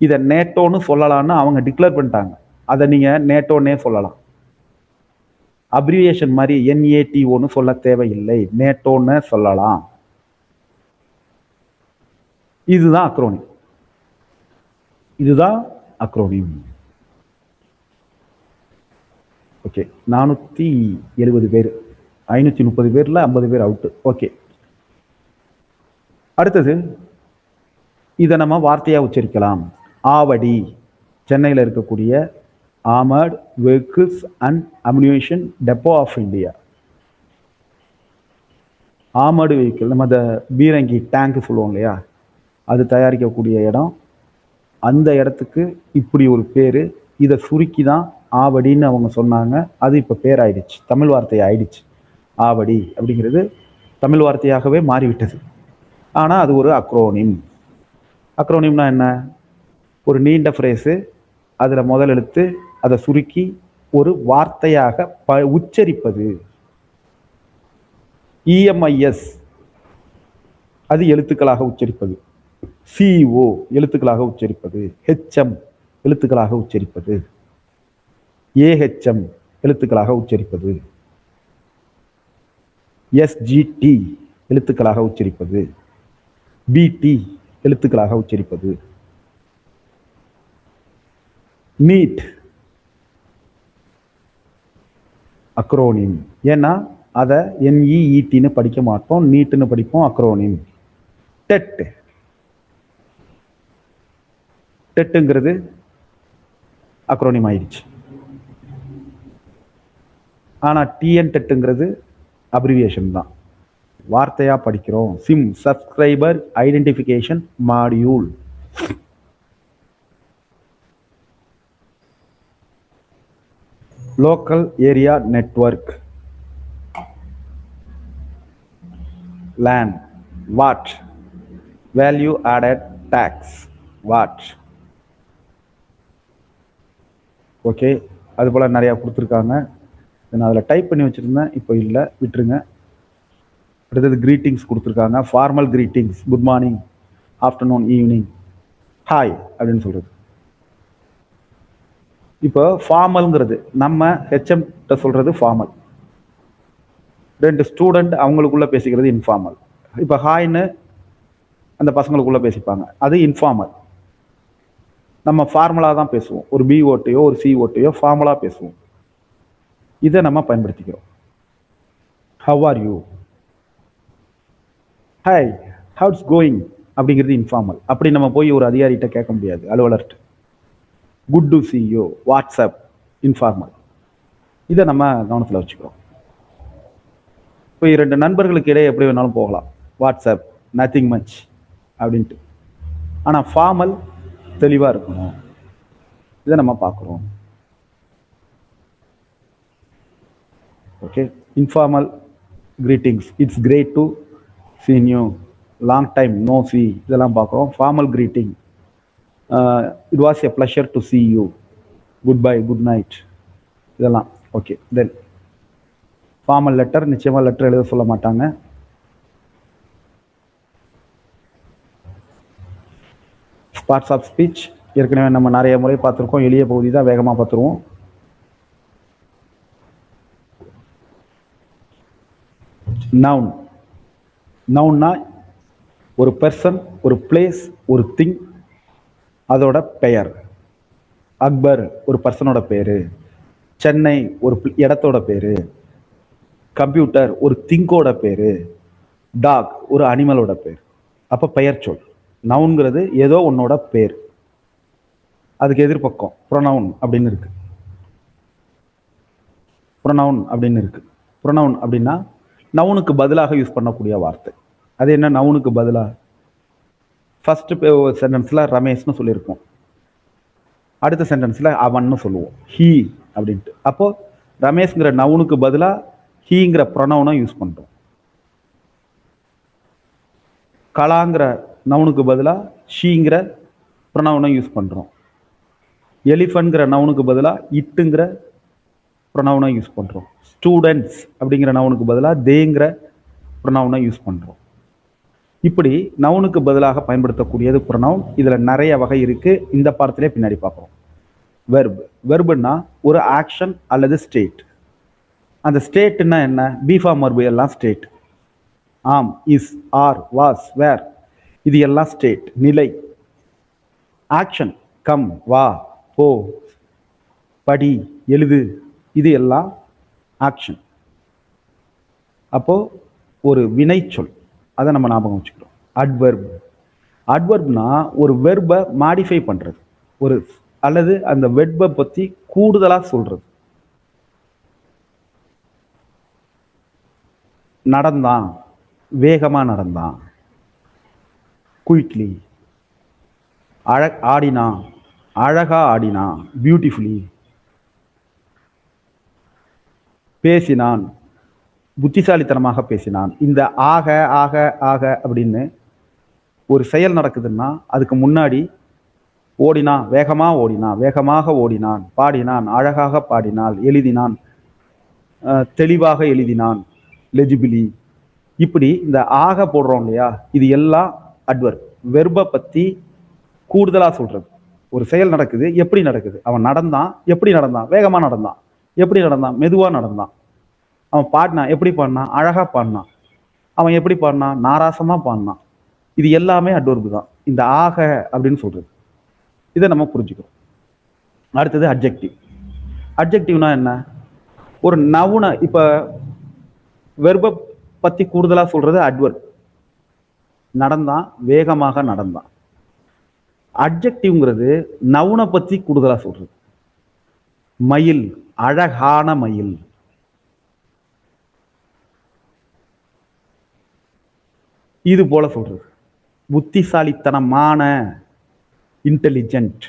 இதை நேட்டோன்னு சொல்லலாம்னு அவங்க டிக்ளேர் பண்ணிட்டாங்க. அதை நீங்க நேட்டோன்னே சொல்லலாம். அப்ரிவியேஷன் மாதிரி NATOன்னு சொல்ல தேவையில்லை, நேட்டோன்னு சொல்லலாம். இதுதான் அக்ரோனிம். இதுதான் அக்ரோனிம். ஓகே, 470 பேர், 530 பேர்ல 50 பேர் அவுட்டு. ஓகே, அடுத்தது இதை நம்ம வார்த்தையா உச்சரிக்கலாம். ஆவடி, சென்னையில் இருக்கக்கூடிய armoured vehicles and ammunition depot of India. Armoured vehicle, நம்ம அந்த பீரங்கி டேங்க் சொல்லுவோம் இல்லையா, அது தயாரிக்கக்கூடிய இடம். அந்த இடத்துக்கு இப்படி ஒரு பேர். இதை சுருக்கி தான் ஆவடின்னு அவங்க சொன்னாங்க. அது இப்போ பேர் ஆயிடுச்சு, தமிழ் வார்த்தை ஆயிடுச்சு. ஆவடி அப்படிங்கிறது தமிழ் வார்த்தையாகவே மாறிவிட்டது. ஆனால் அது ஒரு அக்ரோனிம். அக்ரோனிம்னா என்ன? ஒரு நீண்ட ஃப்ரேஸு, அதில் முதல் எழுத்து, அதை சுருக்கி ஒரு வார்த்தையாக உச்சரிப்பது. இஎம்ஐஎஸ் அது எழுத்துக்களாக உச்சரிப்பது. சிஓ எழுத்துக்களாக உச்சரிப்பது. ஹெச்எம் எழுத்துக்களாக உச்சரிப்பது. ஏஹெச்எம் எழுத்துக்களாக உச்சரிப்பது. எஸ்ஜிடி எழுத்துக்களாக உச்சரிப்பது. பிடி எழுத்துக்களாக உச்சரிப்பது. NEET acronym. ஏன்னா அதை NEETன்னு படிக்க மாட்டோம், நீட்னு படிப்போம். அக்ரோனிம். டெட், டெட்டுங்கிறது அக்ரோனிம் ஆயிடுச்சு. ஆனால் டிஎன் டெட்டுங்கிறது அப்ரிவியேஷன் தான், வார்த்தையா படிக்கிறோம். SIM, subscriber identification module. Local area network. LAN, VAT. Value added tax, VAT. Okay, அது போல் நிறையா கொடுத்துருக்காங்க. நான் அதில் டைப் பண்ணி வச்சுருந்தேன், இப்போ இல்லை, விட்டுருங்க. அடுத்தது கிரீட்டிங்ஸ் கொடுத்துருக்காங்க. Formal greetings, good morning, afternoon, evening, hi அப்படின்னு சொல்கிறது. இப்போ ஃபார்மல்ங்கிறது நம்ம ஹெச்எம்கிட்ட சொல்கிறது ஃபார்மல். ரெண்டு ஸ்டூடெண்ட் அவங்களுக்குள்ள பேசிக்கிறது இன்ஃபார்மல். இப்போ ஹாய்னு அந்த பசங்களுக்குள்ள பேசிப்பாங்க, அது இன்ஃபார்மல். நம்ம ஃபார்மலாக தான் பேசுவோம். ஒரு பி ஓட்டையோ ஒரு சி ஓட்டையோ ஃபார்மலாக பேசுவோம். இதை நம்ம பயன்படுத்திக்கிறோம். ஹவ் ஆர் யூ, ஹாய், ஹவுட்ஸ் கோயிங் அப்படிங்கிறது இன்ஃபார்மல். அப்படி நம்ம போய் ஒரு அதிகாரிகிட்ட கேட்க முடியாது, அலுவலர்கிட்ட. Good to see you, what's up, informal. இதை நம்ம கவனத்தில் வச்சுக்கிறோம். இப்போ இரண்டு நண்பர்களுக்கு இடையே எப்படி வேணாலும் போகலாம், வாட்ஸ்அப், நத்திங் மச் அப்படின்ட்டு. ஆனால் ஃபார்மல் தெளிவாக இருக்கணும். இதை நம்ம பார்க்குறோம். Okay, informal greetings, it's great to see you, long time no see, இதெல்லாம் பார்க்குறோம். Formal greeting, it was a pleasure to see you, goodbye, good night, இதெல்லாம் ஓகே. தென் ஃபார்மல் லெட்டர், நிச்சயமாக லெட்டர் எழுத சொல்ல மாட்டாங்க. பார்ட்ஸ் ஆஃப் ஸ்பீச் ஏற்கனவே நம்ம நிறைய முறை பார்த்துருக்கோம், எளிய பகுதி தான், வேகமாக பார்த்துருவோம். நவுன். நவுன்னா ஒரு பர்சன், ஒரு பிளேஸ், ஒரு திங், அதோட பெயர். அக்பர் ஒரு பர்சனோட பேர். சென்னை ஒரு இடத்தோட பேர். கம்ப்யூட்டர் ஒரு திங்கோட பேர். டாக் ஒரு அனிமலோட பேர். அப்போ பெயர் சொல். நவுன்கிறது ஏதோ உன்னோட பேர். அதுக்கு எதிர்பக்கம் ப்ரொனவுன் அப்படின்னு இருக்கு. ப்ரொனவுன் அப்படின்னு இருக்கு. ப்ரொனவுன் அப்படின்னா நவுனுக்கு பதிலாக யூஸ் பண்ணக்கூடிய வார்த்தை. அது என்ன நவுனுக்கு பதிலாக? ஃபர்ஸ்ட் சென்டென்ஸில் ரமேஷ்னு சொல்லியிருக்கோம், அடுத்த சென்டென்ஸில் அவன்னு சொல்லுவோம், ஹீ அப்படின்ட்டு. அப்போ ரமேஷ்ங்கிற நவுனுக்கு பதிலாக ஹீங்கிற ப்ரொனவுனை யூஸ் பண்ணுறோம். கலாங்கிற நவுனுக்கு பதிலாக ஷீங்கிற ப்ரொனவுனை யூஸ் பண்ணுறோம். எலிஃபன்ட்ங்கிற நவுனுக்கு பதிலாக இட்டுங்கிற ப்ரொனவுனை யூஸ் பண்ணுறோம். ஸ்டூடெண்ட்ஸ் அப்படிங்கிற நவுனுக்கு பதிலாக தேங்கிற ப்ரொனவுனை யூஸ் பண்ணுறோம். இப்படி நவுனுக்கு பதிலாக பயன்படுத்தக்கூடியது ப்ரொனவுன். இதில் நிறைய வகை இருக்குது, இந்த பாடத்திலே பின்னாடி பார்க்குறோம். வெர்ப். வெர்புன்னா ஒரு ஆக்ஷன் அல்லது ஸ்டேட். அந்த ஸ்டேட்னா என்ன? பீஃபார்ம் வெர்பு எல்லாம் ஸ்டேட். ஆம், இஸ், ஆர், வாஸ், வேர், இது எல்லாம் ஸ்டேட், நிலை. ஆக்ஷன், கம், வா, போ, படி, எழுது, இது எல்லாம் ஆக்ஷன். அப்போ ஒரு வினைச்சொல், அதை நம்ம ஞாபகம் வச்சுக்கிறோம். அட்வெர்ப். அட்வெர்ப்னா ஒரு வெர்பை மாடிஃபை பண்ணுறது. ஒரு அல்லது அந்த வெர்பை பத்தி கூடுதலா சொல்றது. நடந்தான், வேகமா நடந்தான். குயிக்லி. ஆடினான், அழகா ஆடினான், பியூட்டிஃபுல்லி. பேசினான், புத்திசாலித்தனமாக பேசினான். இந்த ஆக ஆக ஆக அப்படின்னு ஒரு செயல் நடக்குதுன்னா அதுக்கு முன்னாடி ஓடினான், வேகமா ஓடினான், வேகமாக ஓடினான், பாடினான், அழகாக பாடினான், எழுதினான், தெளிவாக எழுதினான், லெஜிபிலி. இப்படி இந்த ஆக போடுறோம் இல்லையா, இது எல்லாம் அட்வர்ப். வெர்பை பத்தி கூடுதலா சொல்றது. ஒரு செயல் நடக்குது, எப்படி நடக்குது? அவன் நடந்தான், எப்படி நடந்தான்? வேகமா நடந்தான். எப்படி நடந்தான்? மெதுவா நடந்தான். அவன் பாடினான், எப்படி பாடினான்? அழகா பாடினான். அவன் எப்படி பாடினான்? நாராசமா பாடினான். இது எல்லாமே அட்வர்பு தான், இந்த ஆக அப்படின்னு சொல்றது. இதை நம்ம புரிஞ்சுக்கிறோம். அடுத்தது அட்ஜெக்டிவ். அட்ஜெக்டிவ்னா என்ன? ஒரு நவுனை, இப்ப வெர்பை பத்தி கூடுதலா சொல்றது அட்வர்ப். நடந்தான், வேகமாக நடந்தான். அட்ஜெக்டிவ்ங்கிறது நவுனை பத்தி கூடுதலா சொல்றது. மயில், அழகான மயில். இது போல சொல்றது. புத்திசாலித்தனமான, இன்டெலிஜென்ட்.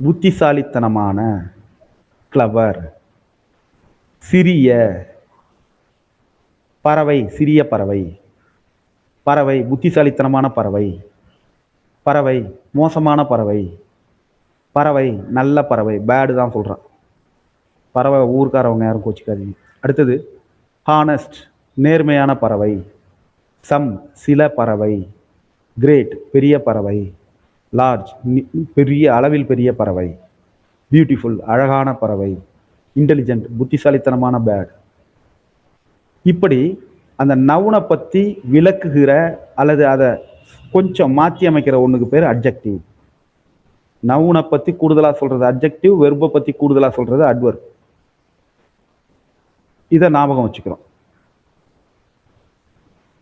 புத்திசாலித்தனமான, கிளவர். சிறிய பறவை, சிறிய பறவை. பறவை, புத்திசாலித்தனமான பறவை. பறவை, மோசமான பறவை. பறவை, நல்ல பறவை. பேடு தான் சொல்றான். பறவை ஊர்க்காரவங்க யாரும் கோச்சிக்காதீங்க. அடுத்தது ஹானஸ்ட், நேர்மையான பறவை. சம், சில பறவை. கிரேட், பெரிய பறவை. லார்ஜ், பெரிய அளவில் பெரிய பறவை. பியூட்டிஃபுல், அழகான பறவை. இன்டெலிஜென்ட், புத்திசாலித்தனமான பேட். இப்படி அந்த நவுனை பத்தி விளக்குகிற அல்லது அதை கொஞ்சம் மாற்றி அமைக்கிற ஒண்ணுக்கு பேர் அட்ஜெக்டிவ். நவுனை பத்தி கூடுதலா சொல்றது அட்ஜெக்டிவ், வெர்பை பத்தி கூடுதலா சொல்றது அட்வர்ப். இதை ஞாபகம் வச்சுக்கிறோம்.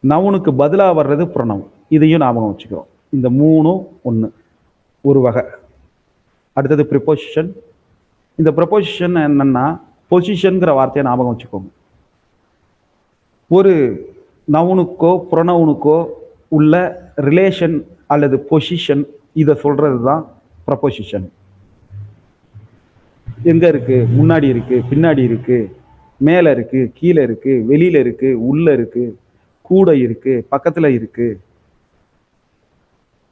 நவுனுக்கு பதிலா வர்றது ப்ரொனவுன், இதையும் ஞாபகம் வச்சுக்கிறோம். இந்த மூணும் ஒன்று, ஒரு வகை. அடுத்தது ப்ரிப்போசிஷன். இந்த ப்ரிப்போசிஷன் என்னன்னா, பொசிஷன்கிற வார்த்தையை ஞாபகம் வச்சுக்கோங்க. ஒரு நவுனுக்கோ ப்ரொனவுனுக்கோ உள்ள ரிலேஷன் அல்லது பொசிஷன், இதை சொல்றது தான் ப்ரப்போசிஷன். எங்க இருக்கு? முன்னாடி இருக்கு, பின்னாடி இருக்கு, மேல இருக்கு, கீழே இருக்கு, வெளியில இருக்கு, உள்ள இருக்கு, கூட இருக்கு, பக்கத்துல இருக்கு,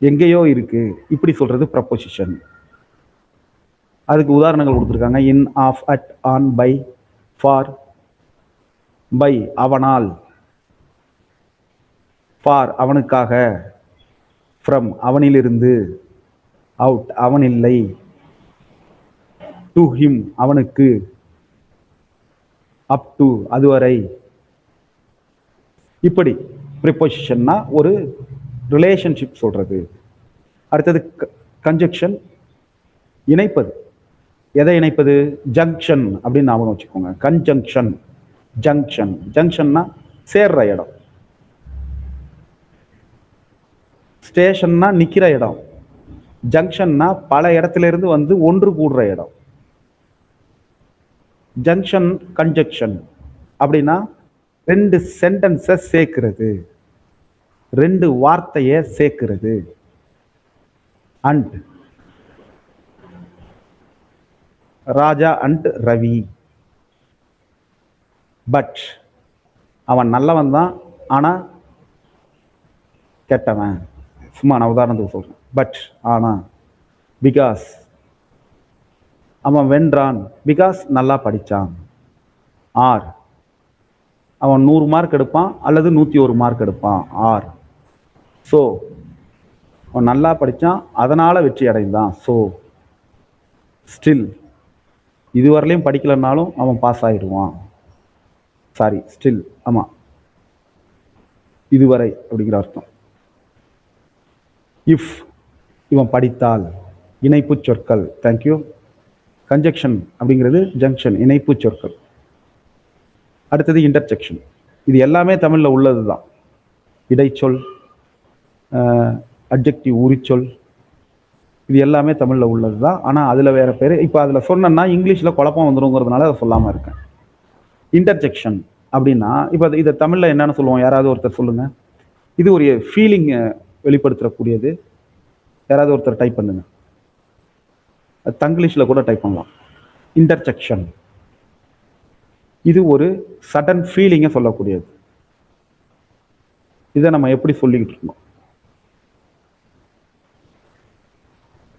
எங்கேயோ இருக்கு, இப்படி சொல்றது ப்ரப்போசிஷன். அதுக்கு உதாரணங்கள் கொடுத்துருக்காங்க. In, of, at, on, by, for. By, அவனால். ஃபார், அவனுக்காக. ஃப்ரம், அவனிலிருந்து. அவுட், அவன் இல்லை. டு ஹிம், அவனுக்கு. அப் டு, அதுவரை. இப்படி ப்ரிப்போசிஷன்னா ஒரு ரிலேஷன்ஷிப் சொல்றது. அடுத்தது கன்ஜக்ஷன், இணைப்பது. எதை இணைப்பது? ஜங்ஷன் அப்படின்னு ஞாபகம் வச்சுக்கோங்க. Conjunction, junction. ஜங்ஷன்னா சேர்ற இடம். ஸ்டேஷன்னா நிக்கிற இடம். ஜங்ஷன்னா பல இடத்துல இருந்து வந்து ஒன்று கூடுற இடம். ஜங்ஷன், கன்ஜக்ஷன் அப்படின்னா ரெண்டு சென்டென்ஸை சேர்க்கிறது, ரெண்டு வார்த்தையை சேர்க்கிறது. And, Raja and Ravi. But, அவன் நல்லவன் தான், ஆனா கெட்டவன். சும்மா நான் உதாரணத்துக்கு சொல்றேன். பட், ஆனா. பிகாஸ், அவன் வென்றான், பிகாஸ் நல்லா படித்தான். ஆர், அவன் 100 மார்க் எடுப்பான் அல்லது 101 மார்க் எடுப்பான். ஆர். ஸோ, அவன் நல்லா படித்தான், அதனால வெற்றி அடைந்தான். ஸோ, ஸ்டில், இதுவரையிலையும் படிக்கலன்னாலும் அவன் பாஸ் ஆயிடுவான். சாரி, ஸ்டில், ஆமா, இதுவரை அப்படிங்கிற அர்த்தம். இஃப், இவன் படித்தால். இணைப்பு சொற்கள். தேங்க்யூ. கன்ஜக்ஷன் அப்படிங்கிறது ஜங்ஷன், இணைப்பு சொற்கள். அடுத்தது இன்டர்செக்ஷன். இது எல்லாமே தமிழில் உள்ளது தான். இடைச்சொல், அட்ஜெக்டிவ் உரிச்சொல், இது எல்லாமே தமிழில் உள்ளது தான். ஆனால் அதில் வேறு பேர். இப்போ அதில் சொன்னேன்னா இங்கிலீஷில் குழப்பம் வந்துருங்கிறதுனால அதை சொல்லாமல் இருக்கேன். இன்டர்ஜெக்ஷன் அப்படின்னா இப்போ இதை தமிழில் என்னென்னு சொல்லுவோம்? யாராவது ஒருத்தர் சொல்லுங்கள். இது ஒரு ஃபீலிங்கை வெளிப்படுத்தக்கூடியது. யாராவது ஒருத்தர் டைப் பண்ணுங்க. தங்கிலீஷில் கூட டைப் பண்ணலாம். இன்டர்ஜெக்ஷன் இது ஒரு சடன் ஃபீலிங்கை சொல்லக்கூடியது. இதை நம்ம எப்படி சொல்லிக்கிட்டு இருக்கோம்?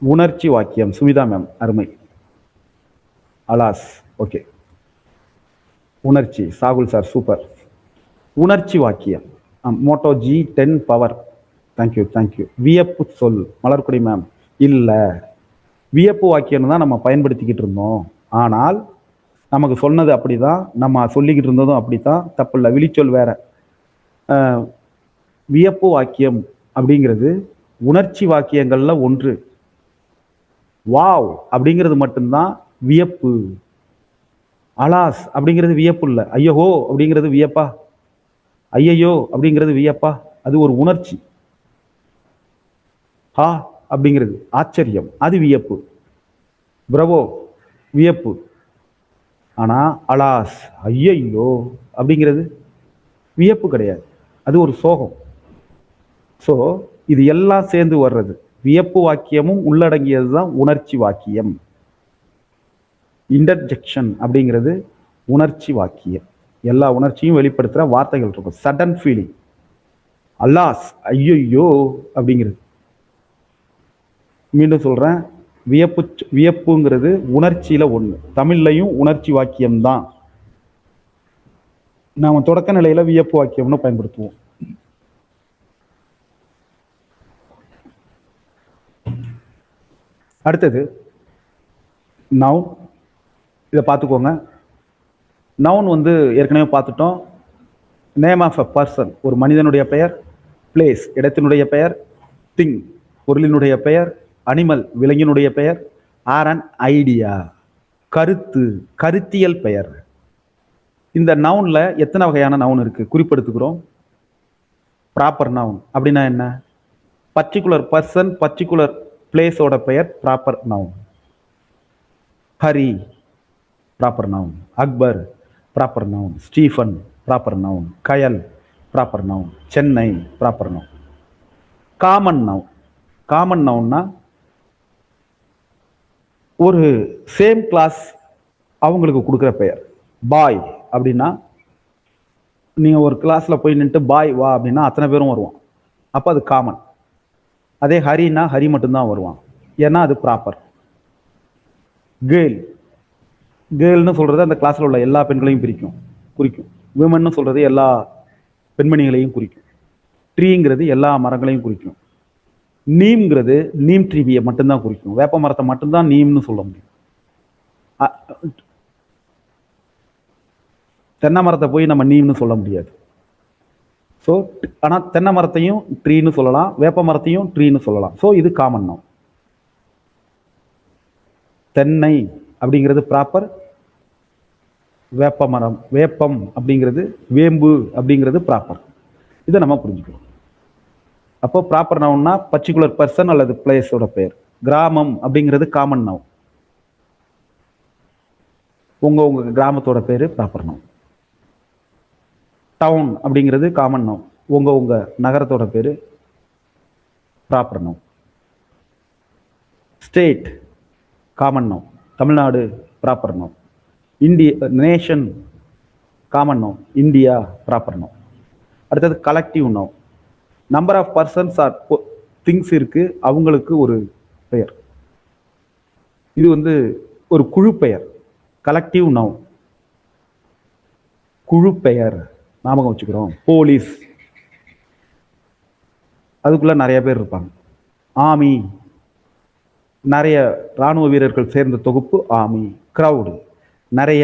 உணர்ச்சி வாக்கியம். சுமிதா மேம் அருமை. Alas okay. உணர்ச்சி. Sahul sir super. உணர்ச்சி வாக்கியம். Moto G10 power. Thank you thank you. வியப்பு சொல். மலர்குடி மேம் இல்லை, வியப்பு வாக்கியம் தான் நம்ம பயன்படுத்திக்கிட்டு இருந்தோம். ஆனால் நமக்கு சொன்னது அப்படிதான், நம்ம சொல்லிக்கிட்டு இருந்ததும் அப்படித்தான், தப்பு இல்லை. விழிச்சொல் வேற. வியப்பு வாக்கியம் அப்படிங்கிறது உணர்ச்சி வாக்கியங்கள்ல ஒன்று. வாவ் அப்படிங்கிறது மட்டும்தான் வியப்பு. அலாஸ் அப்படிங்கிறது வியப்பு இல்லை. ஐயோ அப்படிங்கிறது வியப்பா? ஐயையோ அப்படிங்கிறது வியப்பா? அது ஒரு உணர்ச்சி. ஹா அப்படிங்கிறது ஆச்சரியம், அது வியப்பு. பிரவோ வியப்பு. ஆனா அலாஸ் ஐயையோ அப்படிங்கிறது வியப்பு கிடையாது, அது ஒரு சோகம். ஸோ இது எல்லாம் சேர்ந்து வர்றது. வியப்பு வாக்கியமும் உள்ளடங்கியது தான் உணர்ச்சி வாக்கியம். இன்டர்ஜெக்ஷன் அப்படிங்கிறது உணர்ச்சி வாக்கியம். எல்லா உணர்ச்சியும் வெளிப்படுத்துகிற வார்த்தைகள் இருக்கும். Sudden feeling. அல்லாஸ் ஐயோ அப்படிங்கிறது. மீண்டும் சொல்கிறேன், வியப்புங்கிறது உணர்ச்சியில் ஒன்று. தமிழ்லையும் உணர்ச்சி வாக்கியம்தான். நாம் தொடக்க நிலையில் வியப்பு வாக்கியம்னு பயன்படுத்துவோம். அடுத்தது நவுன். இதை பார்த்துக்கோங்க. நவுன் ஏற்கனவே பார்த்துட்டோம். நேம் ஆஃப் அ பர்சன், ஒரு மனிதனுடைய பெயர். பிளேஸ், இடத்தினுடைய பெயர். திங், பொருளினுடைய பெயர். அனிமல், விலங்கினுடைய பெயர். ஆர் அன் ஐடியா, கருத்து, கருத்தியல் பெயர். இந்த நவுன்ல எத்தனை வகையான நவுன் இருக்கு குறிப்பெடுத்துக்கிறோம். ப்ராப்பர் நவுன் அப்படின்னா என்ன? பர்டிகுலர் பர்சன், பர்டிகுலர் பிளேஸோட பெயர் proper noun. Hari proper noun. Akbar proper noun. Stephen proper noun. Kayal proper noun. Chennai proper noun. Common noun. Common நவுன்னா ஒரு சேம் கிளாஸ் அவங்களுக்கு கொடுக்குற பெயர். பாய் அப்படின்னா நீங்கள் ஒரு கிளாஸில் போய் நின்று பாய் வா அப்படின்னா அத்தனை பேரும் வருவான், அப்போ அது காமன். அதே ஹரின்னா ஹரி மட்டும்தான் வருவான், ஏன்னா அது ப்ராப்பர். கேர்ள், கேர்ள்னு சொல்கிறது அந்த கிளாஸில் உள்ள எல்லா பெண்களையும் குறிக்கும். விமன்னு சொல்கிறது எல்லா பெண்மணிகளையும் குறிக்கும். ட்ரீங்கிறது எல்லா மரங்களையும் குறிக்கும். நீம்ங்கிறது நீம் ட்ரீவியை மட்டும்தான் குறிக்கும். வேப்ப மரத்தை மட்டும்தான் நீம்னு சொல்ல முடியும். தென்னை மரத்தை போய் நம்ம நீம்னு சொல்ல முடியாது. ஸோ ஆனால் தென்னை மரத்தையும் ட்ரீன்னு சொல்லலாம், வேப்ப மரத்தையும் ட்ரீன்னு சொல்லலாம். ஸோ இது காமன் நவுன். தென்னை அப்படிங்கிறது ப்ராப்பர். வேப்ப மரம், வேப்பம் அப்படிங்கிறது, வேம்பு அப்படிங்கிறது ப்ராப்பர். இதை நம்ம புரிஞ்சுக்கணும். அப்போ ப்ராப்பர் நவுன்னா பர்டிகுலர் பர்சன் அல்லது பிளேஸோட பெயர். கிராமம் அப்படிங்கிறது காமன் நவுன். உங்க கிராமத்தோட பேரு ப்ராப்பர் நவுன். டவுன் அப்படிங்கிறது காமன் நவுன். உங்க நகரத்தோட பேரு proper noun. State common noun. Tamil Nadu proper noun. India, nation common noun. India proper noun. அடுத்தது collective noun. Number of persons or things இருக்கு, அவங்களுக்கு ஒரு பெயர். இது ஒரு குழு பெயர். கலெக்டிவ் நவுன், குழு பெயர். ஞாபகம் வச்சுக்கிறோம். போலீஸ், அதுக்குள்ள நிறைய பேர் இருப்பாங்க. ஆர்மி, நிறைய இராணுவ வீரர்கள் சேர்ந்த தொகுப்பு ஆர்மி. கிரவுடு, நிறைய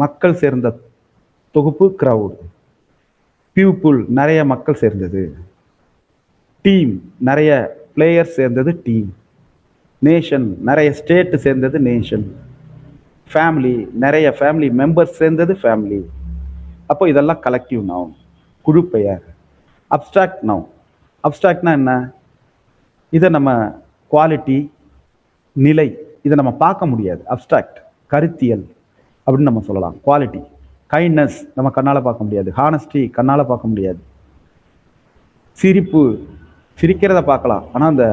மக்கள் சேர்ந்த தொகுப்பு கிரவுடு. பீப்புள், நிறைய மக்கள் சேர்ந்தது. டீம், நிறைய பிளேயர்ஸ் சேர்ந்தது டீம். நேஷன், நிறைய ஸ்டேட் சேர்ந்தது நேஷன். ஃபேமிலி, நிறைய ஃபேமிலி மெம்பர்ஸ் சேர்ந்தது ஃபேமிலி. அப்போ இதெல்லாம் கலெக்டிவ் நவுன், குழு பெயர். Abstract noun. அப்ஸ்ட்ராக்ட்னா என்ன? இதை நம்ம குவாலிட்டி, நிலை, இதை நம்ம பார்க்க முடியாது. அப்ஸ்ட்ராக்ட், கருத்தியல் அப்படின்னு நம்ம சொல்லலாம். குவாலிட்டி, கைண்ட்னஸ் நம்ம கண்ணால் பார்க்க முடியாது. ஹானஸ்டி கண்ணால் பார்க்க முடியாது. சிரிப்பு, சிரிக்கிறத பார்க்கலாம், ஆனால் அந்த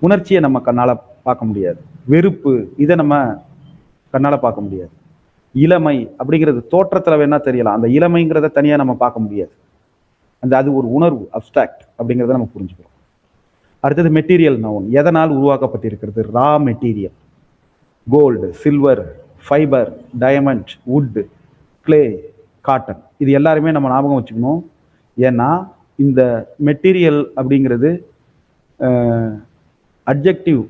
உணர்ச்சியை நம்ம கண்ணால் பார்க்க முடியாது. வெறுப்பு, இதை நம்ம கண்ணால் பார்க்க முடியாது. இளமை அப்படிங்கிறது தோற்றத்தில் வேணா தெரியலாம், அந்த இளமைங்கிறத தனியாக நம்ம பார்க்க முடியாது. அது ஒரு உணர்வு, அப்ஸ்ட்ராக்ட் அப்படிங்கிறத நம்ம புரிஞ்சுக்கிறோம். அடுத்தது மெட்டீரியல் நவுன், எதனால் உருவாக்கப்பட்டிருக்கிறது? Raw material, gold, silver, fibre, diamond, wood, clay, cotton. இது எல்லாருமே நம்ம ஞாபகம் வச்சுக்கணும். ஏன்னா இந்த மெட்டீரியல் அப்படிங்கிறது அட்ஜெக்டிவ்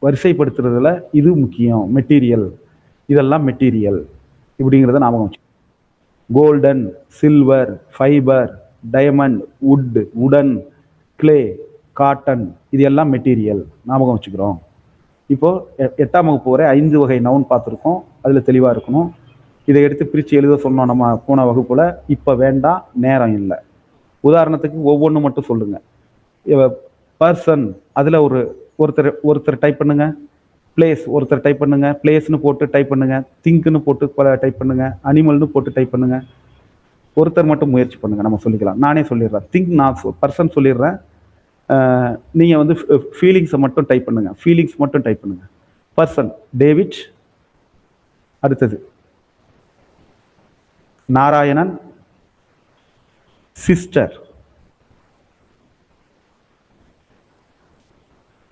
வரிசைப்படுத்துறதுல இது முக்கியம். மெட்டீரியல், இதெல்லாம் மெட்டீரியல் இப்படிங்கிறத ஞாபகம் வச்சுக்கணும். Golden, silver, fibre, diamond, would, உடன், கிளே, காட்டன், இது எல்லாம் மெட்டீரியல் ஞாபகம் வச்சுக்கிறோம். இப்போ 8ஆம் வகுப்பு வரை 5 வகை நவுன் பார்த்துருக்கோம். அதில் தெளிவாக இருக்கணும். இதை எடுத்து பிரித்து எழுத சொன்னோம் நம்ம போன வகுப்புல. இப்போ வேண்டாம், நேரம் இல்லை. உதாரணத்துக்கு ஒவ்வொன்று மட்டும் சொல்லுங்க. பர்சன், அதில் ஒருத்தர் டைப் பண்ணுங்க. பிளேஸ், ஒருத்தர் டைப் பண்ணுங்க. பிளேஸ்னு போட்டு டைப் பண்ணுங்க. திங்க்னு போட்டு டைப் பண்ணுங்க. அனிமல்னு போட்டு டைப் பண்ணுங்க. ஒருத்தர் மட்டும் முயற்சி பண்ணுங்க, நம்ம சொல்லிக்கலாம். நானே சொல்லிடுறேன். திங்க், நான் பர்சன் சொல்லிடுறேன். நீங்கள் வந்து ஃபீலிங்ஸை மட்டும் டைப் பண்ணுங்க. ஃபீலிங்ஸ் மட்டும் டைப் பண்ணுங்க. Person David. அடுத்தது நாராயணன், சிஸ்டர்,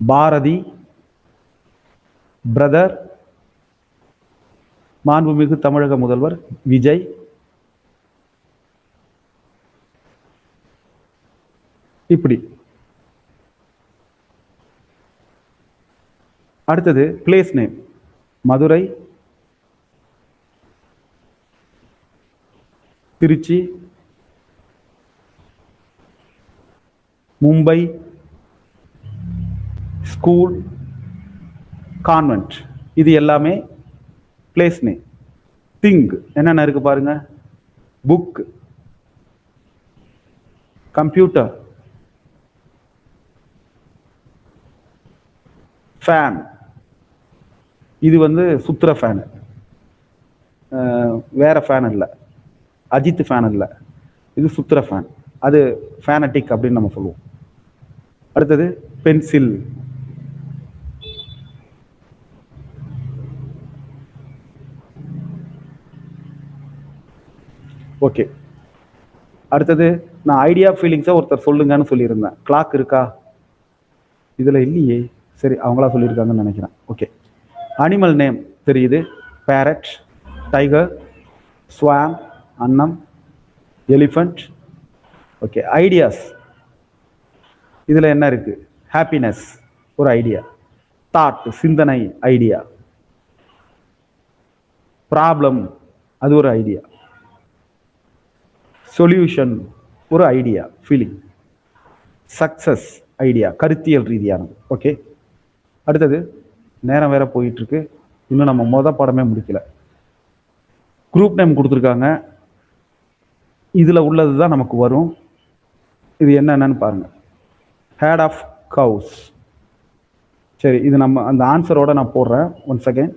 பாரதி, பிரதர், மாண்புமிகு தமிழக முதல்வர் விஜய், இப்படி. அடுத்தது place name, Madurai, Tiruchi, Mumbai, school, convent, இது எல்லாமே பிளேஸ் நேம். திங் என்னென்ன இருக்கு பாருங்க. புக், கம்ப்யூட்டர், ஃபேன், இது வந்து சுத்துற ஃபேனு, வேற ஃபேன் இல்லை, அஜித் ஃபேன் இல்லை, இது சுத்துற ஃபேன், அது ஃபேனட்டிக் அப்படின்னு நம்ம சொல்லுவோம். அடுத்தது பென்சில், ஓகே. அடுத்தது நான் ஐடியா ஃபீலிங்ஸை ஒருத்தர் சொல்லுங்கன்னு சொல்லியிருந்தேன். கிளாக் இருக்கா? இதில் இல்லையே, சரி அவங்களா சொல்லியிருக்காங்கன்னு நினைக்கிறேன். ஓகே. அனிமல் நேம் தெரியுது. பேரட், டைகர், ஸ்வான், அன்னம், எலிஃபண்ட். ஓகே. ஐடியாஸ், இதில் என்ன இருக்கு? ஹாப்பினஸ் ஒரு ஐடியா, தாட் சிந்தனை ஐடியா, ப்ராப்ளம் அது ஒரு ஐடியா, சொல்யூஷன் ஒரு ஐடியா ஃபீலிங், சக்சஸ் ஐடியா கருத்தியல் ரீதியானது. ஓகே. அடுத்தது நேரம் வேற போயிட்டு இருக்கு, இன்னும் நம்ம பாடமே முடிக்கல. குரூப் நேம் கொடுத்துருக்காங்க, இதுல உள்ளது தான் நமக்கு வரும். இது என்னன்னு பாருங்க. Herd of cows. சரி, இது நம்ம அந்த ஆன்சரோட நான் போடுறேன். ஒன் செகண்ட்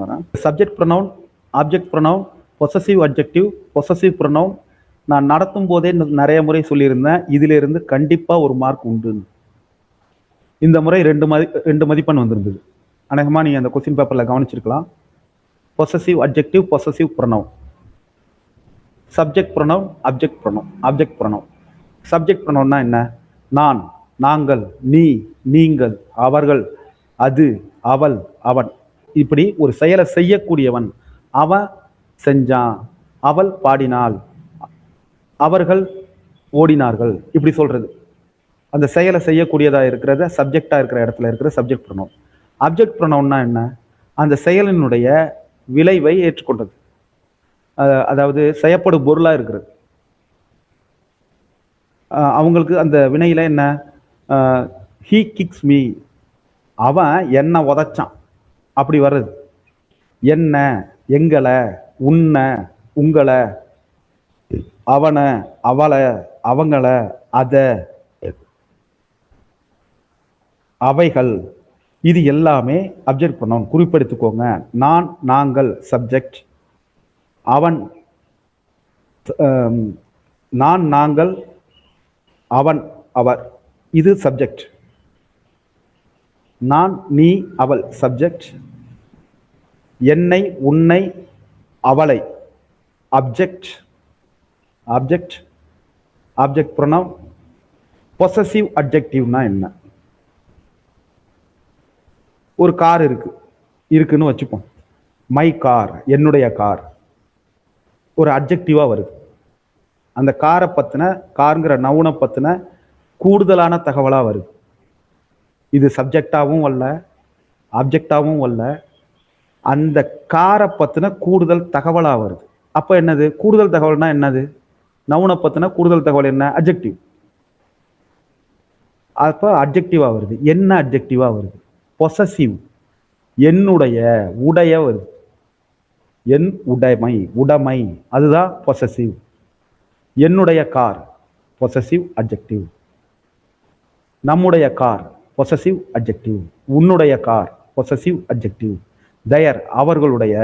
வரேன். Subject pronoun, object pronoun, possessive adjective, possessive pronoun. நான் நடத்தும் போதே நிறைய முறை சொல்லியிருந்தேன், இதுல இருந்து கண்டிப்பா ஒரு மார்க் உண்டு. இந்த முறை 2 மதிப்பெண் வந்திருந்தது. அநேகமா நீங்க அந்த கொஸ்டின் பேப்பர்ல கவனிச்சிருக்கலாம். Possessive adjective, possessive pronoun, subject pronoun, object pronoun. Object pronoun, subject ப்ரொனவுன்னா என்ன? நான், நாங்கள், நீ, நீங்கள், அவர்கள், அது, அவள், அவன். இப்படி ஒரு செயலை செய்யக்கூடியவன். அவன் செஞ்சான், அவள் பாடினாள், அவர்கள் ஓடினார்கள், இப்படி சொல்றது. அந்த செயலை செய்யக்கூடியதா இருக்கிறத சப்ஜெக்டா இருக்கிற இடத்துல இருக்கிற சப்ஜெக்ட் ப்ரொனவுன். ஆப்ஜெக்ட் ப்ரொனவுன்னா என்ன? அந்த செயலினுடைய விளைவை ஏற்றுக்கொண்டது, அதாவது செய்யப்படும் பொருளா இருக்கிறது. அவங்களுக்கு அந்த வினையில என்ன? ஹீ கிக்ஸ் மீ, அவன் என்ன உதைச்சான், அப்படி வர்றது. என்ன, எங்களை, உன்னை, உங்களை, அவனை, அவளை, அவங்கள, அத, அவைகள், இது எல்லாமே அப்ஜெக்ட் ப்ரொனவுன். குறிப்பெடுத்துக்கோங்க. நான், நாங்கள் சப்ஜெக்ட், அவன், நான், நாங்கள், அவன், அவர், இது சப்ஜெக்ட். நான், நீ, அவள் சப்ஜெக்ட், என்னை, உன்னை, அவளை object. Object object pronoun. Possessive அட்ஜெக்டிவ்னா என்ன? ஒரு கார் இருக்குன்னு வச்சுப்போம். மை கார், என்னுடைய கார், ஒரு அட்ஜெக்டிவா வருது. அந்த காரை பத்தின, காருங்கிற நவுனை பத்தின கூடுதலான தகவலா வருது. இது சப்ஜெக்டாவும் வரல, ஆப்ஜெக்டாவும் வரல, அந்த காரை பத்தின கூடுதல் தகவலா வருது. அப்ப என்னது கூடுதல் தகவல்னா? என்னது? நவுனை பத்தின கூடுதல் தகவல் என்ன? அட்ஜெக்டிவ். அப்ப அட்ஜெக்டிவா வருது. என்ன அட்ஜெக்டிவா வருது? பொசசிவ். என்னுடைய, உடைய வருது. என் உடைமை, உடைமை, அதுதான் பொசசிவ். என்னுடைய கார் பொசசிவ் அட்ஜெக்டிவ். நம்முடைய கார் பொசசிவ் அட்ஜெக்டிவ். உன்னுடைய கார் பொசசிவ் அட்ஜெக்டிவ். தயர், அவர்களுடைய.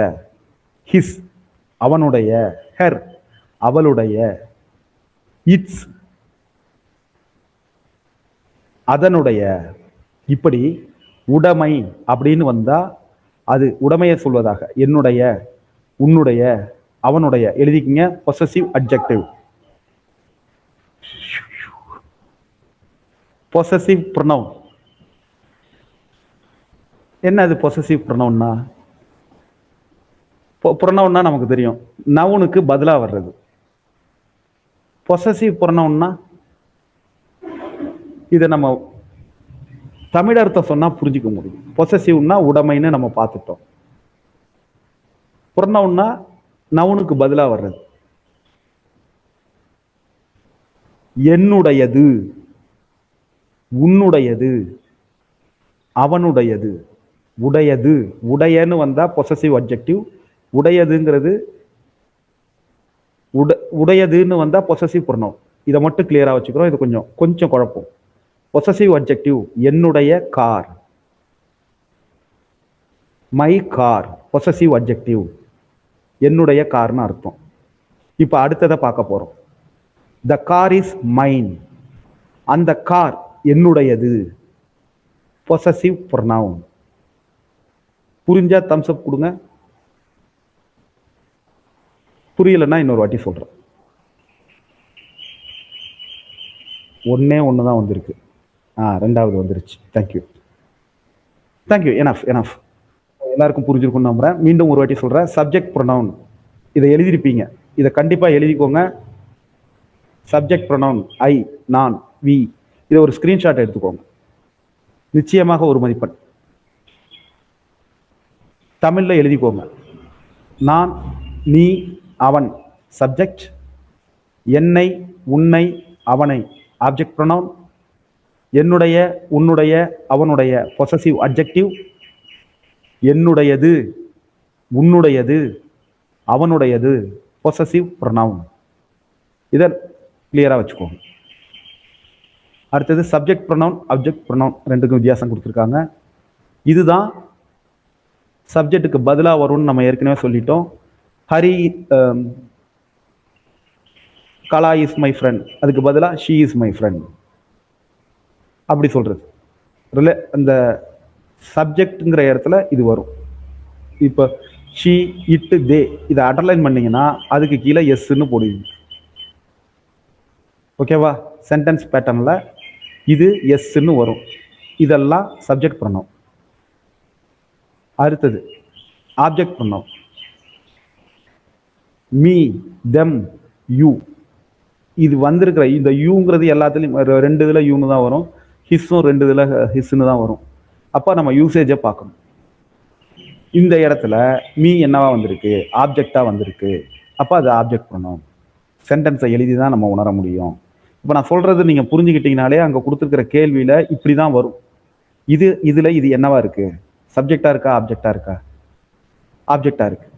ஹிஸ், அவனுடைய. ஹெர், அவளுடைய. இட்ஸ், அதனுடைய. இப்படி உடைமை அப்படின்னு வந்தா அது உடைமையை சொல்வதாக. என்னுடைய, உன்னுடைய, அவனுடைய எழுதிக்கிங்க. Possessive adjective. பொசசிவ் ப்ரொனவுன் என்னது? பொசசிவ் ப்ரொனவுன்னா, ப்ரொனவுன்னா நமக்கு தெரியும், நவுனுக்கு பதிலா வர்றது. பொசசிவ் ப்ரொனவுன்னா இதை நம்ம தமிழர்த்த சொன்னா புரிஞ்சுக்க முடியும். பொசசிவ்னா உடைமைன்னு நம்ம பார்த்துட்டோம். ப்ரொனவுன்னா நவுனுக்கு பதிலா வர்றது. என்னுடையது, உன்னுடையது, அவனுடையது, உடையது. உடையன்னு வந்தா பொசசிவ் அட்ஜெக்டிவ். உடையதுங்கிறது உடையதுன்னு வந்தா பொசசிவ் ப்ரொனவுன். இதை மட்டும் கிளியரா வச்சுக்கிறோம். இது கொஞ்சம் குழப்பம். பொசசிவ் அட்ஜெக்டிவ் என்னுடைய car, my car possessive adjective. என்னுடைய கார்னு அர்த்தம். இப்ப அடுத்ததை பார்க்க போறோம். த கார் இஸ் மைன், அந்த கார் என்னுடையது, பொசசிவ் ப்ரொனவுன். புரிஞ்சா தம்ஸ் அப் கொடுங்க, புரியலன்னா இன்னொரு வாட்டி சொல்றேன். ஒன்னே தான் வந்திருக்கு. ரெண்டாவது வந்துருச்சு. தேங்க்யூ. எனஃப். எல்லாருக்கும் புரிஞ்சிருக்கும் நம்புறேன். மீண்டும் ஒரு வாட்டி சொல்றேன். சப்ஜெக்ட் ப்ரொனவுன் இதை எழுதிருப்பீங்க. இதை கண்டிப்பா எழுதிக்கோங்க. சப்ஜெக்ட் ப்ரொனவுன் ஐ, நான், வி. இதை ஒரு ஸ்கிரீன்ஷாட் எடுத்துக்கோங்க. நிச்சயமாக ஒரு மதிப்பெண். தமிழ்ல எழுதிக்கோங்க. நான், நீ, அவன் சப்ஜெக்ட், என்னை, உன்னை, அவனை ஆப்ஜெக்ட் ப்ரொனவுன், என்னுடைய, உன்னுடைய, அவனுடைய பொசசிவ் அட்ஜெக்டிவ், என்னுடையது, உன்னுடையது, அவனுடையது பொசசிவ் ப்ரொனவுன். இதை கிளியரா வச்சுக்கோங்க. அடுத்தது சப்ஜெக்ட் ப்ரொனவுன், ஆப்ஜெக்ட் ப்ரொனவுன் ரெண்டுக்கும் வித்தியாசம் கொடுத்துருக்காங்க. இதுதான் சப்ஜெக்ட்டுக்கு பதிலாக வரும்னு நம்ம ஏற்கனவே சொல்லிட்டோம். ஹரி, கலா இஸ் மை ஃப்ரெண்ட், அதுக்கு பதிலாக ஷீ இஸ் மை ஃப்ரெண்ட் அப்படி சொல்றது. அந்த சப்ஜெக்ட்ங்கிற இடத்துல இது வரும். இப்போ ஷீ, இட்டு, தே இதை அண்டர்லைன் பண்ணீங்கன்னா அதுக்கு கீழே எஸ்ன்னு போடுவீங்க. ஓகேவா? சென்டென்ஸ் பேட்டர்ன்ல இது எஸ்ன்னு வரும். இதெல்லாம் சப்ஜெக்ட் ப்ரொனவுன். அடுத்தது object pronoun. Me, them, you. இது வந்திருக்கிற இந்த யூங்கிறது எல்லாத்துலேயும் 2 இதில் யூன்னு தான் வரும். ஹிஸ்ஸும் 2 இதில் ஹிஸ்ன்னு தான் வரும். அப்போ நம்ம யூசேஜை பார்க்கணும். இந்த இடத்துல மீ என்னவா வந்திருக்கு? ஆப்ஜெக்டா வந்திருக்கு. அப்போ அது ஆப்ஜெக்ட் ப்ரொனவுன். சென்டென்ஸை எழுதி தான் நம்ம உணர முடியும். இப்போ நான் சொல்றது நீங்க புரிஞ்சுக்கிட்டீங்கனாலே அங்கே கொடுத்துருக்கிற கேள்வியில இப்படி தான் வரும். இதுல இது என்னவா இருக்கு? சப்ஜெக்டா இருக்கா, ஆப்ஜெக்டா இருக்கா? ஆப்ஜெக்டா இருக்கு.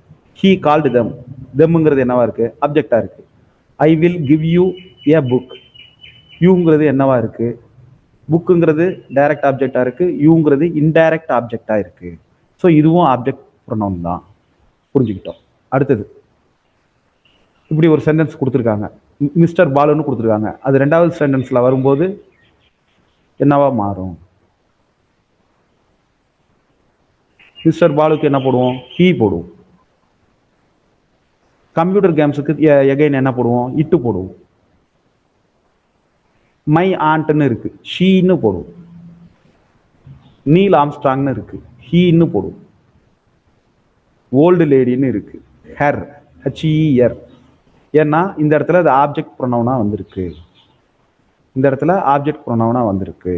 ஹீ கால்டு தெம், தெம்ங்கிறது என்னவா இருக்கு? ஆப்ஜெக்டா இருக்கு. I will give you a book, யூங்கிறது என்னவா இருக்கு? புக்குங்கிறது டைரக்ட் ஆப்ஜெக்டாக இருக்குது, யூங்கிறது இன்டைரக்ட் ஆப்ஜெக்டாக இருக்குது. ஸோ இதுவும் ஆப்ஜெக்ட் ப்ரொனவுன் தான். புரிஞ்சுக்கிட்டோம். அடுத்தது இப்படி ஒரு சென்டென்ஸ் கொடுத்துருக்காங்க, மிஸ்டர் பாலுன்னு கொடுத்துருக்காங்க. அது ரெண்டாவது சென்டென்ஸில் வரும்போது என்னவா மாறும்? மிஸ்டர் பாலுக்கு என்ன போடுவோம்? ஹீ போடுவோம். கம்ப்யூட்டர் கேம்ஸுக்கு எகைன் என்ன போடுவோம்? இட்டு போடுவோம். மை ஆண்ட்னு இருக்கு, ஷீன்னு போடுவோம். நீல் ஆம்ஸ்ட்ராங்னு இருக்கு, ஹீன்னு போடுவோம். ஓல்டு லேடின்னு இருக்கு, ஹெர், ஹெச்இஆர். ஏன்னா இந்த இடத்துல அது ஆப்ஜெக்ட் ப்ரொனவுனா வந்திருக்கு. இந்த இடத்துல ஆப்ஜெக்ட் ப்ரொனவுனா வந்திருக்கு.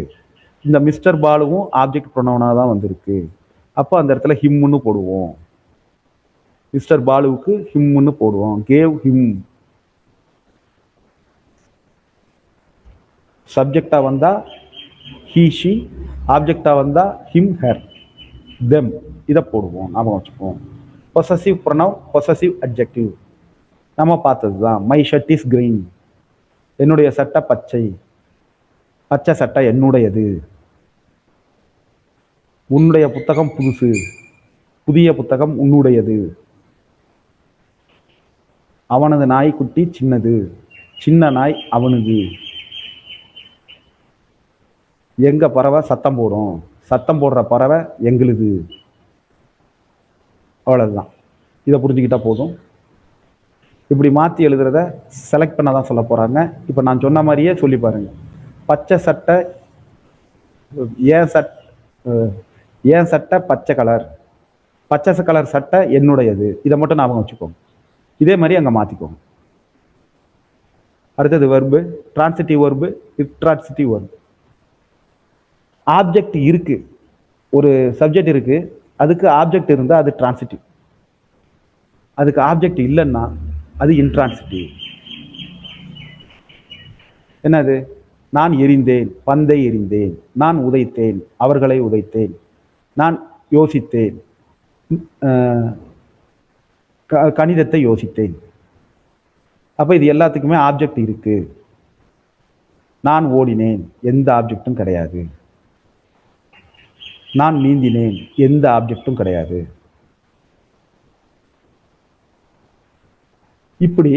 இந்த மிஸ்டர் பாலுவும் ஆப்ஜெக்ட் ப்ரொனவுனா தான் வந்திருக்கு. அப்போ அந்த இடத்துல ஹிம்னு போடுவோம். மிஸ்டர் பாலுவுக்கு ஹிம்னு போடுவோம். Cave him. சப்ஜெக்டா வந்தா ஹீ ஷி, ஆப்ஜெக்டா வந்தா ஹிம் ஹெர் தெம். இதை போடுவோம், ஞாபகம் வச்சுப்போம். பொசசிவ் ப்ரொனவுன், பொசசிவ் அட்ஜெக்டிவ் நம்ம பார்த்தது தான். மை ஷர்ட் இஸ் கிரீன், என்னுடைய சட்டை பச்சை, பச்சை சட்டை என்னுடையது. உன்னுடைய புத்தகம் புதுசு, புதிய புத்தகம் உன்னுடையது. அவனது நாய்க்குட்டி சின்னது, சின்ன நாய் அவனுது. எங்க பறவை சத்தம் போடும், சத்தம் போடுற பறவை எங்களுது. அவ்வளவுதான். இதை புரிஞ்சுக்கிட்டா போதும். இப்படி மாற்றி எழுதுறத செலக்ட் பண்ண தான் சொல்ல போறாங்க. இப்போ நான் சொன்ன மாதிரியே சொல்லி பாருங்க. பச்சை சட்டை, ஏன் சட்டை பச்சை கலர், பச்சை கலர் சட்டை என்னுடையது. இதை மட்டும் ஞாபகம் வச்சுக்கோங்க. இதே மாதிரி அங்கே மாற்றிக்கோங்க. அடுத்தது verb, transitive verb, intransitive verb. Object இருக்கு, ஒரு சப்ஜெக்ட் இருக்கு, அதுக்கு ஆப்ஜெக்ட் இருந்தால் அது டிரான்சிட்டிவ். அதுக்கு ஆப்ஜெக்ட் இல்லைன்னா அது இன்ட்ரான்சிட்டிவ். என்னது? நான் எரிந்தேன், பந்தை எரிந்தேன். நான் உதைத்தேன், அவர்களை உதைத்தேன். நான் யோசித்தேன், கணிதத்தை யோசித்தேன். அப்ப இது எல்லாத்துக்குமே ஆப்ஜெக்ட் இருக்கு. நான் ஓடினேன், எந்த ஆப்ஜெக்டும் கிடையாது. நான் நீந்தினேன், எந்த ஆப்ஜெக்டும் கிடையாது. இப்படி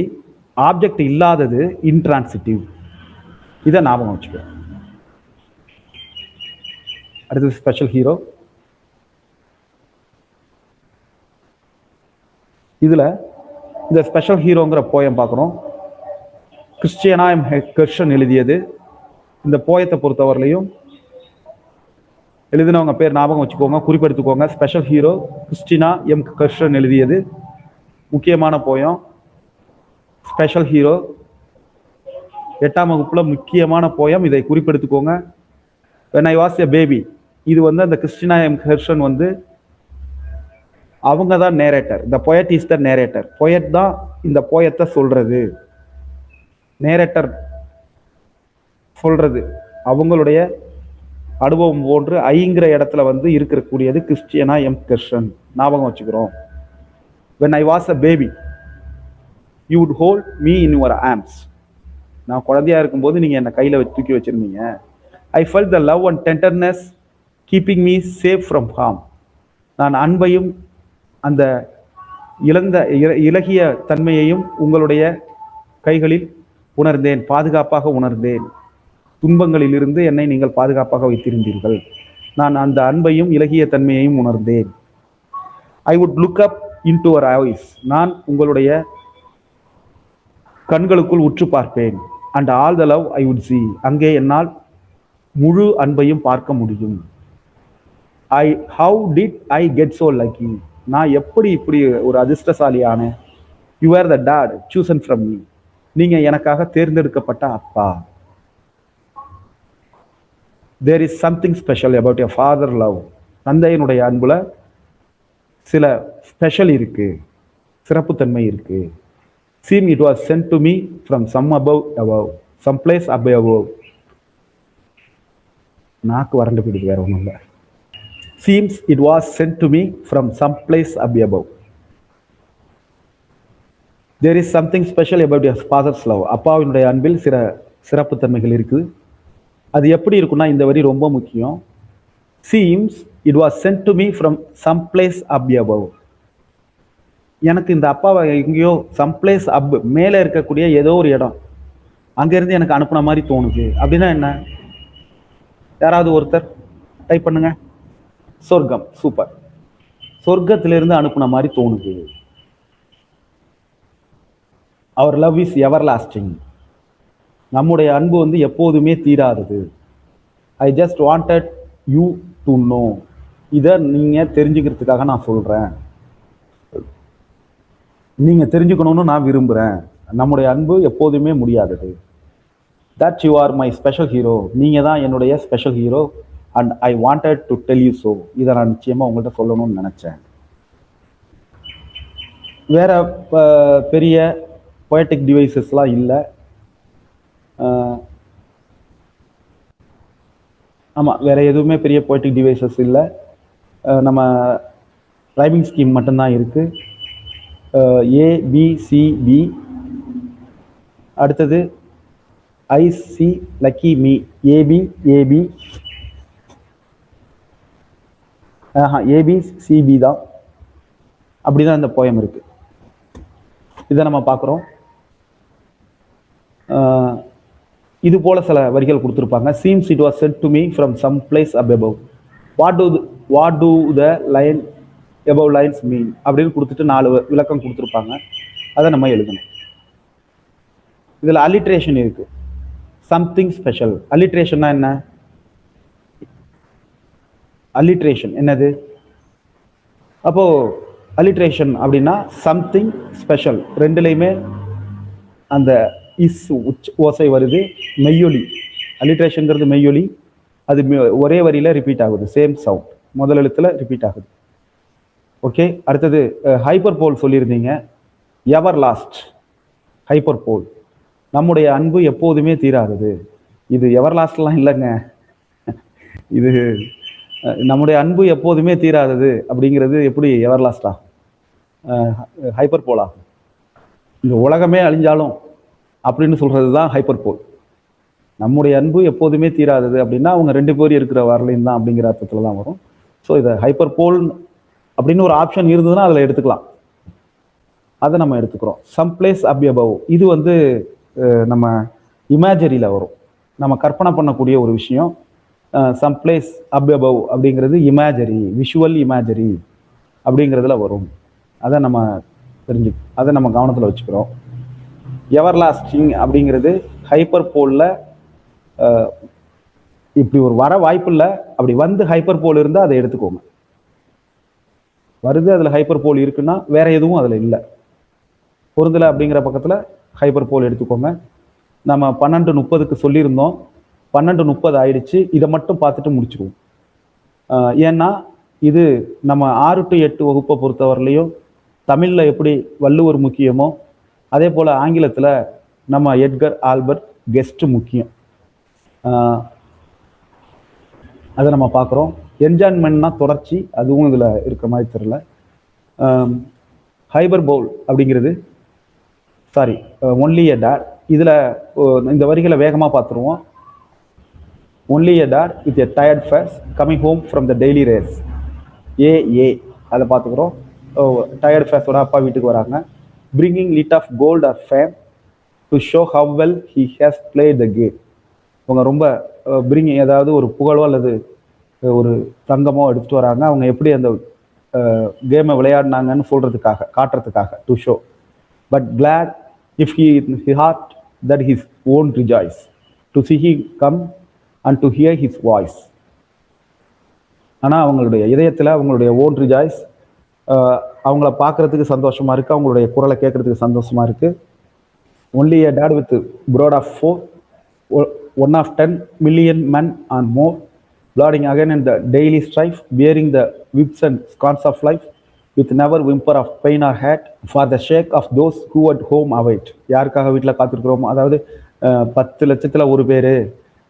ஆப்ஜெக்ட் இல்லாதது இன்ட்ரான்சிட்டிவ். இதை ஞாபகம் வச்சுக்கோ. அடுத்தது ஸ்பெஷல் ஹீரோ. இதுல இந்த ஸ்பெஷல் ஹீரோங்கிற போயம் பார்க்குறோம். கிறிஸ்டியனா எம் கெர்ஷன் எழுதியது. இந்த போயத்தை பொறுத்தவரையிலையும் எழுதினவங்க பேர் ஞாபகம் வச்சுக்கோங்க, குறிப்பெடுத்துக்கோங்க. Special hero Christina M Kherson எழுதியது. முக்கியமான போயம் ஸ்பெஷல் ஹீரோ. 8ஆம் வகுப்புல முக்கியமான போயம், இதை குறிப்பெடுத்துக்கோங்க. when I was a baby. இது அந்த கிறிஸ்டினா எம் கெர்ஷன் அவங்க தான் நேரேட்டர். இந்த poet is the narrator. poet தான் இந்த போயத்தை சொல்றது. நேரேட்டர் சொல்றது அவங்களுடைய அனுபவம் போன்று ஐங்கிற இடத்துல இருக்கக்கூடியது கிறிஸ்டியனா எம் கெர்ஷன். ஞாபகம் வச்சுக்கிறோம். when I was a baby you would hold me in your arms. நான் குழந்தையா இருக்கும்போது நீங்க என்ன கையில தூக்கி வச்சிருந்தீங்க. I felt the love and tenderness keeping me safe from harm. நான் அன்பையும் அந்த இலகிய தன்மையையும் உங்களுடைய கைகளில் உணர்ந்தேன், பாதுகாப்பாக உணர்ந்தேன். துன்பங்களில் இருந்து என்னை நீங்கள் பாதுகாப்பாக வைத்திருந்தீர்கள். நான் அந்த அன்பையும் இலகிய தன்மையையும் உணர்ந்தேன். I would look up into your eyes. நான் உங்களுடைய கண்களுக்குள் உற்று பார்ப்பேன். and all the love I would see. அங்கே என்னால் முழு அன்பையும் பார்க்க முடியும். how did I get so lucky? நான் எப்படி இப்படி ஒரு அதிர்ஷ்டசாலியான? you are the dad chosen from me. நீங்க எனக்காக தேர்ந்தெடுக்கப்பட்ட அப்பா. there is something special about your father love. தந்தையினுடைய அன்புல சில ஸ்பெஷல் இருக்கு, சிறப்புத்தன்மை இருக்கு. seem it was sent to me from some place above. நாக்கு வறண்டு போயிடுது, வேற ஒன்றும் இல்லை. seems it was sent to me from some place above. there is something special about your father's love. அப்பாவினுடைய அன்பில் சில சிறப்புத்தன்மைகள் இருக்கு. அது எப்படி இருக்குன்னா, இந்த வரி ரொம்ப முக்கியம். Seems it was sent to me from some place up above. எனக்கு இந்த அப்பாவை எங்கேயோ சம் பிளேஸ் அப், மேலே இருக்கக்கூடிய ஏதோ ஒரு இடம், அங்கேருந்து எனக்கு அனுப்புன மாதிரி தோணுது. அப்படின்னா என்ன? யாராவது ஒருத்தர் டைப் பண்ணுங்க. சொர்க்கம். சூப்பர். சொர்க்கத்திலிருந்து அனுப்புன மாதிரி தோணுது. Our love is everlasting. நம்முடைய அன்பு வந்து எப்போதுமே தீராதது. I just wanted you to know. இதை நீங்கள் தெரிஞ்சுக்கிறதுக்காக நான் சொல்கிறேன். நீங்கள் தெரிஞ்சுக்கணும்னு நான் விரும்புகிறேன். நம்முடைய அன்பு எப்போதுமே முடியாதது. That you are my special hero. நீங்கள் தான் என்னுடைய special hero. And I wanted to tell you so. இதை நான் நிச்சயமாக உங்கள்கிட்ட சொல்லணும்னு நினச்சேன். வேற பெரிய பொயட்டிக் டிவைசஸ்லாம் இல்லை. ஆமாம், வேற எதுவுமே பெரிய பொயட்டிக் டிவைசஸ் இல்லை. நம்ம ரைமிங் ஸ்கீம் மட்டும்தான் இருக்கு. ஏபிசிபி, அடுத்தது I see lucky me. AB AB ABCB தான். அப்படிதான் இந்த போயம் இருக்கு. இதை நம்ம பார்க்குறோம். இது போல சில வரிகள் கொடுத்துருப்பாங்க. Seems it was sent to me from some place up above. What do the line above lines mean அப்படின்னு கொடுத்துட்டு 4 விளக்கம் கொடுத்துருப்பாங்க. அதை நம்ம எழுதணும். இதில் அலிட்ரேஷன் இருக்கு. Something special. அலிட்ரேஷன்னா என்ன? அலிட்ரேஷன் என்னது? அப்போ அலிட்ரேஷன் அப்படின்னா சம்திங் ஸ்பெஷல். ரெண்டுலையுமே அந்த இஸ் ஓசை வருது. மெய்யொலி. அலிட்ரேஷன்ங்கிறது மெய்யொலி. அது ஒரே வரியில ரிப்பீட் ஆகுது. சேம் சவுண்ட், முதல் எழுத்துல ரிப்பீட் ஆகுது. ஓகே. அடுத்தது ஹைப்பர் போல் சொல்லியிருந்தீங்க. எவர் லாஸ்ட். ஹைப்பர் போல். நம்முடைய அன்பு எப்போதுமே தீராதது. இது எவர் லாஸ்ட்லாம் இல்லைங்க. இது நம்முடைய அன்பு எப்போதுமே தீராதது அப்படிங்கிறது எப்படி எவர் லாஸ்டா? ஹைப்பர் போலா? இந்த உலகமே அழிஞ்சாலும் அப்படின்னு சொல்றது தான் ஹைப்பர் போல். நம்முடைய அன்பு எப்போதுமே தீராதது அப்படின்னா அவங்க 2 பேரும் இருக்கிற வரலையும் தான் அப்படிங்கிற அர்த்தத்துல தான் வரும். ஸோ இதை ஹைப்பர் போல் அப்படின்னு ஒரு ஆப்ஷன் இருந்ததுன்னா அதில் எடுத்துக்கலாம். அதை நம்ம எடுத்துக்கிறோம். Some place up above. இது வந்து நம்ம இமேஜரியில் வரும். நம்ம கற்பனை பண்ணக்கூடிய ஒரு விஷயம். சம் பிளேஸ் அப் above அப்படிங்கிறது இமேஜரி, விஷுவல் இமேஜரி அப்படிங்கிறதுல வரும். அதை நம்ம அதை நம்ம கவனத்தில் வச்சுக்கிறோம். எவர் லாஸ்டிங் அப்படிங்கிறது ஹைப்பர் போலில் இப்படி ஒரு வர வாய்ப்பு இல்லை. அப்படி வந்து ஹைப்பர் போல் இருந்தால் அதை எடுத்துக்கோங்க. வருது, அதில் ஹைப்பர் போல் இருக்குன்னா வேற எதுவும் அதில் இல்லை. பொருந்தலை அப்படிங்கிற பக்கத்தில் ஹைப்பர் போல் எடுத்துக்கோங்க. நம்ம 12:30க்கு சொல்லியிருந்தோம். 12:30 ஆயிடுச்சு. இதை மட்டும் பார்த்துட்டு முடிச்சுக்குவோம். ஏன்னா இது நம்ம 6 to 8 வகுப்பை பொறுத்தவரையிலையும் தமிழில் எப்படி வள்ளுவர் முக்கியமோ அதே போல் ஆங்கிலத்தில் நம்ம எட்கர் ஆல்பர்ட் கெஸ்ட் முக்கியம். அதை நம்ம பார்க்குறோம். என்ஜாய்மெண்ட்னா தொடர்ச்சி, அதுவும் இதில் இருக்கிற மாதிரி தெரியல. ஹைபர் பவுல் அப்படிங்கிறது ஒன்லி எ டாட். இதில் இந்த வரிகளை வேகமாக பார்த்துருவோம். Only a dad with a tired face coming home from the daily race. ஏ அதை பார்த்துக்கிறோம். டயர்ட் ஃபேஸோட அப்பா வீட்டுக்கு வராங்க. Bringing lit of gold or fame to show how well he has played the game. அவங்க ரொம்ப பிரிங்கிங், ஏதாவது ஒரு புகழோ அல்லது ஒரு தங்கமோ எடுத்துகிட்டு வராங்க. அவங்க எப்படி அந்த கேமை விளையாடினாங்கன்னு சொல்கிறதுக்காக, காட்டுறதுக்காக. To show. But glad if he heard that his own rejoice to see he come and to hear his voice. ஆனால் அவங்களுடைய இதயத்தில் அவங்களுடைய ஓன் ரிஜாய்ஸ், அவங்கள பார்க்கறதுக்கு சந்தோஷமா இருக்கு, அவங்களுடைய குரலை கேட்கறதுக்கு சந்தோஷமா இருக்கு. Only a dad with broad of 4, 1 of 10 million men and more, plodding again in the daily strife, bearing the whips and scorns of life, with never whimper of pain or hurt, for the sake of those who at home await. யாருக்காக வீட்டில் காத்திருக்கிறோமோ, அதாவது 10 லட்சத்தில் ஒரு பேர்,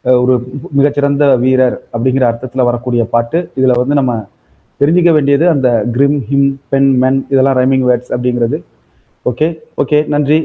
ஒரு மிகச்சிறந்த வீரர் அப்படிங்கிற அர்த்தத்தில் வரக்கூடிய பாட்டு. இதில் வந்து நம்ம தெரிஞ்சிக்க வேண்டியது அந்த கிரிம், ஹிம், பென், மென் இதெல்லாம் ரைமிங் வேர்ட்ஸ் அப்படிங்கிறது. ஓகே, நன்றி.